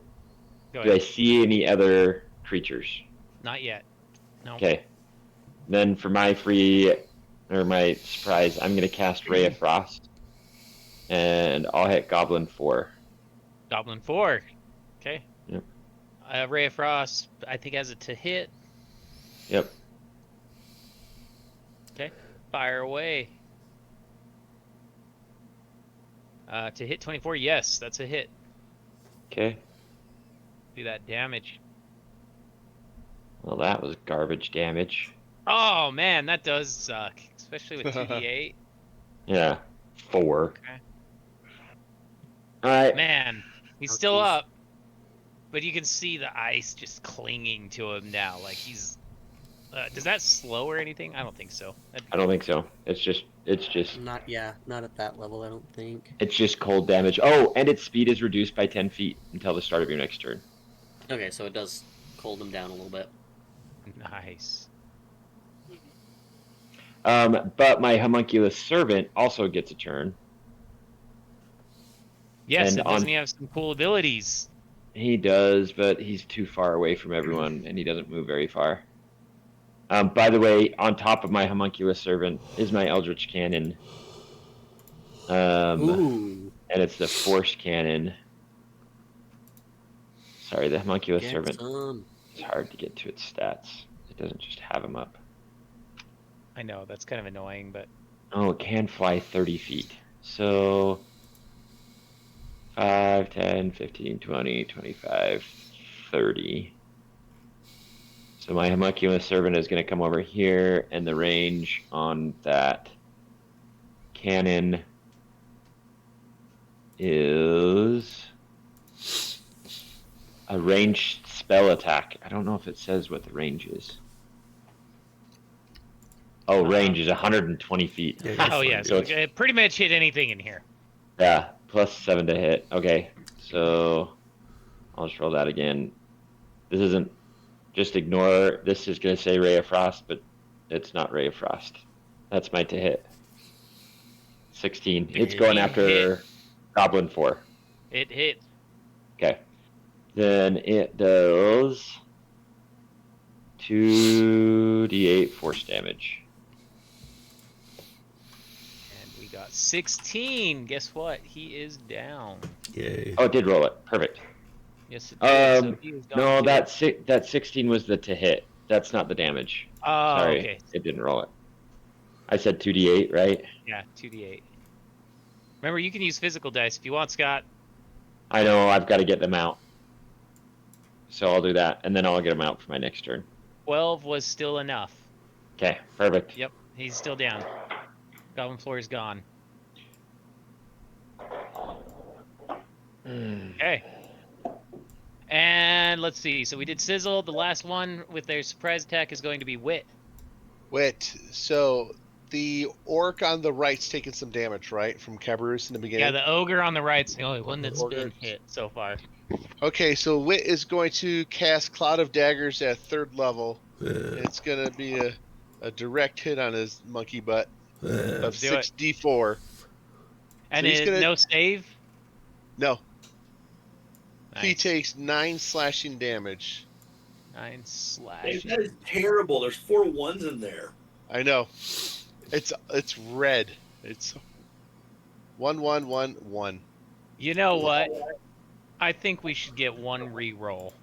Go do I ahead. see any other creatures? Not yet. No. Okay. Then for my my surprise, I'm gonna cast Ray of Frost, and I'll hit Goblin 4. Goblin 4. Okay. Yep. Ray of Frost, I think, has it to hit. Yep. Okay. Fire away. To hit 24, yes, that's a hit. Okay. Do that damage. Well, that was garbage damage. Oh man, that does suck, especially with 2d8. Yeah. 4. Okay. All right. Man, he's Oh, still geez. up, but you can see the ice just clinging to him now. Like he's. Does that slow or anything? I don't think so. I don't think so. It's just Not at that level, I don't think. cold damage. Oh, and its speed is reduced by 10 feet until the start of your next turn. Okay, so it does cold him down a little bit. Nice. But my homunculus servant also gets a turn. Yes, And and doesn't on- he have some cool abilities? He does, but he's too far away from everyone, and he doesn't move very far. By the way, on top of my homunculus servant is my eldritch cannon. Ooh. and it's the force cannon. Sorry, the homunculus Get servant. some. It's hard to get to its stats. It doesn't just have them up. I know, that's kind of annoying, but Oh, it can fly 30 feet. So 5, 10, 15, 20, 25, 30. So my homunculus servant is going to come over here, and the range on that cannon is a ranged spell attack. I don't know if it says what the range is. Oh, range is 120 feet. Yeah, you're oh yeah, fine, so dude. it pretty much hit anything in here. Yeah, +7 to hit. Okay, so I'll just roll that again. This isn't, just ignore, this is going to say Ray of Frost, but it's not Ray of Frost. That's my to hit. 16. It's going It after hit. Goblin 4. It hit. Okay. Then it does 2d8 force damage. And we got 16. Guess what? He is down. Yay. Oh, it did roll it. Perfect. Yes, it did. So Um, he is gone No, too. that 16 was the to hit. That's not the damage. Oh, Sorry, okay. it didn't roll it. I said 2d8, right? Yeah, 2d8. Remember, you can use physical dice if you want, Scott. I know, I've got to get them out. So I'll do that, and then I'll get them out for my next turn. 12 was still enough. Okay, perfect. Yep, he's still down. Goblin floor is gone. Okay. And let's see. So we did Sizzle. The last one with their surprise attack is going to be Wit. Wait, so the orc on the right's taking some damage, right? From Cabarrus in the beginning? Yeah, the ogre on the right's the only one The that's ogre. been hit so far. Okay, so Wit is going to cast Cloud of Daggers at 3rd level. It's going to be a direct hit on his monkey butt of Do it. 6d4. And So he's it, gonna- no save? No, he Nice. takes 9 slashing damage. 9 Dave, slashing. that is terrible. There's 4 ones in there. I know. It's red. It's 1, 1, 1, 1. You know what? I think we should get one re-roll.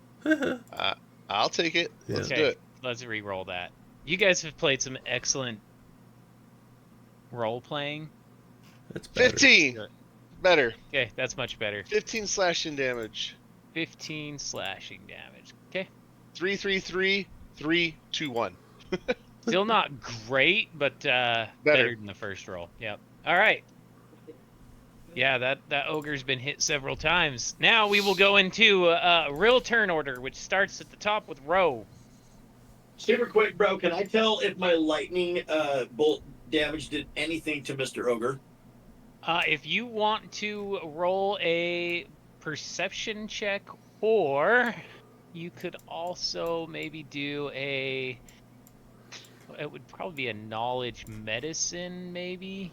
I'll take it. Yeah. Let's Okay. do it. Let's re-roll that. You guys have played some excellent role-playing. That's better. 15. Better. Okay, that's much better. 15 slashing damage. 15 slashing damage. Okay. 3, 3, 3, 3, 2, 1. Still not great, but better than the first roll. Yep. All right. Yeah, that ogre's been hit several times. Now we will go into real turn order, which starts at the top with Ro. Super quick, bro. Can I tell if my lightning bolt damage did anything to Mr. Ogre? If you want to roll a perception check, or you could also maybe do a... It would probably be a knowledge medicine, maybe,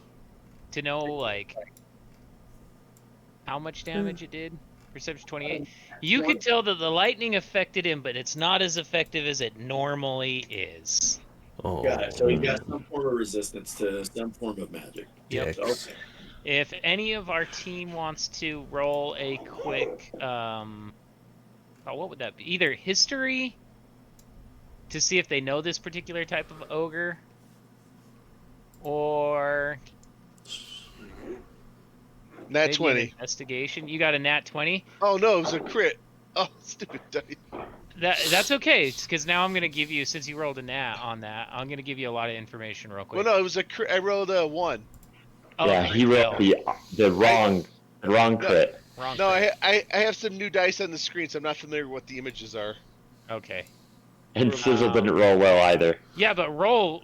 to know, like, how much damage it did. Perception 28. You could tell that the lightning affected him, but it's not as effective as it normally is. Oh, Got it. So he's got some form of resistance to some form of magic. Yep. So, okay. If any of our team wants to roll a quick, what would that be? Either history to see if they know this particular type of ogre, or Nat maybe an 20. investigation. You got a nat 20. Oh no, it was a crit. Oh, stupid dice. That's okay, because now I'm gonna give you, since you rolled a nat on that, I'm gonna give you a lot of information real quick. Well, no, it was a crit. I rolled a 1. Oh, Yeah, he rolled the wrong crit. wrong. No, crit. I have some new dice on the screen, so I'm not familiar with what the images are. Okay. And Sizzle didn't roll well either. Yeah, but rolled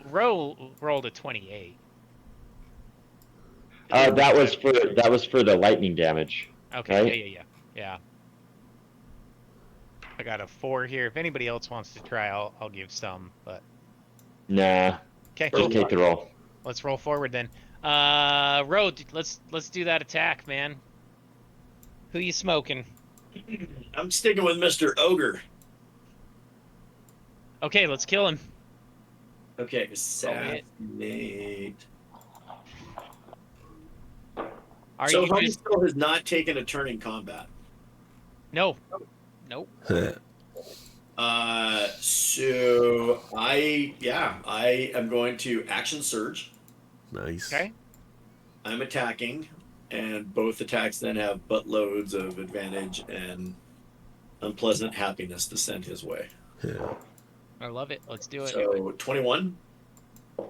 a 28. That was for the lightning damage. Okay. Right? Yeah. I got a 4 here. If anybody else wants to try, I'll give some. But Nah, okay, just take the roll. let's roll forward then. Road, let's do that attack, man. Who you smoking? I'm sticking with Mr. Ogre. Okay, let's kill him. Okay, assassinate. All Are So you Honey just still has not taken a turn in combat. no? Nope. So I am going to action surge. Nice. Okay. I'm attacking, and both attacks then have buttloads of advantage and unpleasant happiness to send his way. Yeah. I love it. Let's do it. So 21. Oh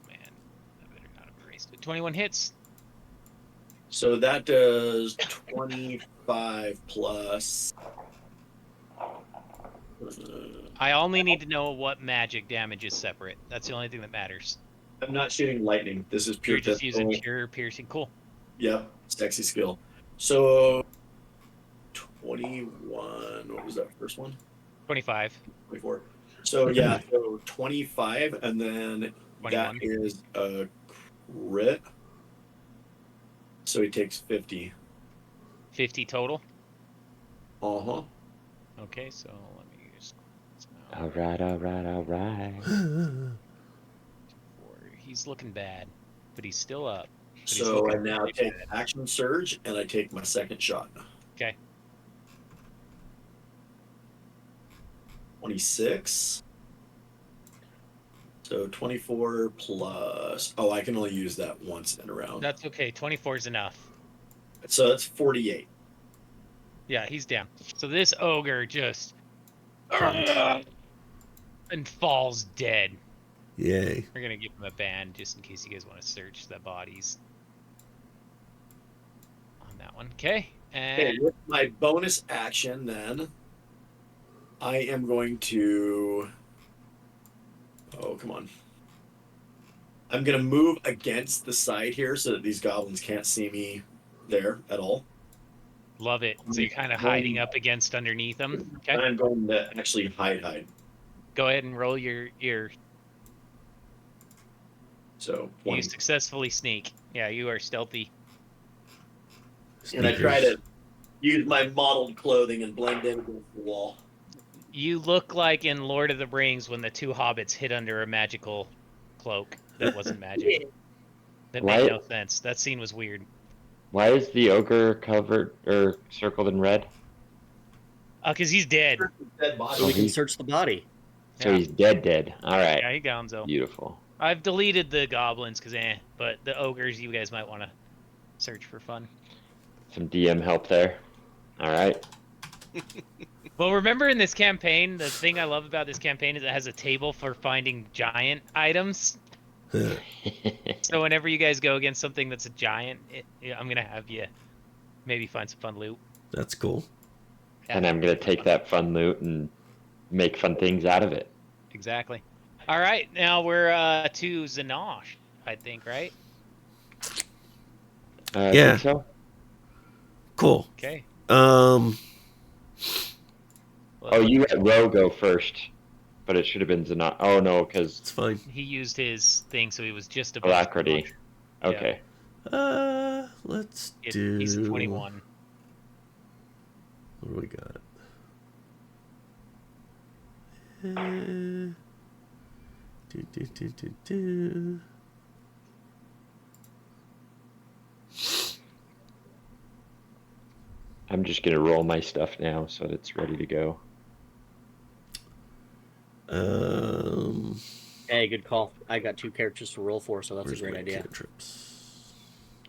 man, I better not have erased it. 21 hits. So that does 25 plus. I only need to know what magic damage is separate. That's the only thing that matters. I'm not shooting lightning. This is pure You're just using pistol. pure piercing. Cool. Yep, sexy skill. So 21. What was that first one? 25. 24. So yeah, so 25, and then 21. that is a crit. So he takes 50. 50 total. Uh-huh. Okay, so let me just. All right. He's looking bad, but he's still up. But he's So I looking now really take bad. action surge, and I take my second shot. Okay. 26. So 24 plus. Oh, I can only use that once in a round. That's okay. 24 is enough. So that's 48. Yeah, he's down. So this ogre just and falls dead. Yay. We're gonna give him a ban just in case you guys want to search the bodies on that one. Okay. Okay, And with my bonus action, then I am going to. Oh, come on. I'm going to move against the side here so that these goblins can't see me there at all. love it. So you're kind of hiding up against underneath them. Okay. And I'm going to actually hide. Go ahead and roll your. So You 20. successfully sneak. Yeah, you are stealthy. And I try to use my modeled clothing and blend in against the wall. You look like in Lord of the Rings when the two hobbits hid under a magical cloak that wasn't magic. That made no sense. That scene was weird. Why is the ogre covered or circled in red? Because he's dead. Dead So body. we can he's- search the body. So Yeah. he's dead. All right. Yeah, he gonzo. Beautiful. I've deleted the goblins because but the ogres you guys might want to search for fun. Some DM help there. All right. Well, remember in this campaign, the thing I love about this campaign is it has a table for finding giant items. So whenever you guys go against something that's a giant, I'm gonna have you maybe find some fun loot. That's cool. Yeah, And I'm gonna take that fun loot and make fun things out of it. exactly. All right, now we're to Zanosh, I think, right? I Yeah. think so. Cool. Okay. Oh, you let Ro go first, but it should have been Zana. Oh no, because It's fine. He used his thing, so he was just above. alacrity. Yeah. Okay. Let's do. He's 21. What do we got? Do. I'm just gonna roll my stuff now so that it's ready to go. Hey, good call. I got 2 characters to roll for, so that's Where's a great my idea. cantrips?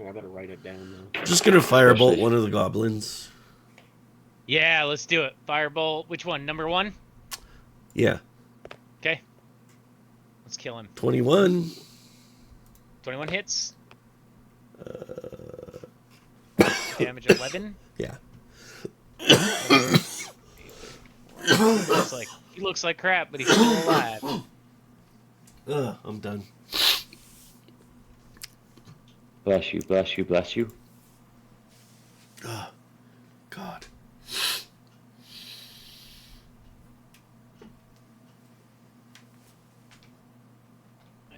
Oh, I better write it down though. Just gonna firebolt Especially- one of the goblins. Yeah, let's do it. Firebolt. Which one? Number 1? Yeah, Okay. Let's kill him. 21. 21 hits. Damage 11. Yeah. He looks like crap, but he's still alive. I'm done. Bless you, bless you, bless you. God.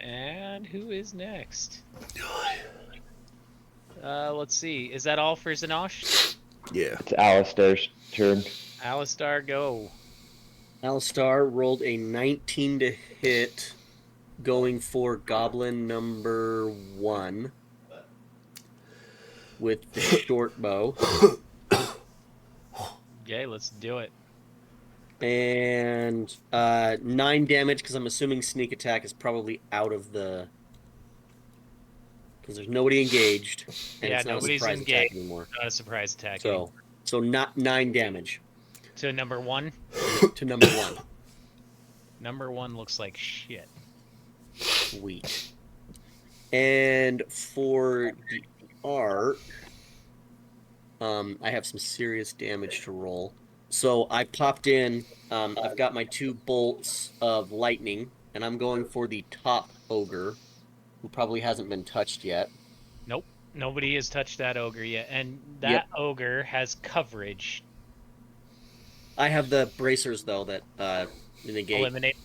And who is next? Let's see. Is that all for Zanosh? Yeah. It's Alistair's turn. Alistar, go. Alistar rolled a 19 to hit, going for goblin number 1. with the short bow. Okay, let's do it. And 9 damage, because I'm assuming sneak attack is probably out of the... Because there's nobody engaged, and Yeah, it's not a nobody's surprise engaged. attack anymore. Not a surprise attack. So not 9 damage to number 1. To number 1. Number 1 looks like shit. Sweet. And for the arc, I have some serious damage to roll. So I popped in. I've got my 2 bolts of lightning, and I'm going for the top ogre, who probably hasn't been touched yet. Nope. Nobody has touched that ogre yet, and that ogre has coverage. I have the bracers though that negate. Eliminate.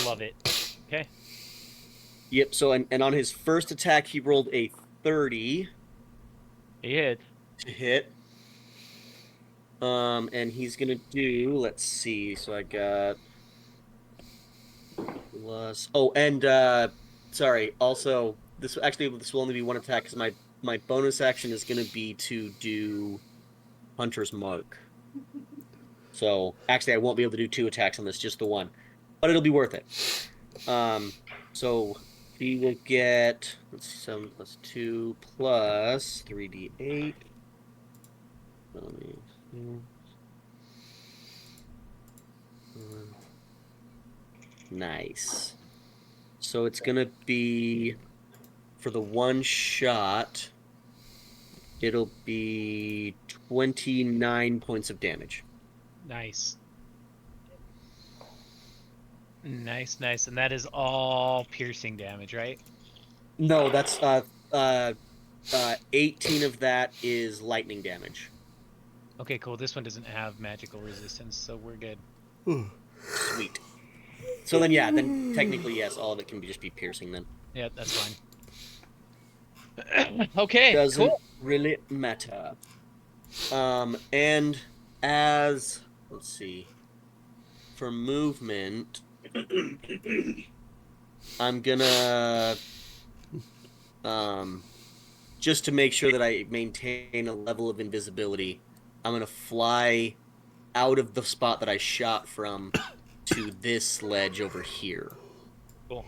Love it. Okay. Yep. So and on his first attack, he rolled a 30. He hit. To hit. And he's gonna do. Let's see. So I got plus. Oh, and sorry. Also, this will only be 1 attack because my bonus action is gonna be to do Hunter's Mark. So actually, I won't be able to do 2 attacks on this, just the 1, but it'll be worth it. So he will get 7 plus 2 plus 3d8. Nice. So it's gonna be for the 1 shot. It'll be 29 points of damage. Nice. Nice. And that is all piercing damage, right? No, that's 18 of that is lightning damage. Okay, cool. This one doesn't have magical resistance, so we're good. Sweet. So then technically yes, all of it can just be piercing then. Yeah, that's fine. Okay, Doesn't cool. really matter. And as let's see, for movement, I'm gonna just to make sure that I maintain a level of invisibility, I'm gonna fly out of the spot that I shot from to this ledge over here. Cool.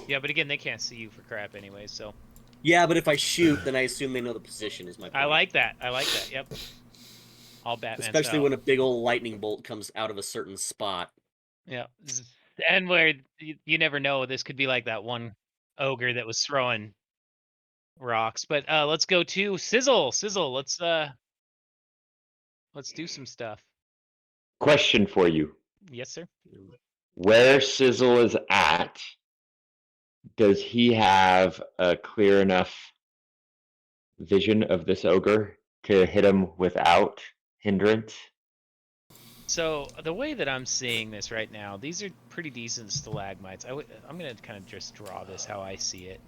Yeah, but again, they can't see you for crap anyway, so. Yeah, but if I shoot, then I assume they know the position is my point. I like that. Yep. All Batman Especially style. when a big old lightning bolt comes out of a certain spot. Yeah. And where you never know, this could be like that one ogre that was throwing rocks. But let's go to Sizzle. Sizzle, let's do some stuff. Question for you. Yes, sir. Where Sizzle is at, does he have a clear enough vision of this ogre to hit him without hindrance? So the way that I'm seeing this right now, these are pretty decent stalagmites. I'm going to kind of just draw this how I see it.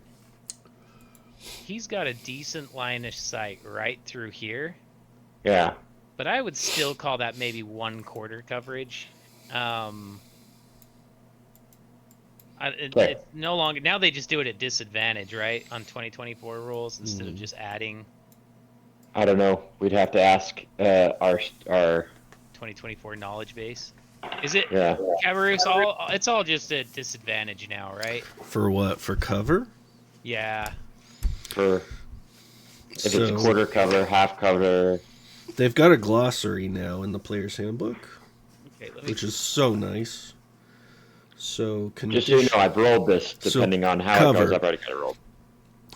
He's got a decent line of sight right through here. Yeah. But I would still call that maybe 1/4 coverage. It's no longer, now they just do it at disadvantage, right? On 2024 rules instead of just adding. I don't know. We'd have to ask our 2024 knowledge base. Is it? Yeah. Cabarrus, it's all just a disadvantage now, right? For what? For cover? Yeah. For if it's 1/4 cover, half cover. They've got a glossary now in the player's handbook, okay, which is so nice. So just so you know, I've rolled this depending on how it goes. I've already got it rolled.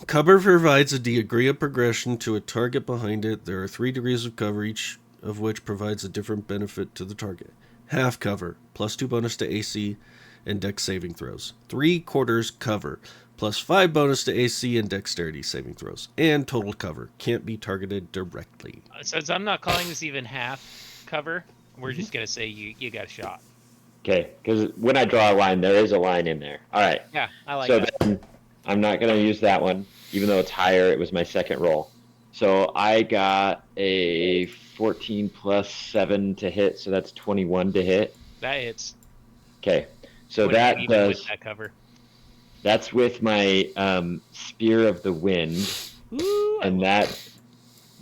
Cover provides a degree of progression to a target behind it. There are 3 degrees of cover, each of which provides a different benefit to the target. Half cover, +2 bonus to AC and Dex saving throws. 3/4 cover, +5 bonus to AC and Dexterity saving throws. And total cover, can't be targeted directly. So I'm not calling this even half cover. We're just going to say you got a shot. Okay, because when I draw a line, there is a line in there. All right. Yeah, I like that. So then I'm not going to use that one, even though it's higher. It was my second roll. So I got a 14 plus 7 to hit, so that's 21 to hit. That hits. Okay, so that does. With that cover. That's with my Spear of the Wind, Ooh, and that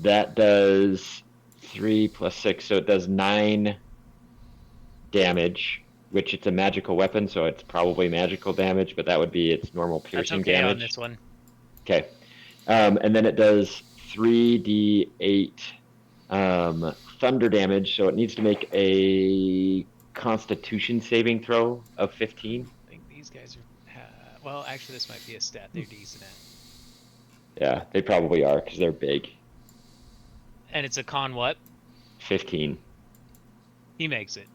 that does 3 plus 6, so it does 9 damage, which it's a magical weapon, so it's probably magical damage, but that would be its normal That's piercing okay damage. on this one. Okay. And then it does 3d8 thunder damage, so it needs to make a Constitution saving throw of 15. I think these guys are. Well, actually, this might be a stat they're decent at. Yeah, they probably are because they're big. And it's a con what? 15. He makes it.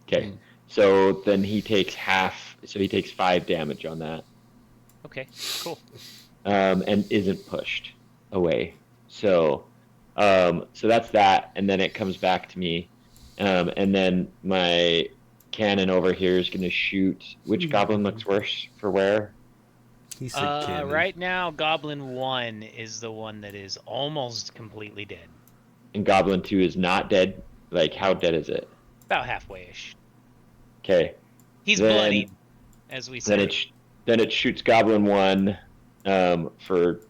Okay. So then he takes half. So he takes 5 damage on that. Okay, cool. And isn't pushed away. So that's that, and then it comes back to me, and then my cannon over here is going to shoot. Which goblin looks worse for wear? He said cannon. Right now, Goblin 1 is the one that is almost completely dead. And Goblin 2 is not dead. Like, how dead is it? About halfway-ish. Okay. He's Then- bloodied, as we said. Then it shoots Goblin 1 for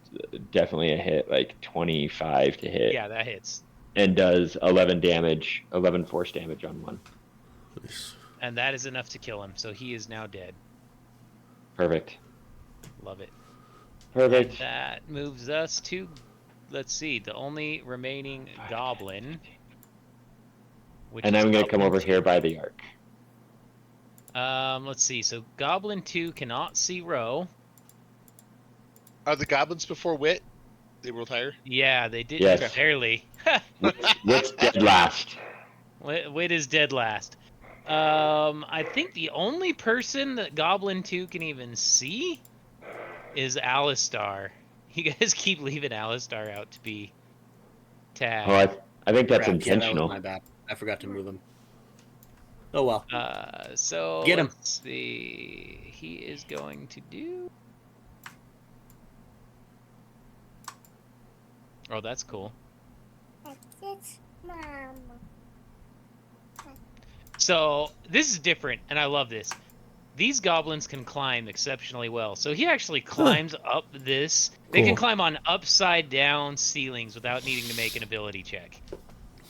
definitely a hit, like 25 to hit. Yeah, that hits. And does 11 damage, 11 force damage on 1. Nice. And that is enough to kill him, so he is now dead. Perfect. Love it. Perfect. That moves us to, let's see, the only remaining goblin. Which And is I'm going to come Goblin over 2. here by the arc. Let's see. So Goblin 2 cannot see Row. Are the goblins before Wit? They rolled higher? Yeah, they did Yes. barely. What's dead last? Wit is dead last. I think the only person that Goblin 2 can even see is Alistar. You guys keep leaving Alistar out to be tagged. Oh, I think that's Crap, yeah, intentional. that was my bad. I forgot to move him. Oh well. So Get him. let's see. He is going to do. Oh, that's cool. So this is different, and I love this. These goblins can climb exceptionally well. So he actually climbs up this. They can Cool. climb on upside down ceilings without needing to make an ability check.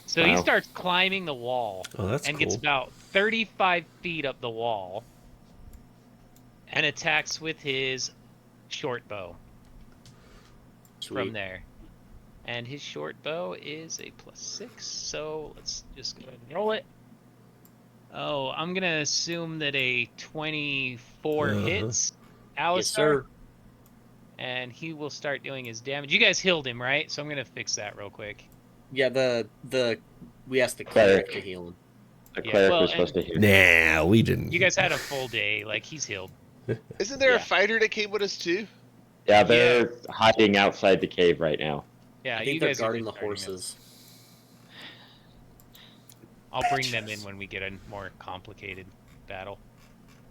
So he Wow. starts climbing the wall. Oh, that's and cool. gets about 35 feet up the wall and attacks with his short bow Sweet. from there. And his short bow is a +6, so let's just go ahead and roll it. Oh, I'm gonna assume that a 24 Uh-huh. hits Alistar, Yes, sir. and he will start doing his damage. You guys healed him, right? So I'm gonna fix that real quick. Yeah, we asked the Cleric. cleric to heal him. The Yeah, cleric well, was supposed to hear. Nah, we didn't. You guys had a full day, like he's healed. Isn't there Yeah. a fighter that came with us too? Yeah, they're hiding outside the cave right now. Yeah, I you think they're guys are guarding the restarting it. horses. I'll bring them in when we get a more complicated battle.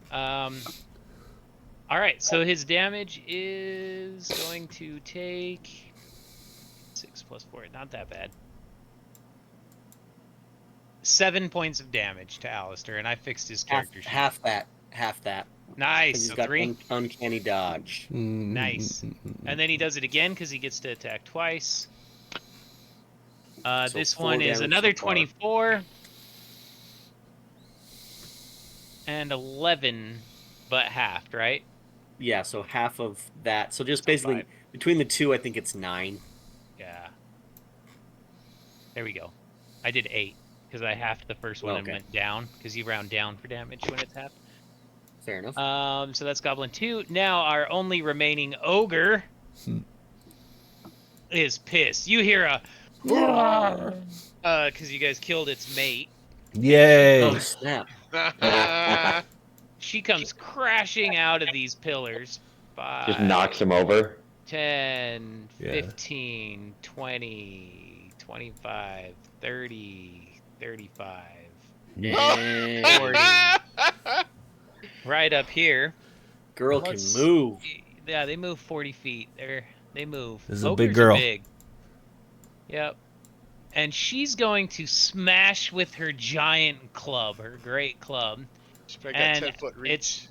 All right, so his damage is going to take 6 plus 4. Not that bad. 7 points of damage to Alistair, and I fixed his character sheet. Half that. 'Cause Nice. he's So got 3. uncanny dodge. Nice. And then he does it again because he gets to attack twice. So This 4 one is damage another so far. 24. And 11, but halved, right? Yeah, so half of that. So just So basically 5. between the two, I think it's 9. Yeah. There we go. I did 8 because I halved the first one and Okay. went down because you round down for damage when it's halved. Fair enough. So that's Goblin 2. Now our only remaining ogre is pissed. You hear a because you guys killed its mate. Yay! Oh snap! She comes crashing out of these pillars. Just knocks him over. 10, Yeah. 15, 20, 25, 30, 35. Dang. 40. Right up here. Girl can Let's- move. Yeah, they move 40 feet. They move. This is a big Ogres are girl. Big. Yep. And she's going to smash with her giant club, her great club. She's probably got And 10-foot reach.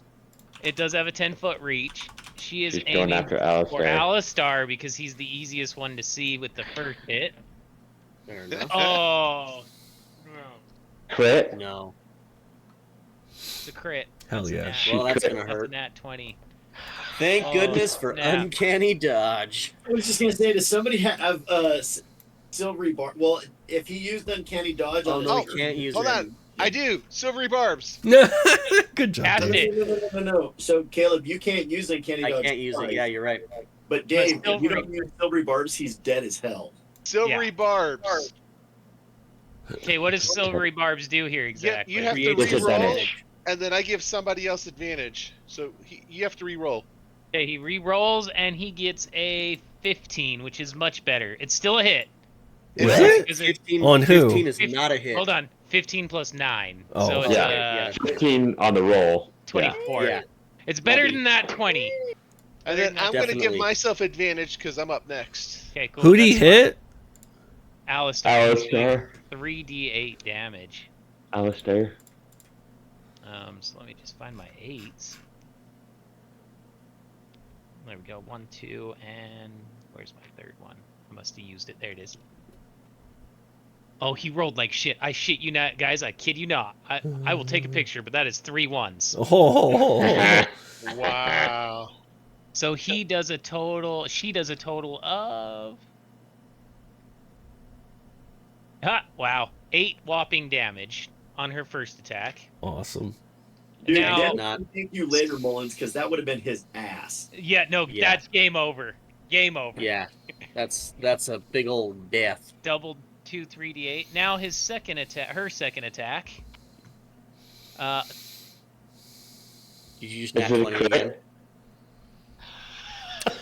It does have a 10-foot reach. She is She's going aiming after for Alistair. Alistar because he's the easiest one to see with the first hit. Fair enough. Oh, no. Crit. No. It's a crit. Hell That's a yeah. nat. Well, that's gonna That's a hurt. nat 20. Thank Oh, goodness for snap. uncanny dodge. I was just gonna say, does somebody have silvery bar? Well, if he used uncanny dodge, Oh on no, the we can't use hold it. on. I do. Silvery barbs. Good job, Cast Dave. it. No. So Caleb, you can't use uncanny I dodge. can't use it. twice. Yeah, you're right. But Dave, if you silvery- don't use silvery barbs, he's dead as hell. Silvery barbs. Okay, what does silvery barbs do here exactly? You have to Create re-roll, disadvantage. and then I give somebody else advantage. So you have to re-roll. Okay, he re-rolls and he gets a 15, which is much better. It's still a hit. Is Well, it? 15, On who? 15 is not a hit. Hold on, 15 plus 9. Oh, so it's yeah. yeah. 15 on the roll. 24. Yeah. It's better Lovely. than that 20. And then I'm going to give Definitely. myself advantage because I'm up next. Okay, cool. Who'd he that's fine. hit? Alistair. He's doing Alistair. 3d8 damage. Alistair. So let me just find my 8s. There we go. 1, 2, and where's my third one? I must have used it. There it is. Oh, he rolled like shit. I shit you not, guys. I kid you not. I will take a picture, but that is 3 1s. Oh, Wow. So he does a total. She does a total of. Wow, 8 whopping damage on her first attack. awesome. Dude, Now- I Not- didn't thank you later, Mullins, because that would have been his ass. Yeah, no, Yeah. that's game over. Game over. Yeah, that's a big old death. Double 2 3d8. Now his second attack. Her second attack. Did you use Is nat it a 20 crit? again?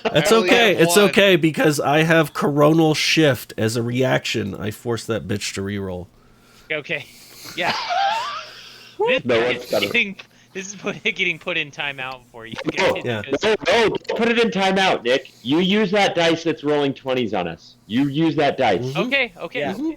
That's I only okay. have It's one. okay because I have coronal shift as a reaction. I forced that bitch to reroll. Okay. Yeah. This, No is one's got it. getting put in timeout for you Oh, guys. yeah. because- No, don't put it in timeout, Nick. You use that dice that's rolling 20s on us. You use that dice. Mhm. Okay. Yeah. Okay.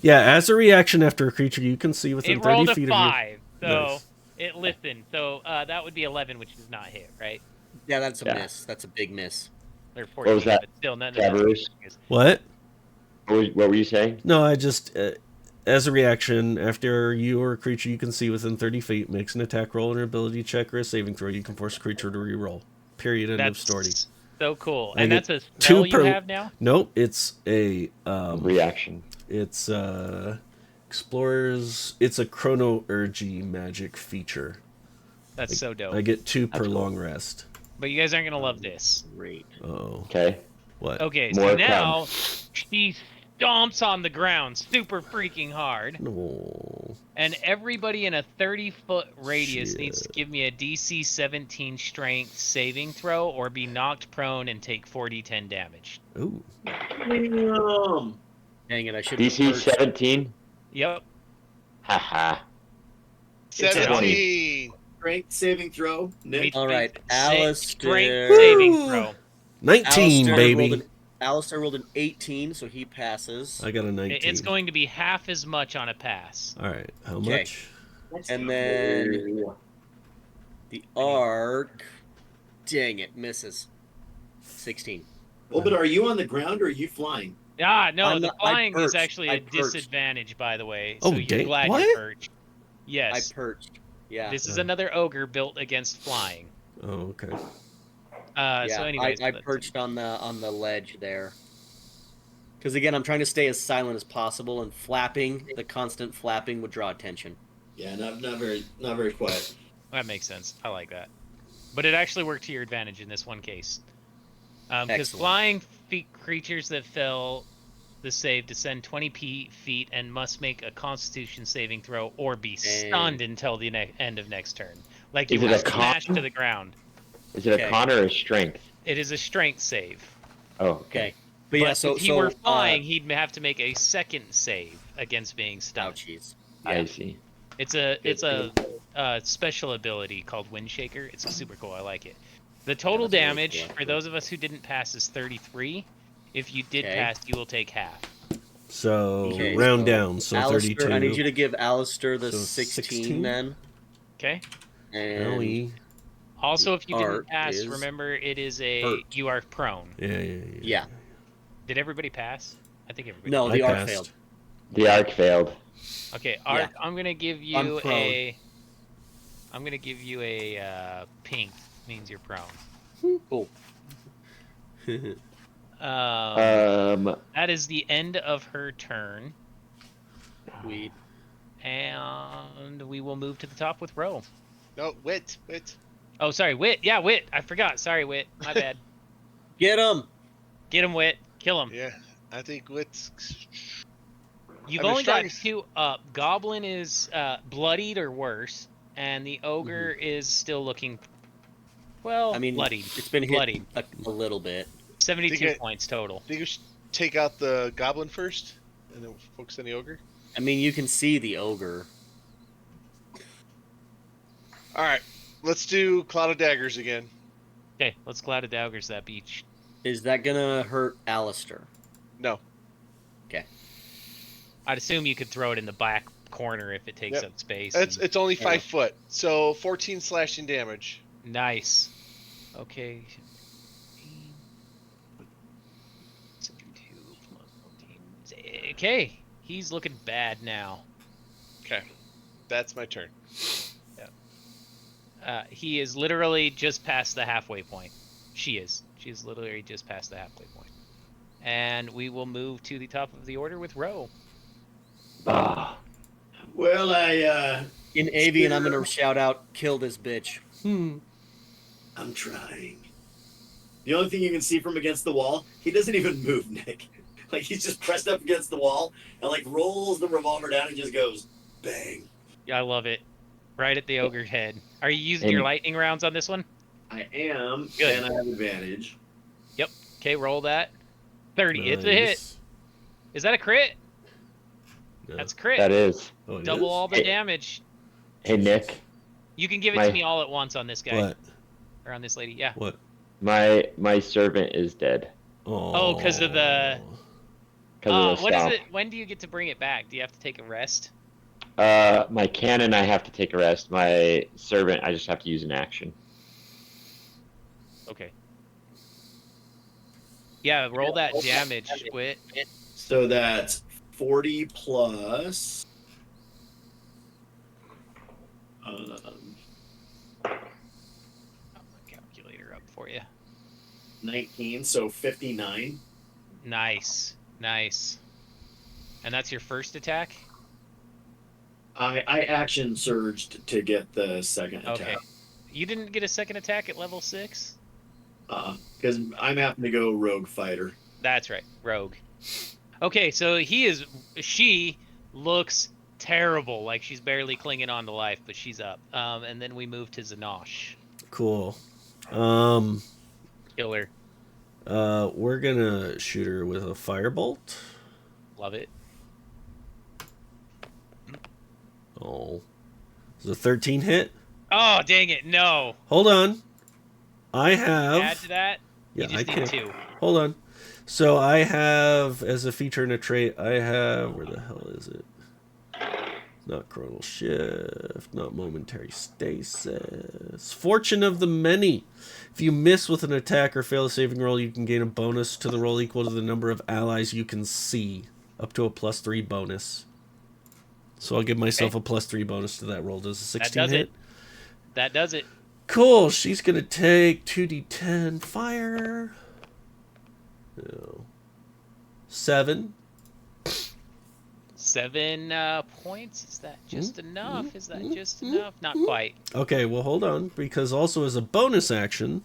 Yeah, as a reaction after a creature you can see within It 30 rolled a feet 5, so Nice. it listened. So that would be 11, which does not hit, right? Yeah, that's a Yeah. miss. That's a big miss. Or 14, was that? but still none of Severus? that. What? What were you saying? No, I just, as a reaction, after you or a creature you can see within 30 feet makes an attack roll, an ability check, or a saving throw, you can force a creature to reroll. Period. End of That's story. so cool. I And get that's a 2 spell you per- have now? Nope, it's a Reaction. it's explorers. It's a chronourgy magic feature. That's so dope. I get 2 per That's cool. long rest. But you guys aren't going to love this. Great. Oh, Okay. what? Okay, More so to now she stomps on the ground super freaking hard, No. and everybody in a 30-foot radius Shit. needs to give me a DC 17 strength saving throw or be knocked prone and take 4d10 damage. Ooh. Damn. Dang it, I should DC 17? Yep. Haha. 17. Strength saving throw. Nick. All right, Strength Alistair. saving Woo! throw. 19, baby. Alistair rolled an 18, so he passes. I got a 19. It's going to be half as much on a pass. All right. How Okay. much? And then the arc. Dang it, misses. 16. Well, but are you on the ground or are you flying? Ah, no, I'm the not- I flying is perched. actually I a perched. disadvantage, by the way. Oh, So you're dang- glad what? you perched. Yes. I perched. Yeah. This is another ogre built against flying. Oh, okay. Yeah, So anyways, I perched on the ledge there. Because again, I'm trying to stay as silent as possible, and the constant flapping would draw attention. Yeah, not very quiet. that makes sense. I like that. But it actually worked to your advantage in this one case. Because Excellent. flying creatures that fail the save descend 20 feet and must make a Constitution saving throw or be stunned until the end of next turn. Like you Is it were a con? smashed to the ground. Is it a Okay. con or a strength? It is a strength save. Oh, Okay. But But yeah, so if he were flying, he'd have to make a second save against being stunned. ouchies. I Yeah. see. It's a special ability called Wind Shaker. It's super cool. I like it. The total that's really damage cool. for those of us who didn't pass is 33. If you did Okay. pass, you will take half. So Okay, round so down. So Alistair, 32. I need you to give Alistair the So 16, 16? then. Okay. And Owie. Also, if you didn't art pass, is remember it is hurt. you are prone. Yeah. yeah. Did everybody pass? I think everybody. No, I the arc passed. failed. The arc failed. Okay, Ark. I'm gonna give you prone. a. I'm gonna give you a pink. Means you're prone. Cool. That is the end of her turn, Sweet. and we will move to the top with Ro. No, wit. Oh, sorry, Wit. Yeah, Wit. I forgot. Sorry, Wit. My bad. Get him. Get him, Wit. Kill him. Yeah, I think wit's. You've I mean, only got strongest- 2 up. Goblin is bloodied or worse, and the ogre is still looking. Well, I mean, bloodied. it's been hit bloodied. a little bit. 72 Think it- points total. Think we should take out the goblin first, and then focus on the ogre. I mean, you can see the ogre. All right, let's do Cloud of Daggers again. Okay, let's Cloud of Daggers that beach. Is that gonna hurt Alistair? No. I'd assume you could throw it in the back corner if it takes Yep. up space. It's only Yeah. 5 foot, so 14 slashing damage. Nice. Okay. 72 plus 14. Okay, he's looking bad now. Okay, that's my turn. He is literally just past the halfway point. She is. She's literally just past the halfway point. And we will move to the top of the order with Ro. Ah, Well, In avian, I'm gonna shout out, "Kill this bitch." I'm trying. The only thing you can see from against the wall, he doesn't even move, Nick. Like he's just pressed up against the wall and like rolls the revolver down and just goes bang. Yeah, I love it. Right at the ogre's head. Are you using your lightning rounds on this one? I am, Good. and I have advantage. Okay, roll that. 30. It's a hit. Nice. Is that a crit? No. That's a crit. that is. Oh, it Double is? all the Hey. damage. Hey, Nick. You can give it My- to me all at once on this guy. What? Or on this lady. Yeah. What? My servant is dead. Oh, 'cause of the- Because of the What is stomp. it? When do you get to bring it back? Do you have to take a rest? My cannon, I have to take a rest. My servant, I just have to use an action. Okay. Yeah, roll that damage, Wit. So that's 40 plus. Got my calculator up for you. 19, so 59. Nice. Nice. And that's your first attack? I action surged to get the second Okay. attack. You didn't get a second attack at level 6? Because I'm having to go rogue fighter. That's right, rogue. Okay, so she looks terrible, like she's barely clinging on to life, but she's up. And then we move to Zanosh. Cool. Killer. We're gonna shoot her with a firebolt. Love it. Oh, is a 13 hit? Oh, dang it, no. Hold on. I have. Add to that, Yeah, you just I need can. 2. Hold on. So I have, as a feature and a trait, I have, where the hell is it? Not chronal shift, not momentary stasis. Fortune of the many. If you miss with an attack or fail a saving roll, you can gain a bonus to the roll equal to the number of allies you can see, up to a +3 bonus. So I'll give myself a +3 bonus to that roll. Does a 16 does hit? it. That does it. Cool. She's gonna take 2d10 fire. No. 7. 7 points. Is that just enough? Is that just enough? Not quite. Okay, well, hold on, because also as a bonus action,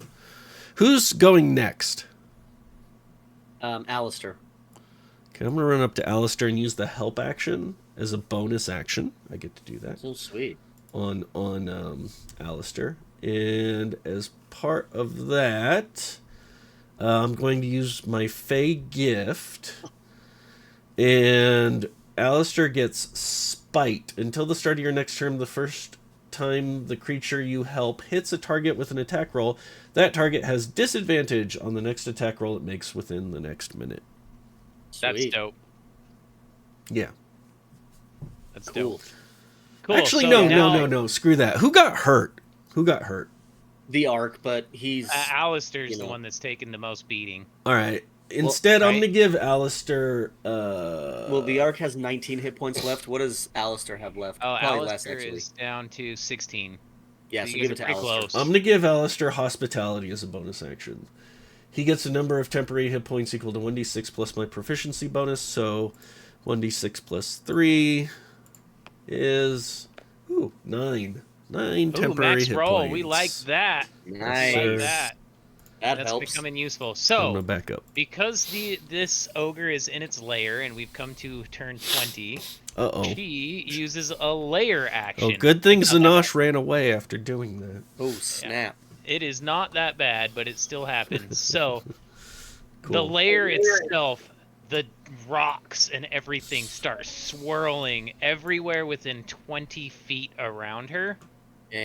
who's going next? Alistair. Okay, I'm going to run up to Alistair and use the help action as a bonus action. I get to do that So sweet. on Alistair. And as part of that, I'm going to use my Fey gift. And Alistair gets Spite. Until the start of your next turn, the first time the creature you help hits a target with an attack roll, that target has disadvantage on the next attack roll it makes within the next minute. That's Sweet. dope. Yeah. That's Cool. dope. Cool. Actually, so no. Screw that. Who got hurt? The arc, but he's Alistair's You the know. one that's taken the most beating. All right. Instead, I'm right. gonna give Alistair. Well, the Ark has 19 hit points left. What does Alistair have left? Oh, Probably less, Alistair actually. is down to 16. Yeah, So so you give guys it are to pretty Alistair. close. I'm gonna give Alistair hospitality as a bonus action. He gets a number of temporary hit points equal to 1d6 plus my proficiency bonus, so 1d6 plus 3 is 9. 9 Ooh, temporary max hit roll. points. We like that. Nice. We like sir. that. That That's helps. becoming useful. I'm So, gonna back up. because this ogre is in its lair and we've come to turn 20, Uh-oh. she uses a lair action. Oh, good thing It's not that Zanosh ran away after doing that. Oh, snap. bad. It is not that bad, but it still happens. So, the Cool. lair itself, the rocks and everything start swirling everywhere within 20 feet around her,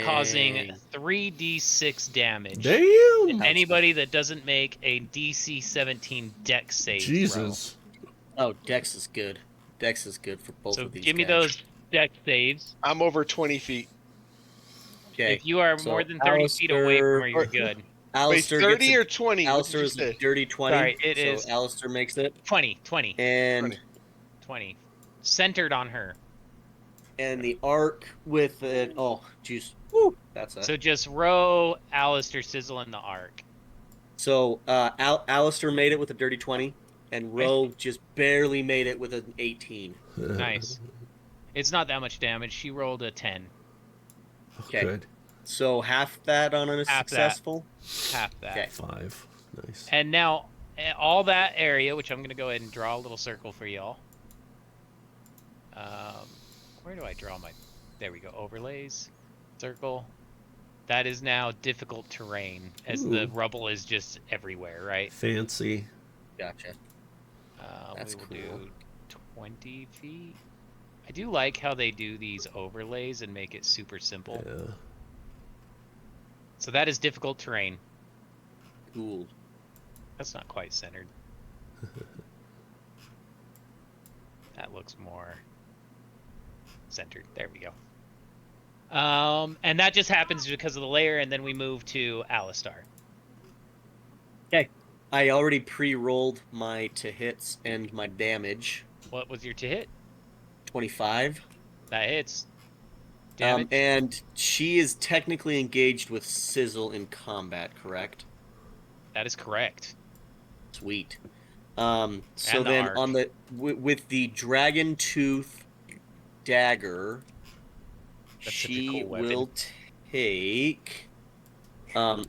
causing Dang. 3d6 damage. Damn! Anybody that doesn't make a DC 17 dex save throw. Jesus. Oh, Dex is good. Dex is good for both So of these give me guys. those dex saves. I'm over 20 feet. Okay. If you are so more than 30 feet away from her, you're Or- good. Wait, Alistair 30 gets or 20? What did Alistair you is a say? dirty 20. Sorry, it so is- Alistair makes it. 20. And 20. Centered on her. the Ark with it. Oh, jeez. Woo. That's a. So just row Alistair, Sizzle, and the Ark. So Alistair made it with a dirty 20, and Ro just barely made it with an 18. Nice. It's not that much damage. She rolled a 10. Okay. Good. So half that on a Half that. successful. Half that. Okay. 5. Nice. And now, all that area, which I'm going to go ahead and draw a little circle for y'all. Where do I draw my... There we go. Overlays. Circle. That is now difficult terrain, as the Ooh. rubble is just everywhere, right? Fancy. Gotcha. That's We will cool. do 20 feet. I do like how they do these overlays and make it super simple. Yeah. So that is difficult terrain. Cool. That's not quite centered. That looks more centered. There we go. And that just happens because of the layer, and then we move to Alistar. Okay. I already pre-rolled my to hits and my damage. What was your to hit? 25. That hits. Damage. And she is technically engaged with Sizzle in combat, correct? That is correct. Sweet. So And the then arc. on the with the dragon tooth dagger, That's such a she cool weapon. will take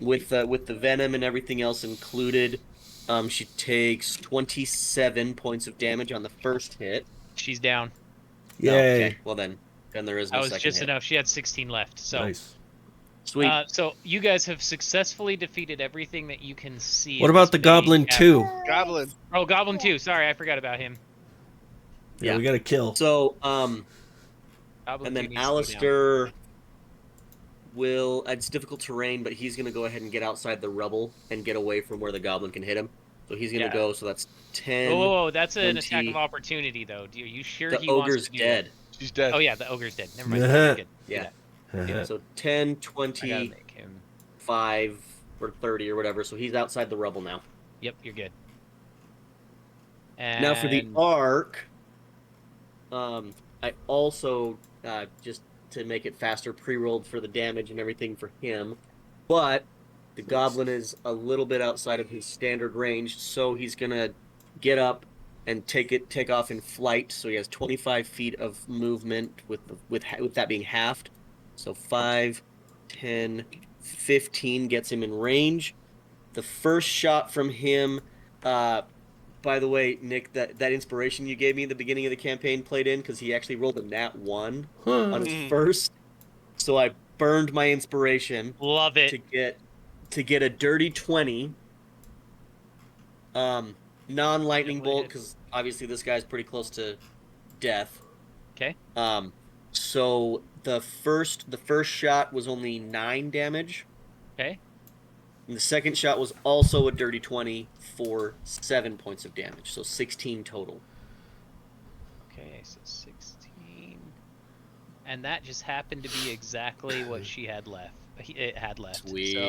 with the venom and everything else included. She takes 27 points of damage on the first hit. She's down. Yay. Oh, okay. Well then there is no That was second just hit. enough. She had 16 left. So, Nice. Sweet. So you guys have successfully defeated everything that you can see. What in about this the big Goblin cavern. 2? Goblin. Oh, Goblin 2. Sorry, I forgot about him. Yeah, Yeah. we got to kill. So Goblin and 2 then needs to go down. Alistair will. It's difficult terrain, but he's gonna go ahead and get outside the rubble and get away from where the goblin can hit him. So he's gonna Yeah. go. So that's 10. Oh, that's an attack 20. of opportunity, though. Are you sure The he wants ogre's to do dead. She's dead. That? Oh yeah, the ogre's dead. Never mind. Yeah. Good. Yeah. Yeah. So 10, I gotta 20, make him. 5, or 30 or whatever. So he's outside the rubble now. Yep, you're good. And Now for the arc, I also just to make it faster pre-rolled for the damage and everything for him, but the goblin is a little bit outside of his standard range, so he's gonna get up and take off in flight. So he has 25 feet of movement with that being halved. So 5, 10, 15 gets him in range. The first shot from him. By the way, Nick, that inspiration you gave me at the beginning of the campaign played in because he actually rolled a nat 1 on his first. So I burned my inspiration love it. to get a dirty 20. Non-lightning Definitely bolt hit. because obviously this guy's pretty close to death. Okay. So the first shot was only 9 damage. Okay. And the second shot was also a dirty 20 for 7 points of damage, so 16 total. Okay, so 16. And that just happened to be exactly what she had left. It had left. Sweet. So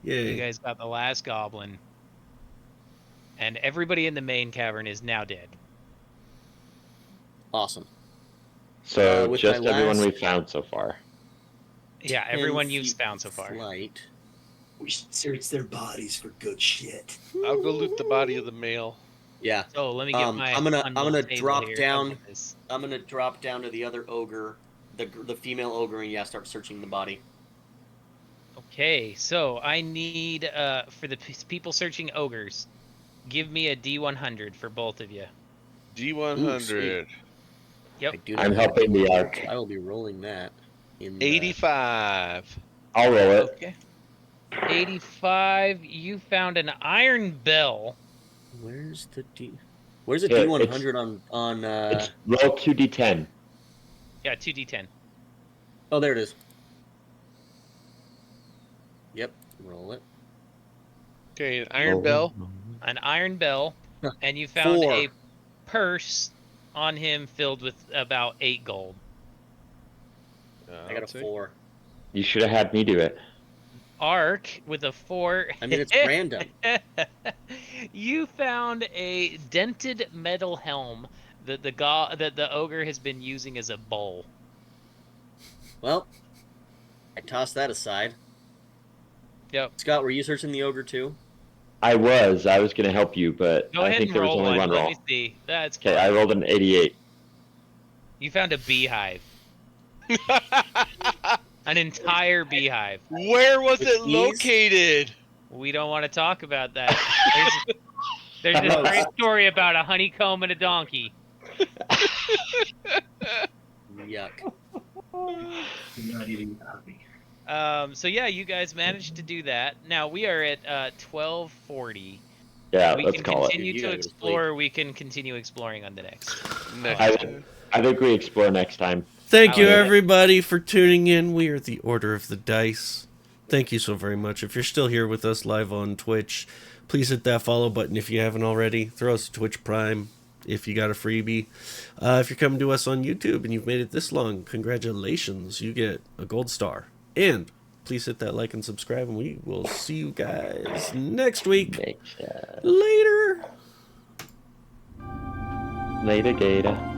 you Yay. guys got the last goblin. and everybody in the main cavern is now dead. Awesome. So with just my everyone last we've found so far. Yeah, 10 everyone you've feet found so far. Flight. We should search their bodies for good shit. I'll go loot the body of the male. Yeah. So let me get my I'm gonna unlocked table drop here. down. Oh, this. I'm gonna drop down to the other ogre, the female ogre, and start searching the body. Okay, so I need for the people searching ogres, give me a D100 for both of you. D100. Yep. I do not I'm have a helping the D100, arc. so I will be rolling that. In 85. I'll roll it. Okay. 85. You found an iron bell. Where's the D? Where's the Yeah, D100 on? It's roll 2d10. Yeah, 2d10. Oh, there it is. Yep, roll it. Okay, an iron bell. An iron bell, and you found 4. a purse on him filled with about 8 gold. I got a 4. You should have had me do it. Ark with a 4. I mean, it's random. You found a dented metal helm that the ogre has been using as a bowl. Well, I tossed that aside. Yep. Scott, were you searching the ogre too? I was going to help you, but Go I ahead think and there was roll only one Let roll. me see. That's Okay, fine. I rolled an 88. You found a beehive. An entire beehive. Where was With it bees? located? We don't want to talk about that. There's this great story about a honeycomb and a donkey. Yuck. I'm not eating happy. So yeah, you guys managed to do that. Now we are at 12:40. Yeah, We let's can call it. continue You to gotta go to explore. Or we can continue exploring on the next. I think we explore next time. Thank you, like it. everybody, for tuning in. We are the Order of the Dice. Thank you so very much. If you're still here with us live on Twitch, please hit that follow button if you haven't already. Throw us a Twitch Prime if you got a freebie. If you're coming to us on YouTube and you've made it this long, congratulations. You get a gold star. And please hit that like and subscribe, and we will see you guys next week. Later. Later, Gator.